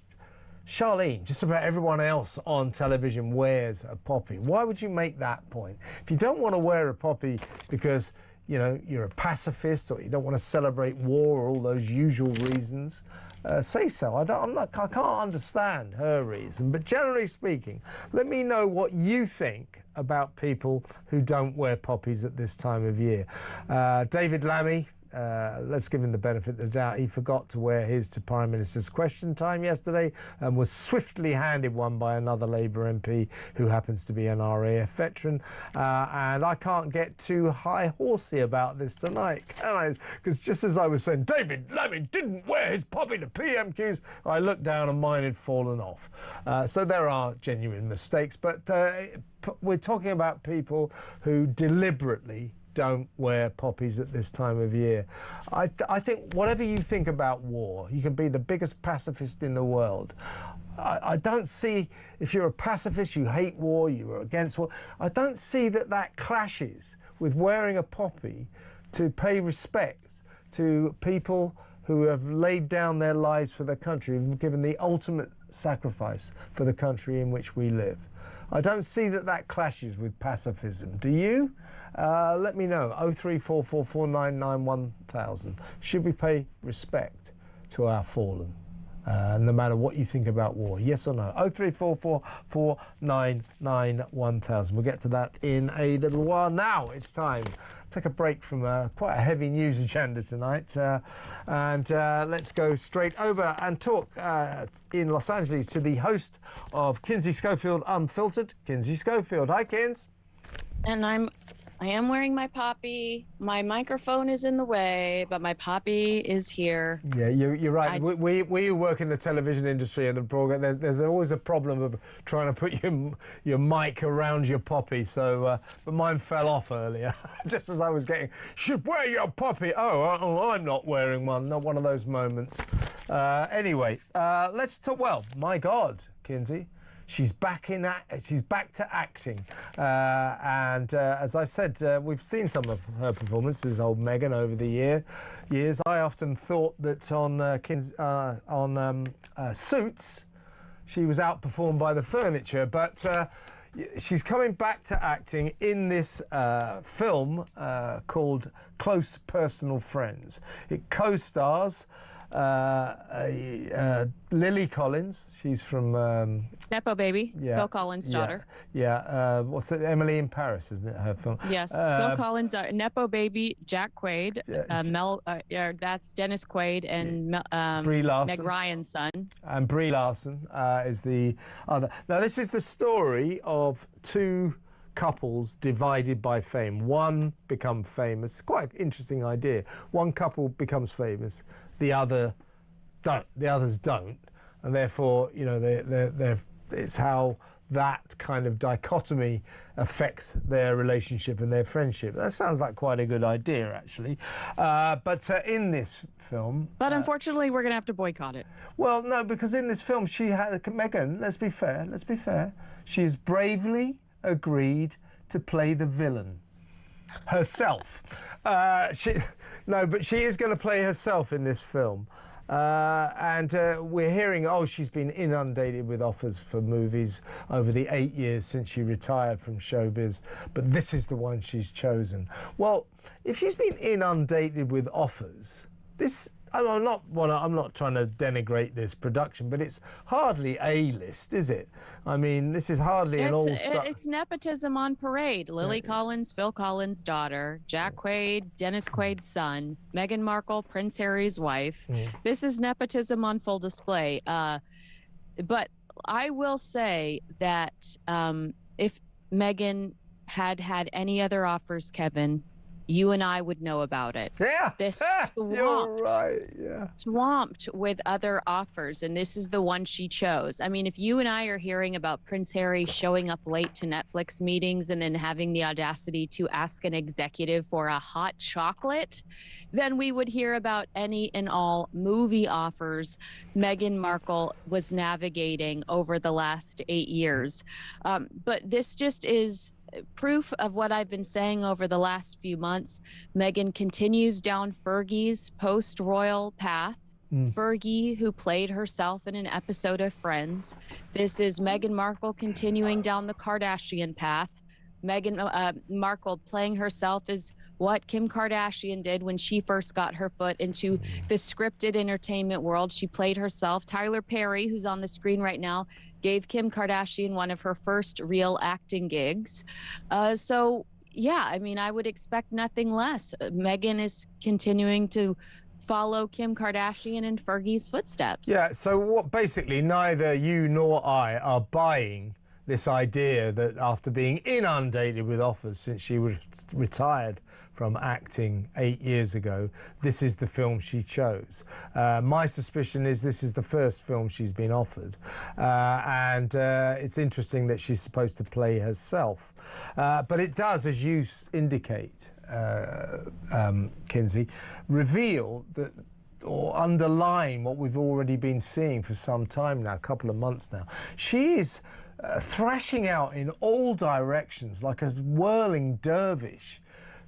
Charlene, just about everyone else on television wears a poppy. Why would you make that point? If you don't want to wear a poppy because, you're a pacifist or you don't want to celebrate war or all those usual reasons, say so. I can't understand her reason, but generally speaking, let me know what you think about people who don't wear poppies at this time of year. David Lammy, let's give him the benefit of the doubt. He forgot to wear his to Prime Minister's Question Time yesterday and was swiftly handed one by another Labour MP who happens to be an RAF veteran. And I can't get too high-horsey about this tonight, can I? Because just as I was saying, David Lammy didn't wear his poppy to PMQs, I looked down and mine had fallen off. So there are genuine mistakes, but we're talking about people who deliberately don't wear poppies at this time of year. I think whatever you think about war, you can be the biggest pacifist in the world. I don't see, if you're a pacifist, you hate war, you're against war, I don't see that clashes with wearing a poppy to pay respect to people who have laid down their lives for their country, who've given the ultimate sacrifice for the country in which we live. I don't see that clashes with pacifism. Do you? Let me know. 0344 499 1000. Should we pay respect to our fallen? No matter what you think about war, yes or no? 0344 499 1000. We'll get to that in a little while. Now it's time to take a break from quite a heavy news agenda tonight, and let's go straight over and talk in Los Angeles to the host of Kinsey Schofield Unfiltered, Kinsey Schofield. Hi, Kins. And I'm I am wearing my poppy. My microphone is in the way, but my poppy is here. Yeah, you're right. We work in the television industry and the program. There's always a problem of trying to put your mic around your poppy. So, but mine fell off earlier, just as I was getting. Should wear your poppy. Oh, I'm not wearing one. Not one of those moments. Anyway, let's talk. Well, my God, Kinsey. She's back to acting, and as I said, we've seen some of her performances, old Megan, over the years. I often thought that on Suits, she was outperformed by the furniture, but she's coming back to acting in this film called Close Personal Friends. It co-stars Lily Collins. She's from Nepo Baby, Phil Collins' daughter. Yeah, what's it? Emily in Paris, isn't it? Her film. Yes, Phil Collins, Nepo Baby, Jack Quaid, that's Dennis Quaid and Brie Larson. Meg Ryan's son. And Brie Larson is the other. Now, this is the story of two couples divided by fame. One becomes famous. Quite an interesting idea. One couple becomes famous, the others don't, and therefore, you know, it's how that kind of dichotomy affects their relationship and their friendship. That sounds like quite a good idea, actually. But in this film... But unfortunately, we're going to have to boycott it. Well, no, because in this film, Megan, let's be fair, she has bravely agreed to play the villain herself. But she is going to play herself in this film. And we're hearing, she's been inundated with offers for movies over the 8 years since she retired from showbiz, but this is the one she's chosen. Well, if she's been inundated with offers, I'm not trying to denigrate this production, but it's hardly A-list, is it? I mean, this is hardly an all-star. It's nepotism on parade. Lily Collins, Phil Collins' daughter, Jack Quaid, Dennis Quaid's son, Meghan Markle, Prince Harry's wife. This is nepotism on full display. But I will say that if Meghan had any other offers, Kevin, you and I would know about it. Yeah, this you're right. Yeah, swamped with other offers, and this is the one she chose. I mean, if you and I are hearing about Prince Harry showing up late to Netflix meetings and then having the audacity to ask an executive for a hot chocolate, then we would hear about any and all movie offers Meghan Markle was navigating over the last 8 years. But this just is proof of what I've been saying over the last few months. Meghan continues down Fergie's post-royal path. Fergie, who played herself in an episode of Friends. This is Meghan Markle continuing down the Kardashian path. Meghan Markle playing herself is what Kim Kardashian did when she first got her foot into the scripted entertainment world. She played herself. Tyler Perry, who's on the screen right now, gave Kim Kardashian one of her first real acting gigs. So, yeah, I mean, I would expect nothing less. Meghan is continuing to follow Kim Kardashian in Fergie's footsteps. Yeah, so what basically neither you nor I are buying this idea that after being inundated with offers since she was retired from acting 8 years ago, this is the film she chose. My suspicion is this is the first film she's been offered, and it's interesting that she's supposed to play herself. But it does, as you indicate, Kinsey, reveal that or underline what we've already been seeing for some time now, a couple of months now. She is thrashing out in all directions like a whirling dervish,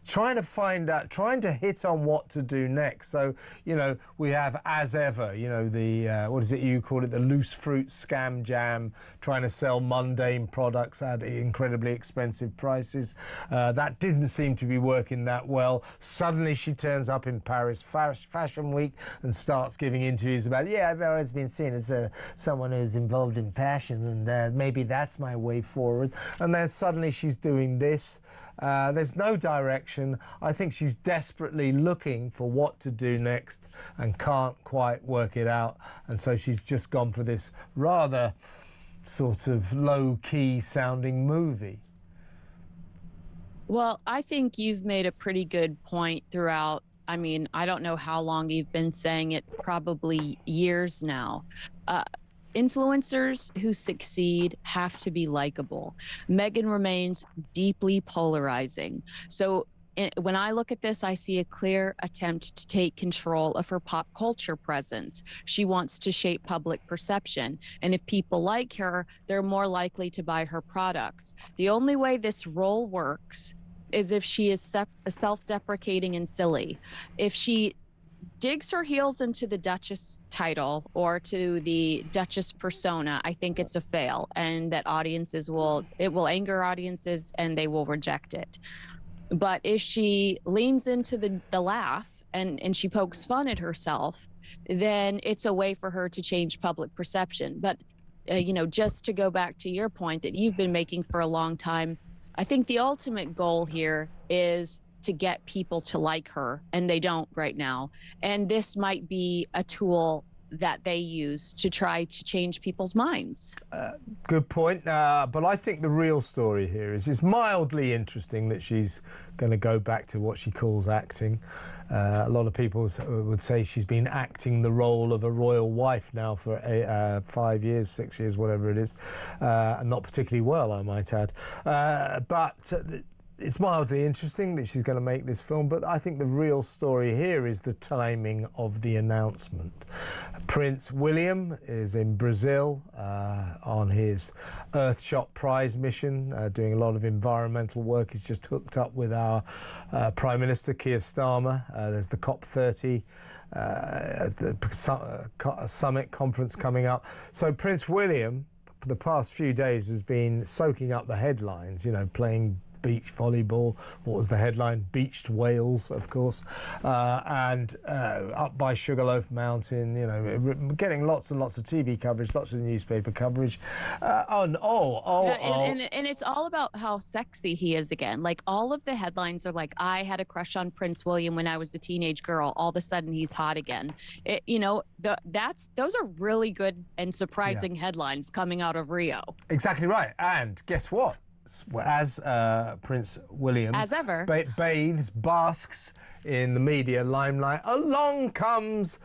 trying to hit on what to do next. So, you know, we have, as ever, you know, the, what is it you call it, the loose fruit scam jam, trying to sell mundane products at incredibly expensive prices. That didn't seem to be working that well. Suddenly she turns up in Paris Fashion Week and starts giving interviews about, yeah, I've always been seen as someone who's involved in fashion, and maybe that's my way forward. And then suddenly she's doing this. There's no direction. I think she's desperately looking for what to do next and can't quite work it out. And so she's just gone for this rather sort of low-key sounding movie. Well, I think you've made a pretty good point throughout. I mean, I don't know how long you've been saying it, probably years now. Influencers who succeed have to be likable. Meghan remains deeply polarizing. So when I look at this, I see a clear attempt to take control of her pop culture presence. She wants to shape public perception. And if people like her, they're more likely to buy her products. The only way this role works is if she is self-deprecating and silly. If she digs her heels into the Duchess title or to the Duchess persona, I think it's a fail, and that it will anger audiences and they will reject it. But if she leans into the laugh and she pokes fun at herself, then it's a way for her to change public perception. But, just to go back to your point that you've been making for a long time, I think the ultimate goal here is to get people to like her, and they don't right now. And this might be a tool that they use to try to change people's minds. Good point. But I think the real story here is it's mildly interesting that she's going to go back to what she calls acting. A lot of people would say she's been acting the role of a royal wife now for 5 years, 6 years, whatever it is. And not particularly well, I might add. It's mildly interesting that she's going to make this film, but I think the real story here is the timing of the announcement. Prince William is in Brazil on his Earthshot Prize mission, doing a lot of environmental work. He's just hooked up with our Prime Minister, Keir Starmer. There's the COP30 summit conference coming up. So Prince William, for the past few days, has been soaking up the headlines, playing beach volleyball. What was the headline? Beached whales, of course, and up by Sugarloaf Mountain, getting lots and lots of TV coverage, lots of newspaper coverage. And it's all about how sexy he is again. Like, all of the headlines are like, I had a crush on Prince William when I was a teenage girl. All of a sudden, he's hot again. Those are really good and surprising headlines coming out of Rio. Exactly right. And guess what? As Prince William, as ever, basks in the media limelight, along comes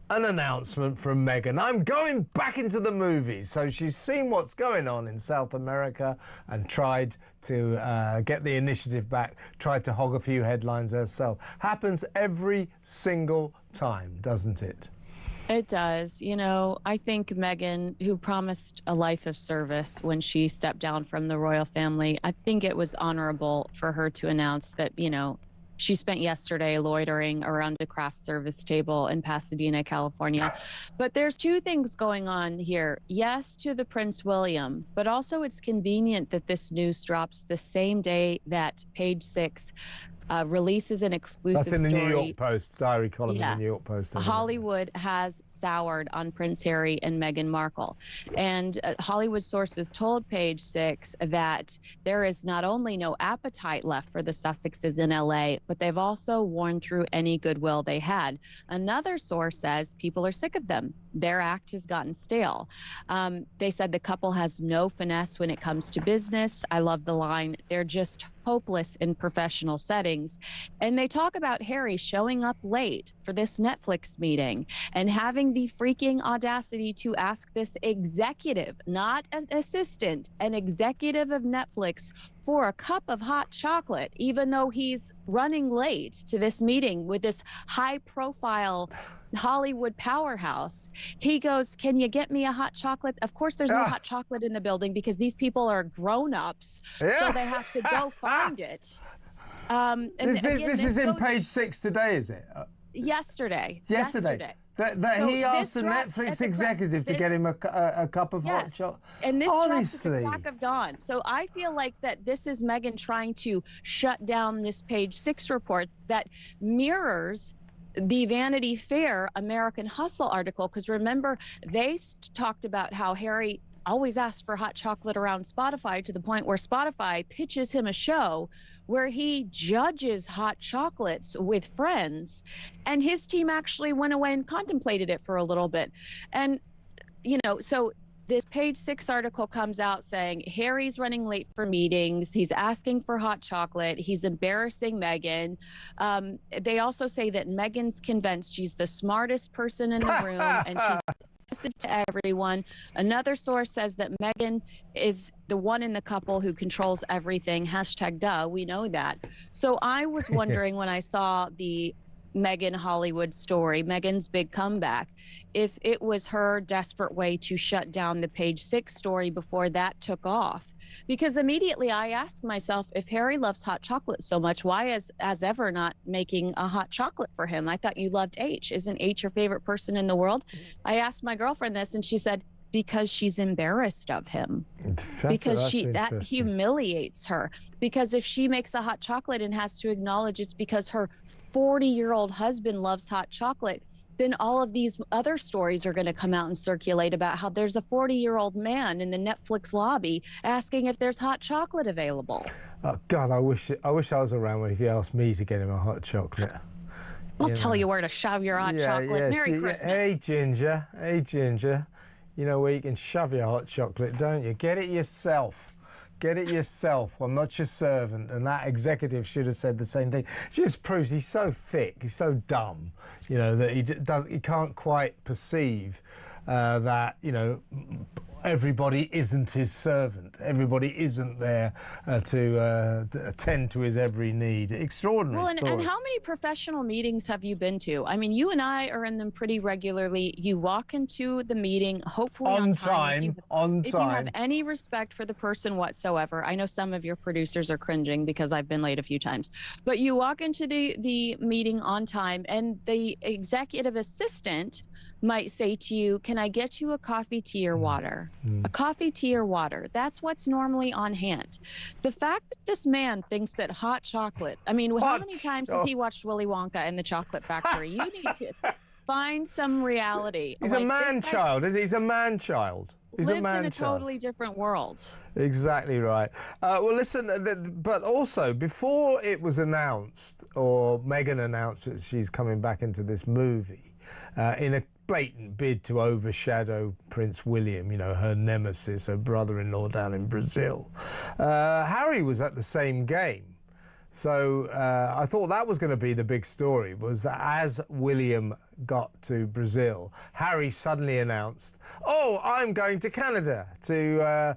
an announcement from Meghan. I'm going back into the movies. So she's seen what's going on in South America and tried to get the initiative back, tried to hog a few headlines herself. Happens every single time, doesn't it? It does. I think Meghan, who promised a life of service when she stepped down from the royal family, I think it was honorable for her to announce that, she spent yesterday loitering around a craft service table in Pasadena, California. But there's two things going on here. Yes, to the Prince William, but also it's convenient that this news drops the same day that Page Six releases an exclusive story. That's in the story. New York Post, diary column in the New York Post. Hollywood has soured on Prince Harry and Meghan Markle. And Hollywood sources told Page Six that there is not only no appetite left for the Sussexes in LA, but they've also worn through any goodwill they had. Another source says people are sick of them. Their act has gotten stale. They said the couple has no finesse when it comes to business. I love the line, they're just hopeless in professional settings. And they talk about Harry showing up late for this Netflix meeting and having the freaking audacity to ask this executive, not an assistant, an executive of Netflix, for a cup of hot chocolate, even though he's running late to this meeting with this high-profile Hollywood powerhouse. He goes, can you get me a hot chocolate? Of course there's no hot chocolate in the building because these people are grown-ups, so they have to go find it. This is in Page Six today, is it? Yesterday. That he asked the Netflix executive to get him a cup of hot chocolate. And this drops at the crack of dawn. So I feel like that this is Meghan trying to shut down this Page Six report that mirrors the Vanity Fair American Hustle article. Because remember, they talked about how Harry always asked for hot chocolate around Spotify, to the point where Spotify pitches him a show where he judges hot chocolates with friends, and his team actually went away and contemplated it for a little bit. And so this Page 6 article comes out saying Harry's running late for meetings. He's asking for hot chocolate. He's embarrassing Meghan. They also say that Meghan's convinced she's the smartest person in the room and she's listened to everyone. Another source says that Meghan is the one in the couple who controls everything. Hashtag duh, we know that. So I was wondering when I saw the Meghan Hollywood story, Meghan's big comeback, if it was her desperate way to shut down the Page 6 story before that took off. Because immediately I asked myself, if Harry loves hot chocolate so much, why is as ever not making a hot chocolate for him? I thought you loved H. Isn't H your favorite person in the world? I asked my girlfriend this and she said, because she's embarrassed of him. Because that humiliates her. Because if she makes a hot chocolate and has to acknowledge it's because her 40-year-old husband loves hot chocolate, then all of these other stories are going to come out and circulate about how there's a 40-year-old man in the Netflix lobby asking if there's hot chocolate available. Oh God, I wish I was around when he asked me to get him a hot chocolate. I'll tell you where to shove your hot chocolate. Merry Christmas. Hey Ginger, you know where you can shove your hot chocolate, don't you? Get it yourself. Get it yourself. I'm not your servant. And that executive should have said the same thing. Just proves he's so thick, he's so dumb, you know, that he can't quite perceive that, you know, everybody isn't his servant. Everybody isn't there to attend to his every need. Extraordinary story. And how many professional meetings have you been to? I mean, you and I are in them pretty regularly. You walk into the meeting, hopefully on time. If you have any respect for the person whatsoever, I know some of your producers are cringing because I've been late a few times, but you walk into the meeting on time and the executive assistant might say to you, can I get you a coffee, tea, or water? A coffee, tea, or water. That's what's normally on hand. The fact that this man thinks that hot chocolate, I mean, how many times has he watched Willy Wonka and the Chocolate Factory? You need to find some reality. He's a man-child, isn't he? He's a man-child. He's lives in a totally different world. Exactly right. Well, listen, but also, before it was announced, or Meghan announced that she's coming back into this movie, in a blatant bid to overshadow Prince William, you know, her nemesis, her brother-in-law down in Brazil, Harry was at the same game. So I thought that was going to be the big story, was that as William got to Brazil, Harry suddenly announced, oh, I'm going to Canada to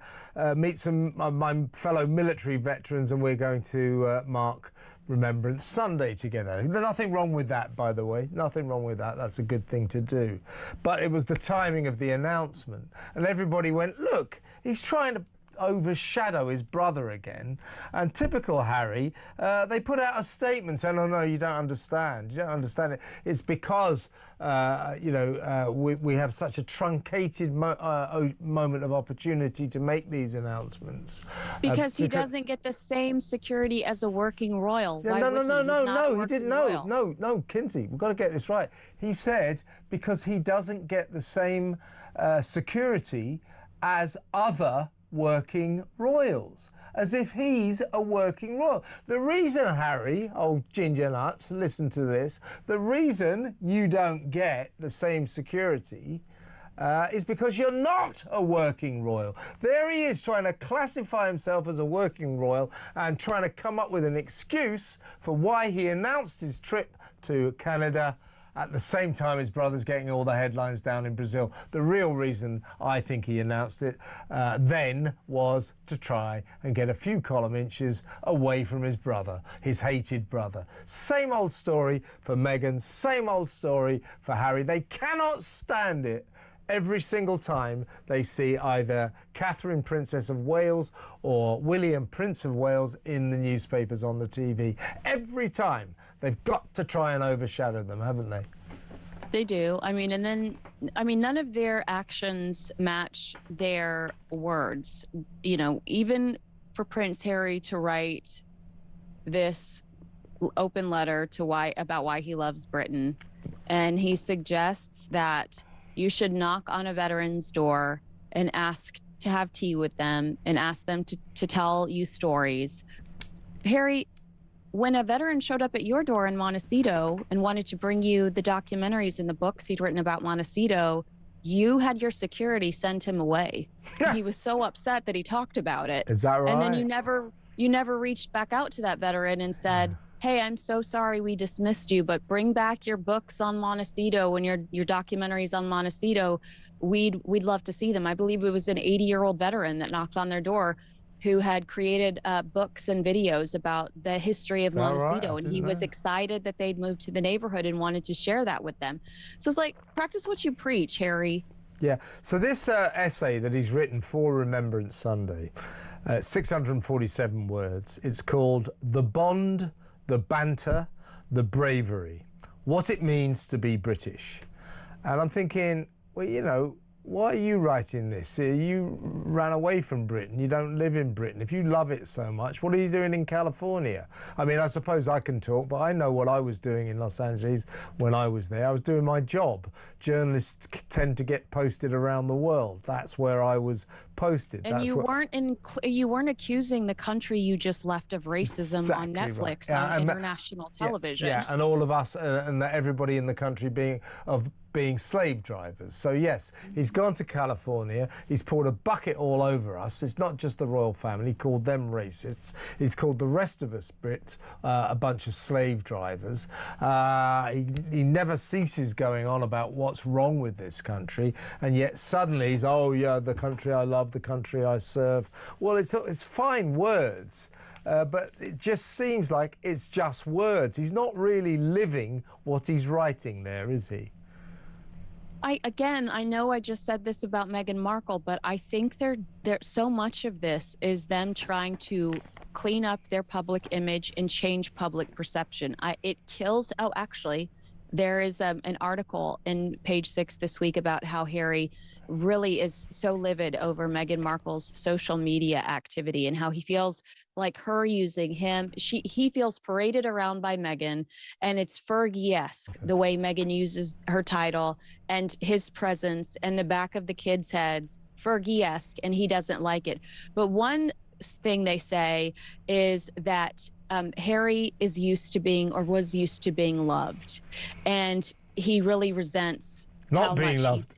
meet some of my fellow military veterans and we're going to mark Remembrance Sunday together. There's nothing wrong with that, by the way. Nothing wrong with that. That's a good thing to do. But it was the timing of the announcement. And everybody went, look, he's trying to overshadow his brother again. And typical Harry, they put out a statement saying, oh no, you don't understand. You don't understand it. It's because you know, we have such a truncated moment of opportunity to make these announcements. Because he doesn't get the same security as a working royal. Yeah, no, he didn't. No, Kinsey, we've got to get this right. He said because he doesn't get the same security as other working royals, as if he's a working royal. The reason, Harry, oh ginger nuts, listen to this, the reason you don't get the same security is because you're not a working royal. There he is trying to classify himself as a working royal and trying to come up with an excuse for why he announced his trip to Canada at the same time his brother's getting all the headlines down in Brazil. The real reason I think he announced it then was to try and get a few column inches away from his brother, his hated brother. Same old story for Meghan, same old story for Harry. They cannot stand it every single time they see either Catherine, Princess of Wales, or William, Prince of Wales, in the newspapers, on the TV. Every time. They've got to try and overshadow them, haven't they? They do. I mean, and then, I mean, none of their actions match their words. You know, even for Prince Harry to write this open letter to about why he loves Britain, and he suggests that you should knock on a veteran's door and ask to have tea with them and ask them to tell you stories. Harry, when a veteran showed up at your door in Montecito and wanted to bring you the documentaries and the books he'd written about Montecito, you had your security send him away. He was so upset that he talked about it. Is that right? And then you never reached back out to that veteran and said, hey, I'm so sorry we dismissed you, but bring back your books on Montecito and your documentaries on Montecito. We'd love to see them. I believe it was an 80-year-old veteran that knocked on their door who had created books and videos about the history of Montecito. And he was excited that they'd moved to the neighborhood and wanted to share that with them. So it's like, practice what you preach, Harry. Yeah. So this essay that he's written for Remembrance Sunday, 647 words. It's called The Bond, the Banter, the Bravery, What It Means to Be British. And I'm thinking, well, you know, why are you writing this? You ran away from Britain. You don't live in Britain. If you love it so much, what are you doing in California? I mean, I suppose I can talk, but I know what I was doing in Los Angeles when I was there. I was doing my job. Journalists tend to get posted around the world. That's where I was posted. And you weren't accusing the country you just left of racism on Netflix, on international television. Yeah, and all of us and everybody in the country being slave drivers. So yes, he's gone to California, he's poured a bucket all over us. It's not just the royal family, he called them racists. He's called the rest of us Brits a bunch of slave drivers. He never ceases going on about what's wrong with this country, and yet suddenly he's, oh yeah, the country I love, the country I serve. Well, it's fine words. But it just seems like it's just words. He's not really living what he's writing there, is he? I know I just said this about Meghan Markle, but I think so much of this is them trying to clean up their public image and change public perception. It kills. Oh, actually, there is an article in Page 6 this week about how Harry really is so livid over Meghan Markle's social media activity and how he feels like her using him. He feels paraded around by Meghan, and it's Fergie-esque the way Meghan uses her title and his presence and the back of the kids' heads, Fergie-esque, and he doesn't like it. But one thing they say is that Harry is used to being, or was used to being, loved, and he really resents not being loved.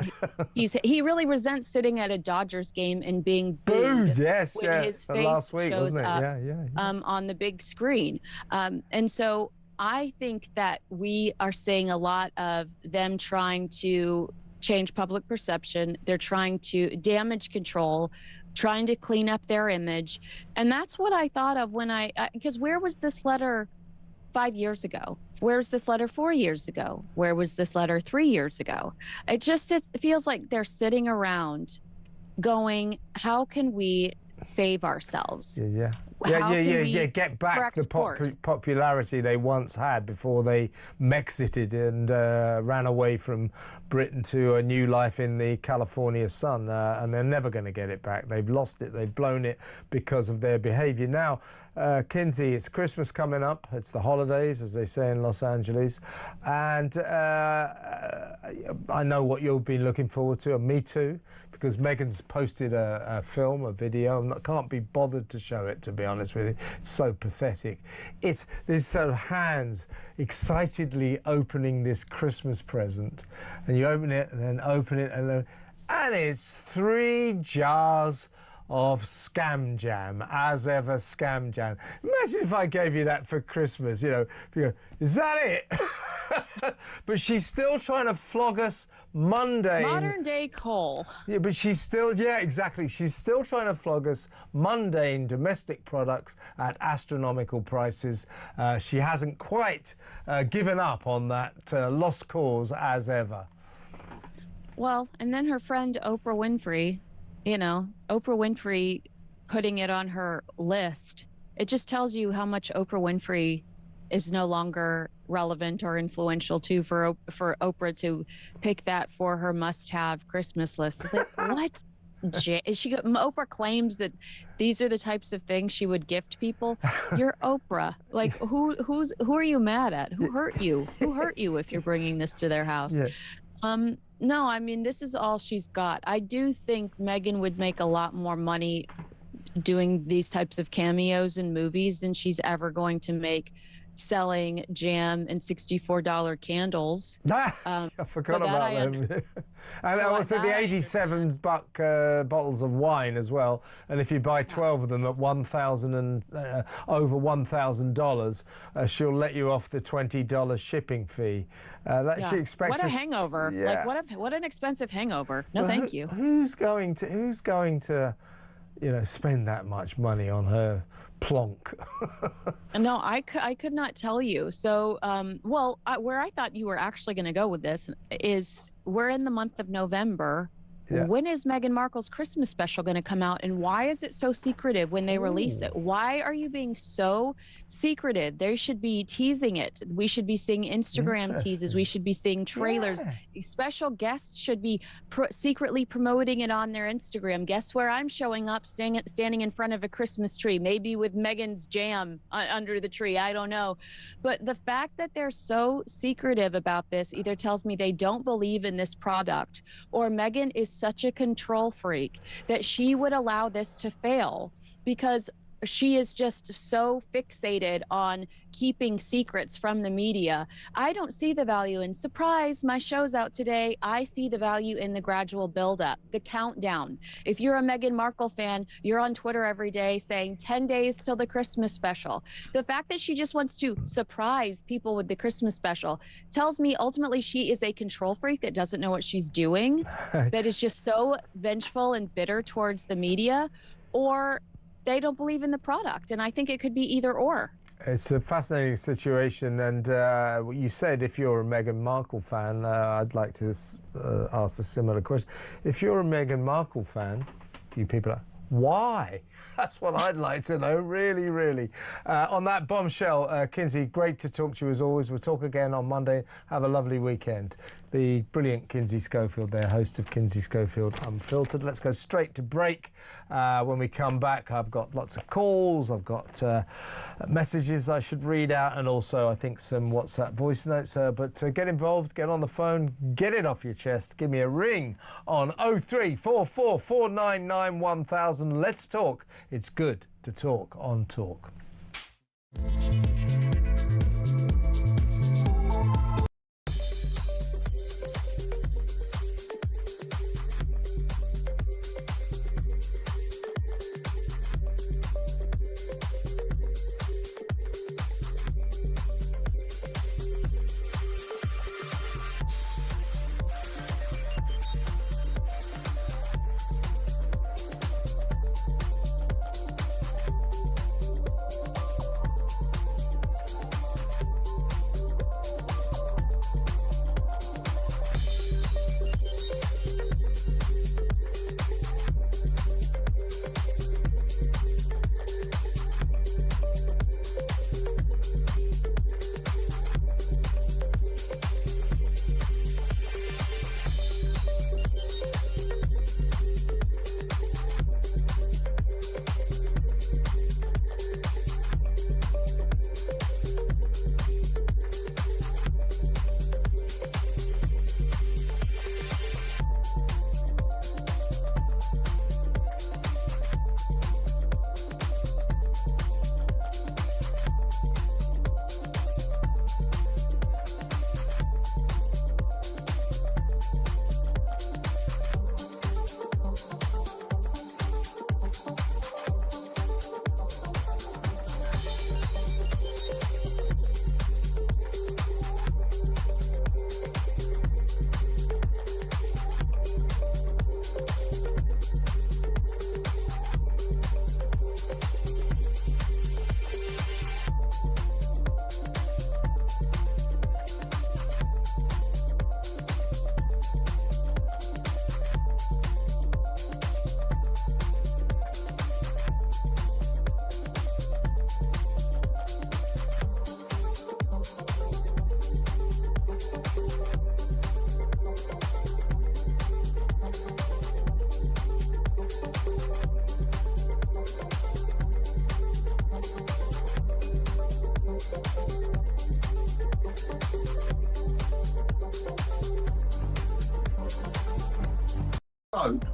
He really resents sitting at a Dodgers game and being booed. Yes, when his face last week, shows wasn't it? up on the big screen. And so I think that we are seeing a lot of them trying to change public perception. They're trying to damage control, trying to clean up their image. And that's what I thought of when because where was this letter 5 years ago? Where was this letter 4 years ago? Where was this letter 3 years ago? It feels like they're sitting around going, how can we save ourselves? Get back the popularity they once had before they Mexited and ran away from Britain to a new life in the California sun, and they're never going to get it back. They've lost it, they've blown it because of their behaviour. Now, Kinsey, it's Christmas coming up, it's the holidays, as they say in Los Angeles, and I know what you've been looking forward to, and me too, because Meghan's posted a film, a video. I can't be bothered to show it, to be honest with you. It's so pathetic. It's these sort of hands excitedly opening this Christmas present, and you open it and then open it, and it's 3 jars of Scam Jam, as ever Scam Jam. Imagine if I gave you that for Christmas, you go, is that it? But she's still trying to flog us mundane. Modern day coal. Yeah, but she's still, exactly. She's still trying to flog us mundane domestic products at astronomical prices. She hasn't quite given up on that lost cause as ever. Well, and then her friend Oprah Winfrey, Oprah Winfrey putting it on her list, it just tells you how much Oprah Winfrey is no longer relevant or influential too for Oprah to pick that for her must-have Christmas list. It's like, what? Oprah claims that these are the types of things she would gift people. You're Oprah. Like, who are you mad at? Who hurt you? Who hurt you if you're bringing this to their house? Yeah. No, I mean, this is all she's got. I do think Meghan would make a lot more money doing these types of cameos in movies than she's ever going to make selling jam and $64 candles. I forgot about them. And also the 87 buck bottles of wine as well. And if you buy 12 of them at $1,000 and over $1,000, she'll let you off the $20 shipping fee. She expects what a hangover! Yeah. Like what an expensive hangover. No, thank you. Who's going to, spend that much money on her plonk? No, I could not tell you. So, where I thought you were actually going to go with this is we're in the month of November. Yeah. When is Meghan Markle's Christmas special going to come out, and why is it so secretive when they release it? Why are you being so secretive? They should be teasing it. We should be seeing Instagram teases. We should be seeing trailers. Yeah. Special guests should be secretly promoting it on their Instagram. Guess where I'm showing up, standing in front of a Christmas tree, maybe with Meghan's jam under the tree. I don't know. But the fact that they're so secretive about this either tells me they don't believe in this product, or Meghan is such a control freak that she would allow this to fail, because she is just so fixated on keeping secrets from the media. I don't see the value in surprise, my show's out today. I see the value in the gradual buildup, the countdown. If you're a Meghan Markle fan, you're on Twitter every day saying 10 days till the Christmas special. The fact that she just wants to surprise people with the Christmas special tells me ultimately she is a control freak that doesn't know what she's doing, that is just so vengeful and bitter towards the media, or they don't believe in the product. And I think it could be either or. It's a fascinating situation, and you said if you're a Meghan Markle fan, I'd like to ask a similar question. If you're a Meghan Markle fan, you people are, why? That's what I'd like to know, really, really. On that bombshell, Kinsey, great to talk to you as always. We'll talk again on Monday. Have a lovely weekend. The brilliant Kinsey Schofield there, host of Kinsey Schofield Unfiltered. Let's go straight to break. When we come back, I've got lots of calls, I've got messages I should read out, and also I think some WhatsApp voice notes. But get involved, get on the phone, get it off your chest. Give me a ring on 0344 499 1000. Let's talk. It's good to talk on Talk.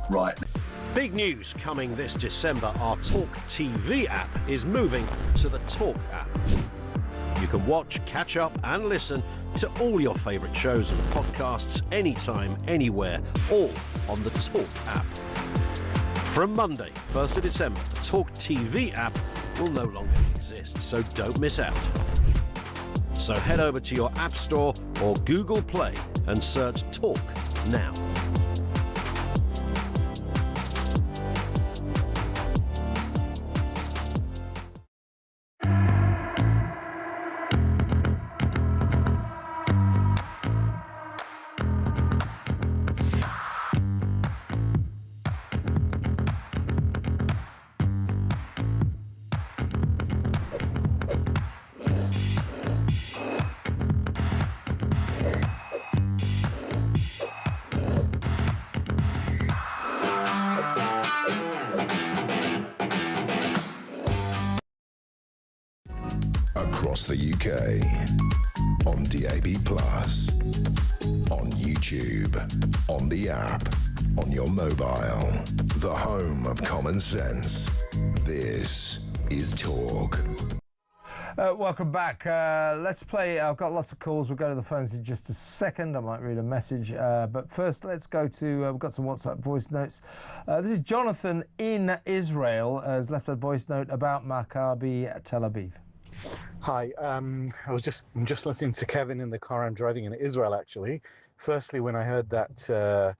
Right. Big news coming this December. Our talkTV app is moving to the Talk app. You can can watch, catch up and listen to all your favourite shows and podcasts anytime, anywhere, all on the Talk app. From Monday, 1st of December, the Talk TV app will no longer exist, so don't miss out. So head over to your App Store or Google Play and search Talk now. Across the UK, on DAB+, on YouTube, on the app, on your mobile, the home of common sense. This is Talk. Welcome back. Let's play. I've got lots of calls. We'll go to the phones in just a second. I might read a message. But first, let's go to... we've got some WhatsApp voice notes. This is Jonathan in Israel has left a voice note about Maccabi Tel Aviv. Hi, I'm just listening to Kevin in the car. I'm driving in Israel, actually. Firstly, when I heard that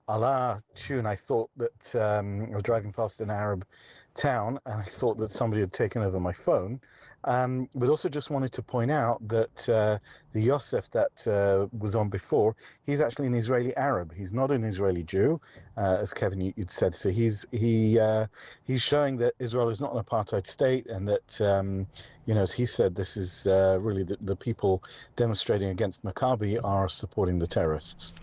Allah tune, I thought that I was driving past an Arab town, and I thought that somebody had taken over my phone. But also just wanted to point out that the Yosef that was on before, he's actually an Israeli Arab. He's not an Israeli Jew, as Kevin you'd said. So he's showing that Israel is not an apartheid state, and that as he said, this is really the people demonstrating against Maccabi are supporting the terrorists.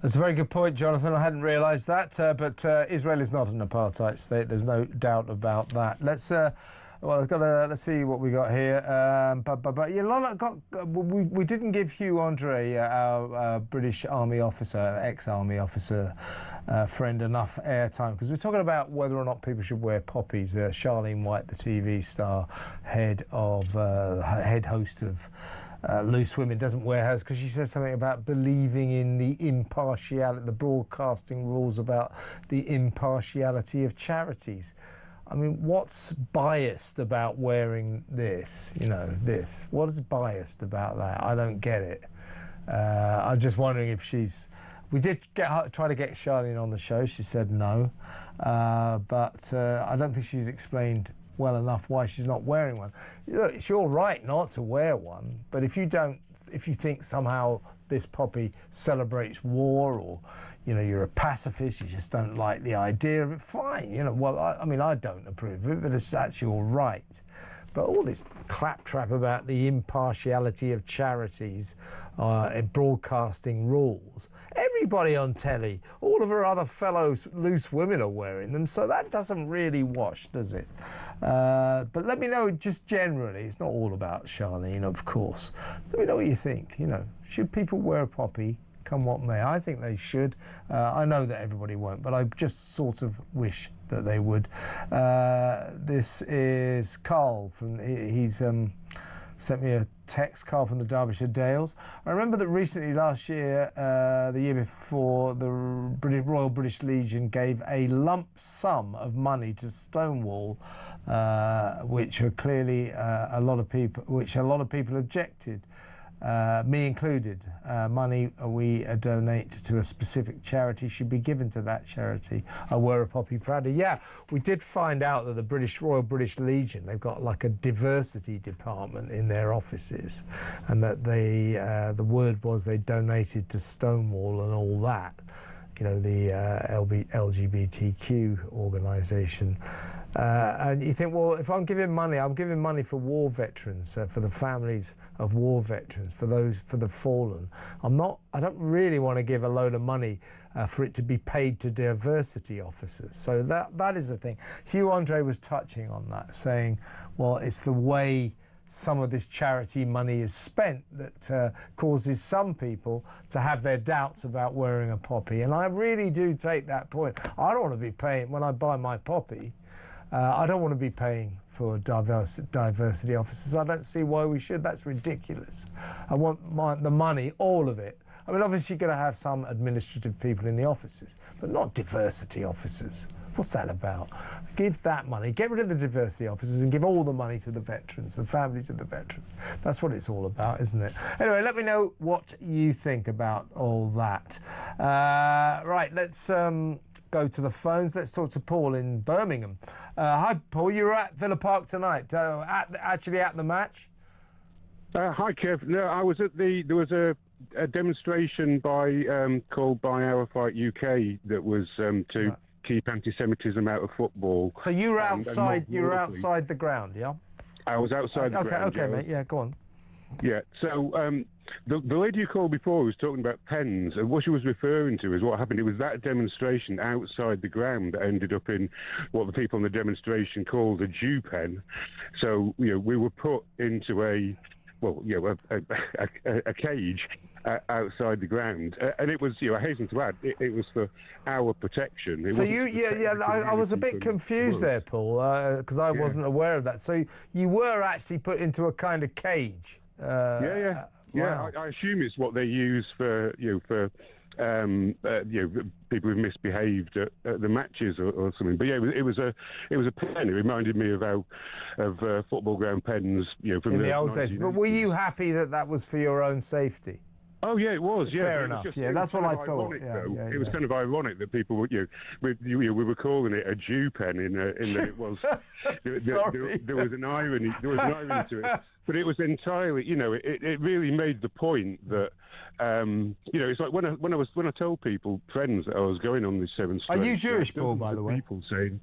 That's a very good point, Jonathan. I hadn't realised that, but Israel is not an apartheid state. There's no doubt about that. Let's see what we got here. We didn't give Hugh Andre, our British Army officer, ex-Army officer friend, enough airtime because we're talking about whether or not people should wear poppies. Charlene White, the TV star, head host of Loose Women, doesn't wear hers because she said something about believing in the impartiality, the broadcasting rules about the impartiality of charities. I mean, what's biased about wearing this? This. What is biased about that? I don't get it. I'm just wondering if she's... We did try to get Charlene on the show. She said no. But I don't think she's explained well enough why she's not wearing one. Look, it's your right not to wear one, but if you think somehow this poppy celebrates war, or you're a pacifist, you just don't like the idea of it, fine. I don't approve of it, but that's your right. But all this claptrap about the impartiality of charities and broadcasting rules, everybody on telly, all of her other fellow Loose Women are wearing them, so that doesn't really wash, does it? But let me know just generally, it's not all about Charlene, of course. Let me know what you think. Should people wear a poppy? Come what may. I think they should. I know that everybody won't, but I just sort of wish that they would. This is Carl he's sent me a text, Carl from the Derbyshire Dales. I remember that recently last year, the year before, the Royal British Legion gave a lump sum of money to Stonewall, which are clearly a lot of people objected. Me included. Money we donate to a specific charity should be given to that charity. I wear a poppy proudly. Yeah, we did find out that the Royal British Legion, they've got like a diversity department in their offices, and that the word was they donated to Stonewall and all that. The LGBTQ organisation. And you think, well, if I'm giving money, I'm giving money for war veterans, for the families of war veterans, for the fallen. I don't really want to give a load of money for it to be paid to diversity officers. So that is the thing. Hugh Andre was touching on that, saying, well, it's the way some of this charity money is spent that causes some people to have their doubts about wearing a poppy. And I really do take that point. I don't want to be paying, when I buy my poppy, I don't want to be paying for diversity officers. I don't see why we should. That's ridiculous. I want the money, all of it. I mean, obviously you're going to have some administrative people in the offices, but not diversity officers. What's that about? Give that money, get rid of the diversity officers and give all the money to the veterans, the families of the veterans. That's what it's all about, isn't it? Anyway, let me know what you think about all that. Right, let's go to the phones. Let's talk to Paul in Birmingham. Hi, Paul. You were at Villa Park tonight, actually at the match? Hi, Kev. No, I was at there was a demonstration called by Our Fight UK that was to keep anti-Semitism out of football. So you were outside. You were outside the ground, yeah? I was outside the ground. Okay, mate. Yeah, go on. Yeah. So the lady you called before was talking about pens, and what she was referring to is what happened. It was that demonstration outside the ground that ended up in what the people on the demonstration called a Jew pen. So we were put into a cage outside the ground, and it was, I hasten to add, it was for our protection. I was a bit confused there, Paul, because I wasn't aware of that. So you were actually put into a kind of cage. Wow. I assume it's what they use for people who've misbehaved at the matches or something. But yeah, it was a pen. It reminded me of football ground pens, from in the old days. But were you happy that that was for your own safety? Oh yeah, it was. Yeah, fair enough. That's what I thought. It was kind of ironic that people were, we were calling it a Jew pen in that it was. there was an irony. There was an irony to it, but it was entirely. It really made the point that. It's like when I told friends that I was going on this 7th Street. Are you Jewish, Paul? By the way, people saying,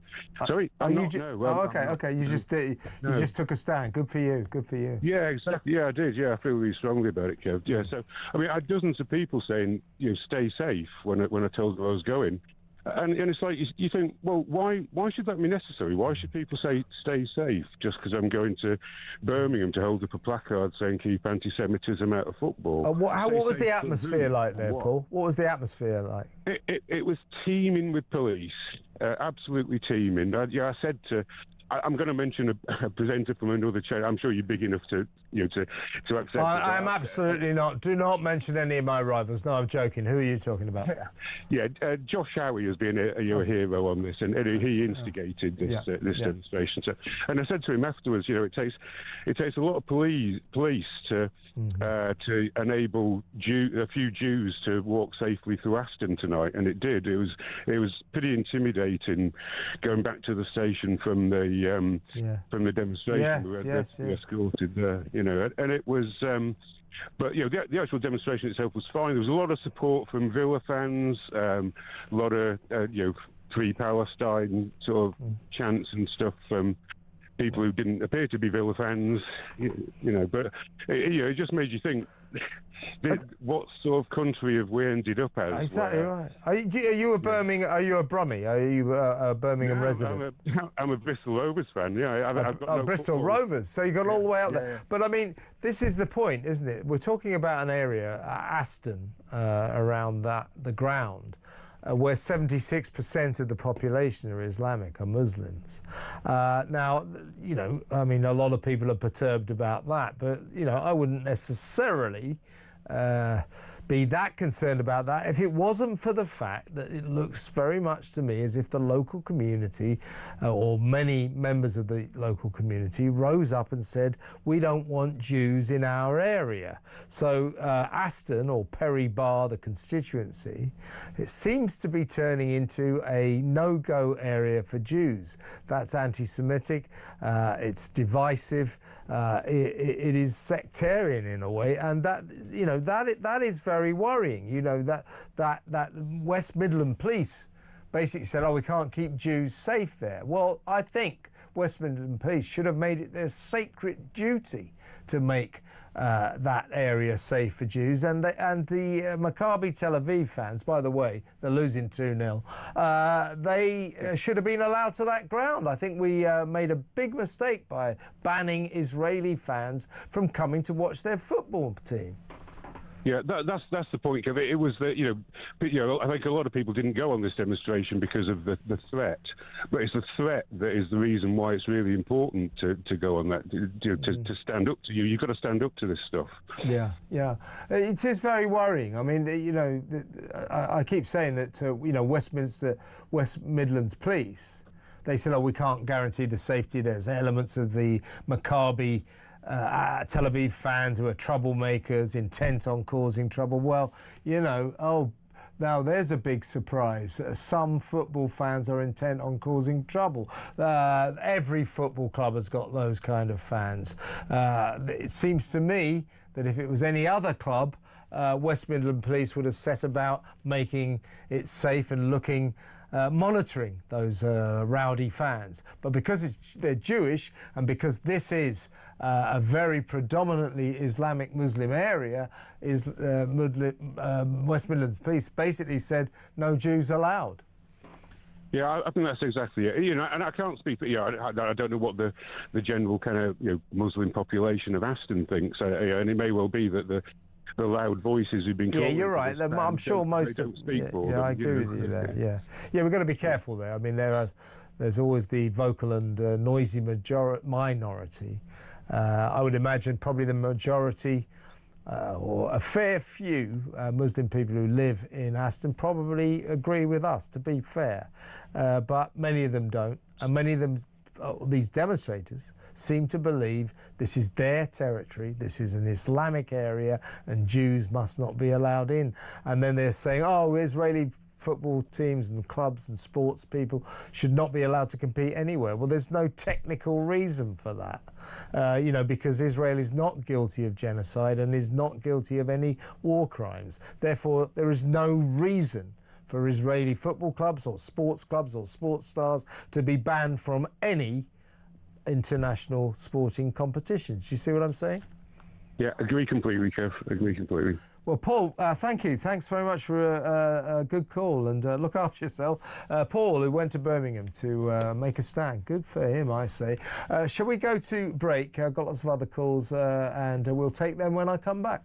"Sorry, okay. You just took a stand. Good for you. Good for you. Yeah, exactly. Yeah, I did. Yeah, I feel really strongly about it, Kev. Yeah, so I mean, I had dozens of people saying, stay safe when I told them I was going. And it's like you think, well, why should that be necessary? Why should people say stay safe just because I'm going to Birmingham to hold up a placard saying keep anti-Semitism out of football? What was the atmosphere like there, Paul? What was the atmosphere like? It was teeming with police, absolutely teeming. I said to. I'm going to mention a presenter from another channel. I'm sure you're big enough to accept. I'm absolutely not. Do not mention any of my rivals. No, I'm joking. Who are you talking about? Yeah, Josh Howie has been a hero on this, and he instigated this demonstration. So, and I said to him afterwards, it takes a lot of police to enable a few Jews to walk safely through Aston tonight, and it did. It was pretty intimidating going back to the station from the demonstration. We escorted there, and it was. But the actual demonstration itself was fine. There was a lot of support from Villa fans, a lot of Free Palestine sort of chants and stuff from people who didn't appear to be Villa fans, But it just made you think. What sort of country have we ended up as? Exactly right. Are you a Birmingham? Are you a Brummie? Are you a Birmingham resident? I'm a Bristol Rovers fan. Yeah, I've got Bristol Rovers. So you got all the way out there. But I mean, this is the point, isn't it? We're talking about an area, Aston, around the ground. Where 76% of the population are Islamic, are Muslims. Now, I mean, a lot of people are perturbed about that, but, I wouldn't necessarily be that concerned about that if it wasn't for the fact that it looks very much to me as if the local community or many members of the local community rose up and said, we don't want Jews in our area. So Aston, or Perry Bar, the constituency, it seems to be turning into a no-go area for Jews. That's anti-Semitic, it's divisive, it is sectarian in a way, and that is very worrying. That West Midland Police basically said, we can't keep Jews safe there. Well, I think West Midland Police should have made it their sacred duty to make that area safe for Jews. And the Maccabi Tel Aviv fans, by the way, they're losing 2-0, they should have been allowed to that ground. I think we made a big mistake by banning Israeli fans from coming to watch their football team. Yeah, that's the point of it. It was that, I think a lot of people didn't go on this demonstration because of the threat, but it's the threat that is the reason why it's really important to go on that, to stand up to you. You've got to stand up to this stuff. Yeah. It is very worrying. I mean, I keep saying that, West Midlands Police, they said, we can't guarantee the safety. There's elements of the Maccabi Tel Aviv fans who are troublemakers, intent on causing trouble. Well, now there's a big surprise. Some football fans are intent on causing trouble. Every football club has got those kind of fans. It seems to me that if it was any other club, West Midland Police would have set about making it safe and monitoring those rowdy fans. But because they're Jewish, and because this is a very predominantly Islamic Muslim area, West Midlands Police basically said no Jews allowed. Yeah, I think that's exactly it. And I can't speak for, I don't know what the general kind of Muslim population of Aston thinks, and it may well be that the loud voices who've been calling. Yeah, you're right. I'm sure most don't speak for them. Yeah, I agree with you there. Yeah, we've got to be careful there. I mean, there's always the vocal and noisy minority. I would imagine probably the majority or a fair few Muslim people who live in Aston probably agree with us, to be fair. But many of them don't, and many of them, these demonstrators, seem to believe this is their territory, this is an Islamic area, and Jews must not be allowed in. And then they're saying, Israeli football teams and clubs and sports people should not be allowed to compete anywhere. Well, there's no technical reason for that, because Israel is not guilty of genocide and is not guilty of any war crimes. Therefore, there is no reason for Israeli football clubs or sports stars to be banned from any international sporting competitions. You see what I'm saying? Yeah, agree completely, Kev. Agree completely. Well, Paul, thank you. Thanks very much for a good call, and look after yourself. Paul, who went to Birmingham to make a stand. Good for him, I say. Shall we go to break? I've got lots of other calls, and we'll take them when I come back.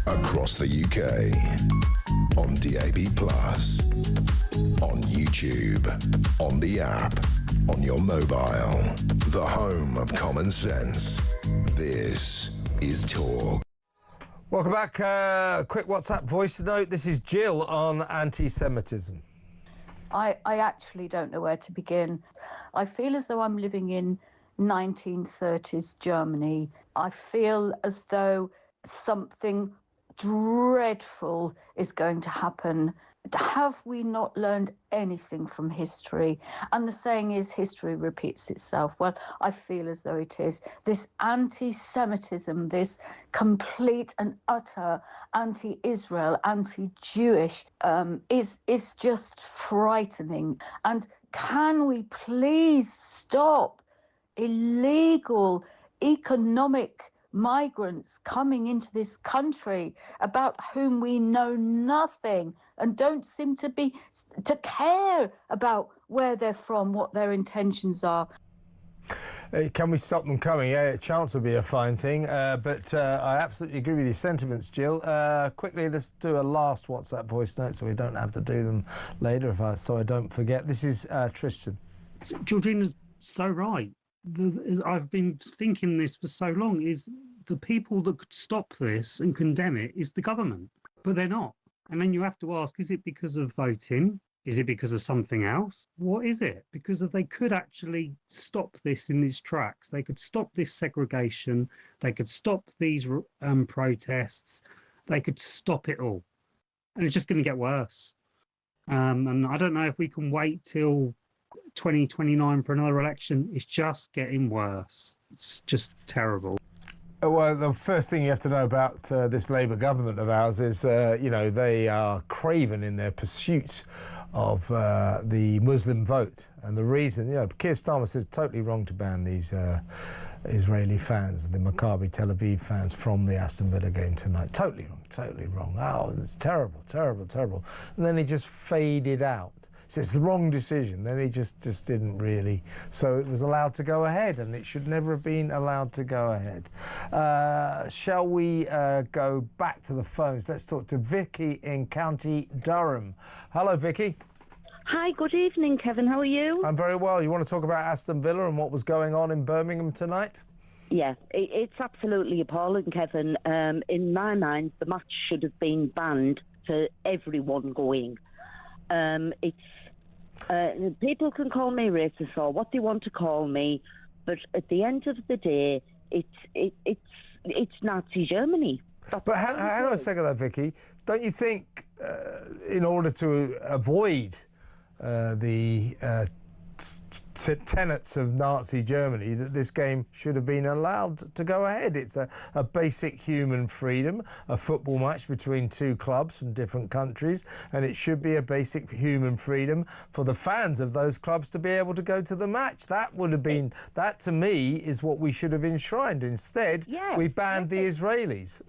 Across the UK on DAB+. on YouTube, on the app, on your mobile. The home of common sense. This is Talk. Welcome back. Quick WhatsApp voice note. This is Jill on anti-Semitism. I actually don't know where to begin. I feel as though I'm living in 1930s Germany. I feel as though something dreadful is going to happen. Have we not learned anything from history? And the saying is, history repeats itself. Well, I feel as though it is. This anti-Semitism, this complete and utter anti-Israel, anti-Jewish, is just frightening. And can we please stop illegal economic migrants coming into this country about whom we know nothing and don't seem to care about where they're from, what their intentions are. Can we stop them coming? Yeah, a chance would be a fine thing, but I absolutely agree with your sentiments, Jill. Quickly, let's do a last WhatsApp voice note so we don't have to do them later, so I don't forget. This is Tristan. Georgina's so right. I've been thinking this for so long, is the people that could stop this and condemn it is the government, but they're not. And then you have to ask, is it because of voting? Is it because of something else? What is it? Because if they could actually stop this in its tracks, they could stop this segregation, they could stop these protests, they could stop it all. And it's just going to get worse. And I don't know if we can wait till 2029 for another election. It's just getting worse. It's just terrible. Well, the first thing you have to know about this Labour government of ours is, they are craven in their pursuit of the Muslim vote. And the reason, Keir Starmer says it's totally wrong to ban these Israeli fans, the Maccabi Tel Aviv fans from the Aston Villa game tonight. Totally wrong. Oh, it's terrible. And then he just faded out. So it's the wrong decision. Then he just didn't really. So it was allowed to go ahead, and it should never have been allowed to go ahead. Shall we go back to the phones? Let's talk to Vicky in County Durham. Hello, Vicky. Hi, good evening, Kevin. How are you? I'm very well. You want to talk about Aston Villa and what was going on in Birmingham tonight? Yeah, it's absolutely appalling, Kevin. In my mind, the match should have been banned for everyone going. People can call me racist or what they want to call me, but at the end of the day, it's Nazi Germany. But hang on a second there, Vicky. Don't you think in order to avoid the tenets of Nazi Germany, that this game should have been allowed to go ahead? It's a basic human freedom, a football match between two clubs from different countries, and it should be a basic human freedom for the fans of those clubs to be able to go to the match. That would have been, that to me is what we should have enshrined. Instead, we banned the Israelis.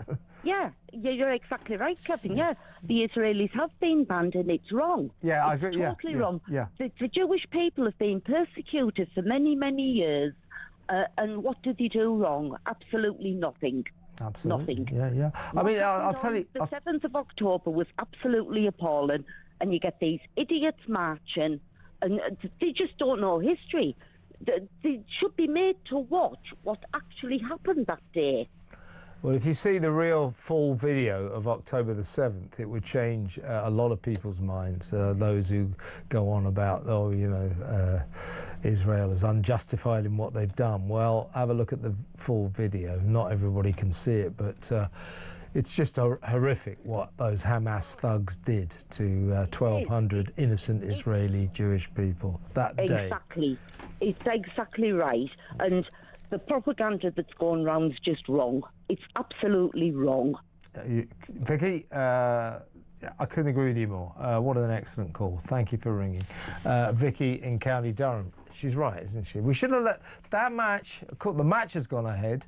Yeah, you're exactly right, Kevin. Yeah, the Israelis have been banned and it's wrong. Yeah, I agree. Totally wrong. Yeah. The Jewish people have been persecuted for many, many years. And what did they do wrong? Absolutely nothing. Absolutely. Nothing. Yeah. I mean, I'll tell you. The 7th of October was absolutely appalling. And you get these idiots marching, and they just don't know history. They should be made to watch what actually happened that day. Well, if you see the real full video of October the 7th, it would change a lot of people's minds. Those who go on about, Israel is unjustified in what they've done. Well, have a look at the full video. Not everybody can see it, but it's just horrific what those Hamas thugs did to 1,200 innocent Israeli Jewish people that day. Exactly. It's exactly right. And the propaganda that's going around is just wrong. It's absolutely wrong. Vicky, I couldn't agree with you more. What an excellent call. Thank you for ringing. Vicky in County Durham. She's right, isn't she? We should have let that match. The match has gone ahead,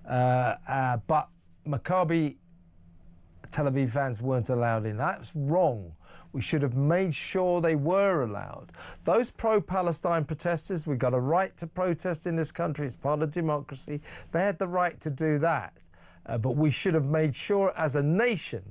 but Maccabi Tel Aviv fans weren't allowed in. That's wrong. We should have made sure they were allowed. Those pro-Palestine protesters, we've got a right to protest in this country. It's part of democracy. They had the right to do that. But we should have made sure as a nation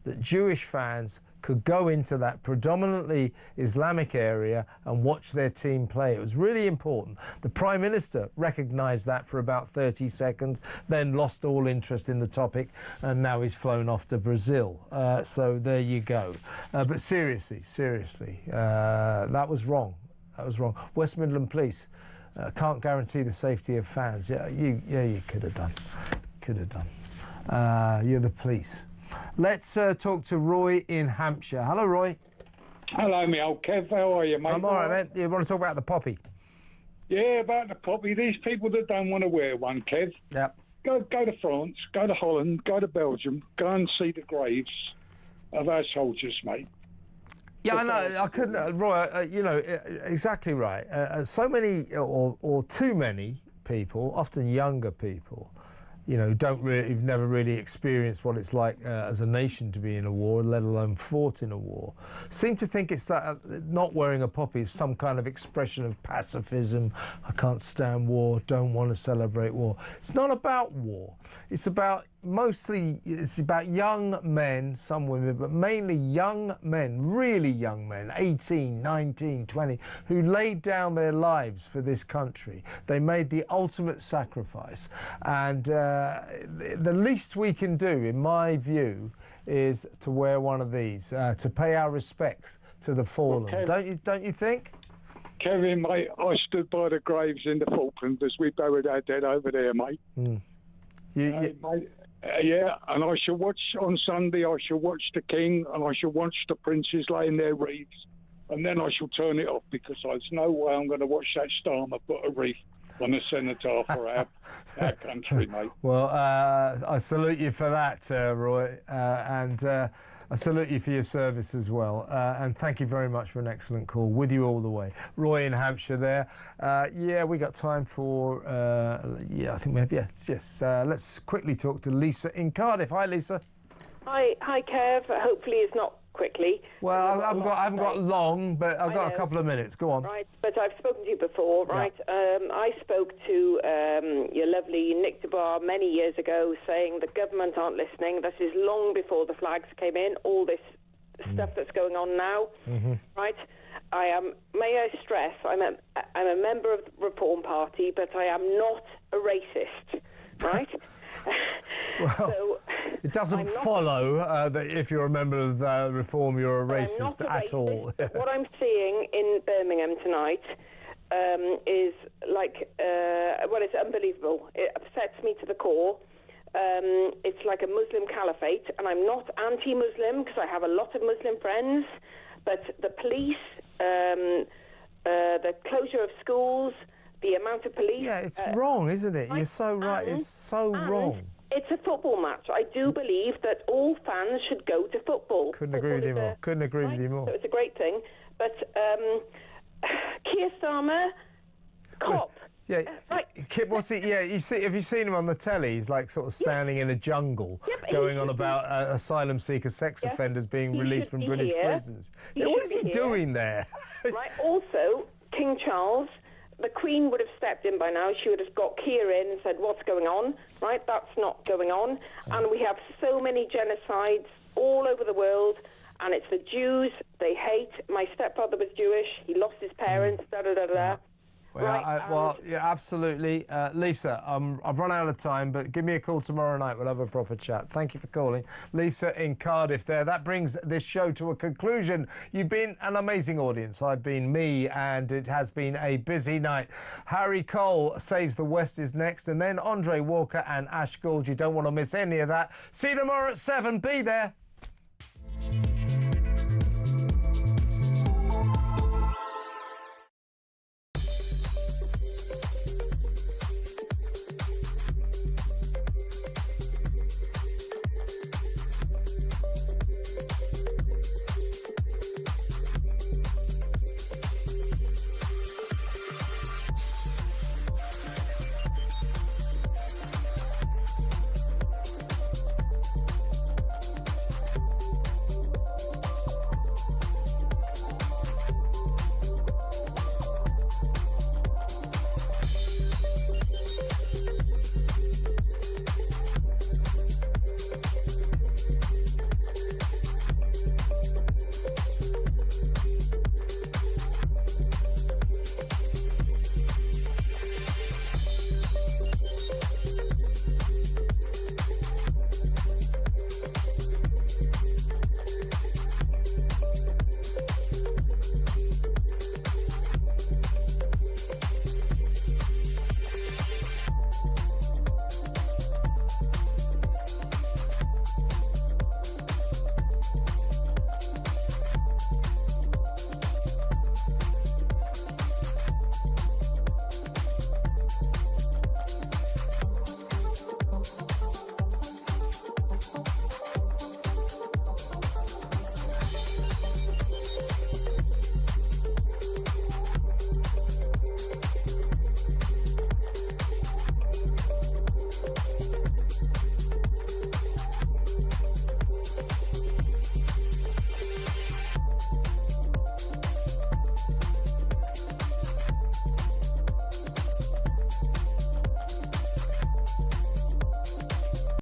that Jewish fans could go into that predominantly Islamic area and watch their team play. It was really important. The Prime Minister recognised that for about 30 seconds, then lost all interest in the topic, and now he's flown off to Brazil. So there you go. But seriously, that was wrong. That was wrong. West Midland Police can't guarantee the safety of fans. Yeah, you could have done. Could have done. You're the police. Let's talk to Roy in Hampshire. Hello, Roy. Hello, me old Kev. How are you, mate? I'm all right, mate. You want to talk about the poppy? Yeah, about the poppy. These people that don't want to wear one, Kev. Yep. Go to France, go to Holland, go to Belgium, go and see the graves of our soldiers, mate. Yeah, I know. I couldn't, Roy. You know, exactly right. So many, or too many people, often younger people, you know, who've never really experienced what it's like as a nation to be in a war, let alone fought in a war, seem to think it's that not wearing a poppy is some kind of expression of pacifism. I can't stand war, don't want to celebrate war. It's not about war. It's about it's about young men, some women, but mainly young men, really young men, 18, 19, 20, who laid down their lives for this country. They made the ultimate sacrifice. And the least we can do, in my view, is to wear one of these, to pay our respects to the fallen. Well, don't you think? Kevin, mate, I stood by the graves in the Falklands as we buried our dead over there, mate. Mate, yeah, and I shall watch on Sunday. I shall watch the King, and I shall watch the princes laying their wreaths, and then I shall turn it off because there's no way I'm going to watch that Starmer put a wreath on a cenotaph for our country, mate. Well, I salute you for that, Roy, and I salute you for your service as well. And thank you very much for an excellent call. With you all the way. Roy in Hampshire there. Yeah, we got time for, I think we have, yes. Let's quickly talk to Lisa in Cardiff. Hi, Lisa. Hi, Kev. Hopefully it's not quickly. Well, I haven't got long, but I've got a couple of minutes. Go on. Right, but I've spoken to you before, right? Yeah. I spoke to your lovely Nick DeBar many years ago saying the government aren't listening. This is long before the flags came in, all this stuff that's going on now, right? I am, may I stress, I'm a member of the Reform Party, but I am not a racist, right? Well, so, it doesn't follow that if you're a member of Reform, you're a racist at all. What I'm seeing in Birmingham tonight is like, well, it's unbelievable. It upsets me to the core. It's like a Muslim caliphate, and I'm not anti-Muslim because I have a lot of Muslim friends, but the police, the closure of schools, the amount of police... Yeah, it's wrong, isn't it? You're so right. It's so wrong. It's a football match. I do believe that all fans should go to football. Couldn't agree with you more. Couldn't agree with you more. So it's a great thing. But Keir Starmer, cop. Yeah, what's he? Yeah, have you seen him on the telly? He's like sort of standing in a jungle, going on about asylum seeker sex offenders being released from British prisons. Yeah, what is he doing there? Right. Also, King Charles. The Queen would have stepped in by now. She would have got Keir in and said, what's going on? Right? That's not going on. And we have so many genocides all over the world, and it's the Jews they hate. My stepfather was Jewish. He lost his parents, da-da-da-da. Well, right, yeah, absolutely. Lisa, I've run out of time, but give me a call tomorrow night. We'll have a proper chat. Thank you for calling. Lisa in Cardiff there. That brings this show to a conclusion. You've been an amazing audience. I've been me, and it has been a busy night. Harry Cole, Saves the West is next, and then Andre Walker and Ash Gould. You don't want to miss any of that. See you tomorrow at 7. Be there.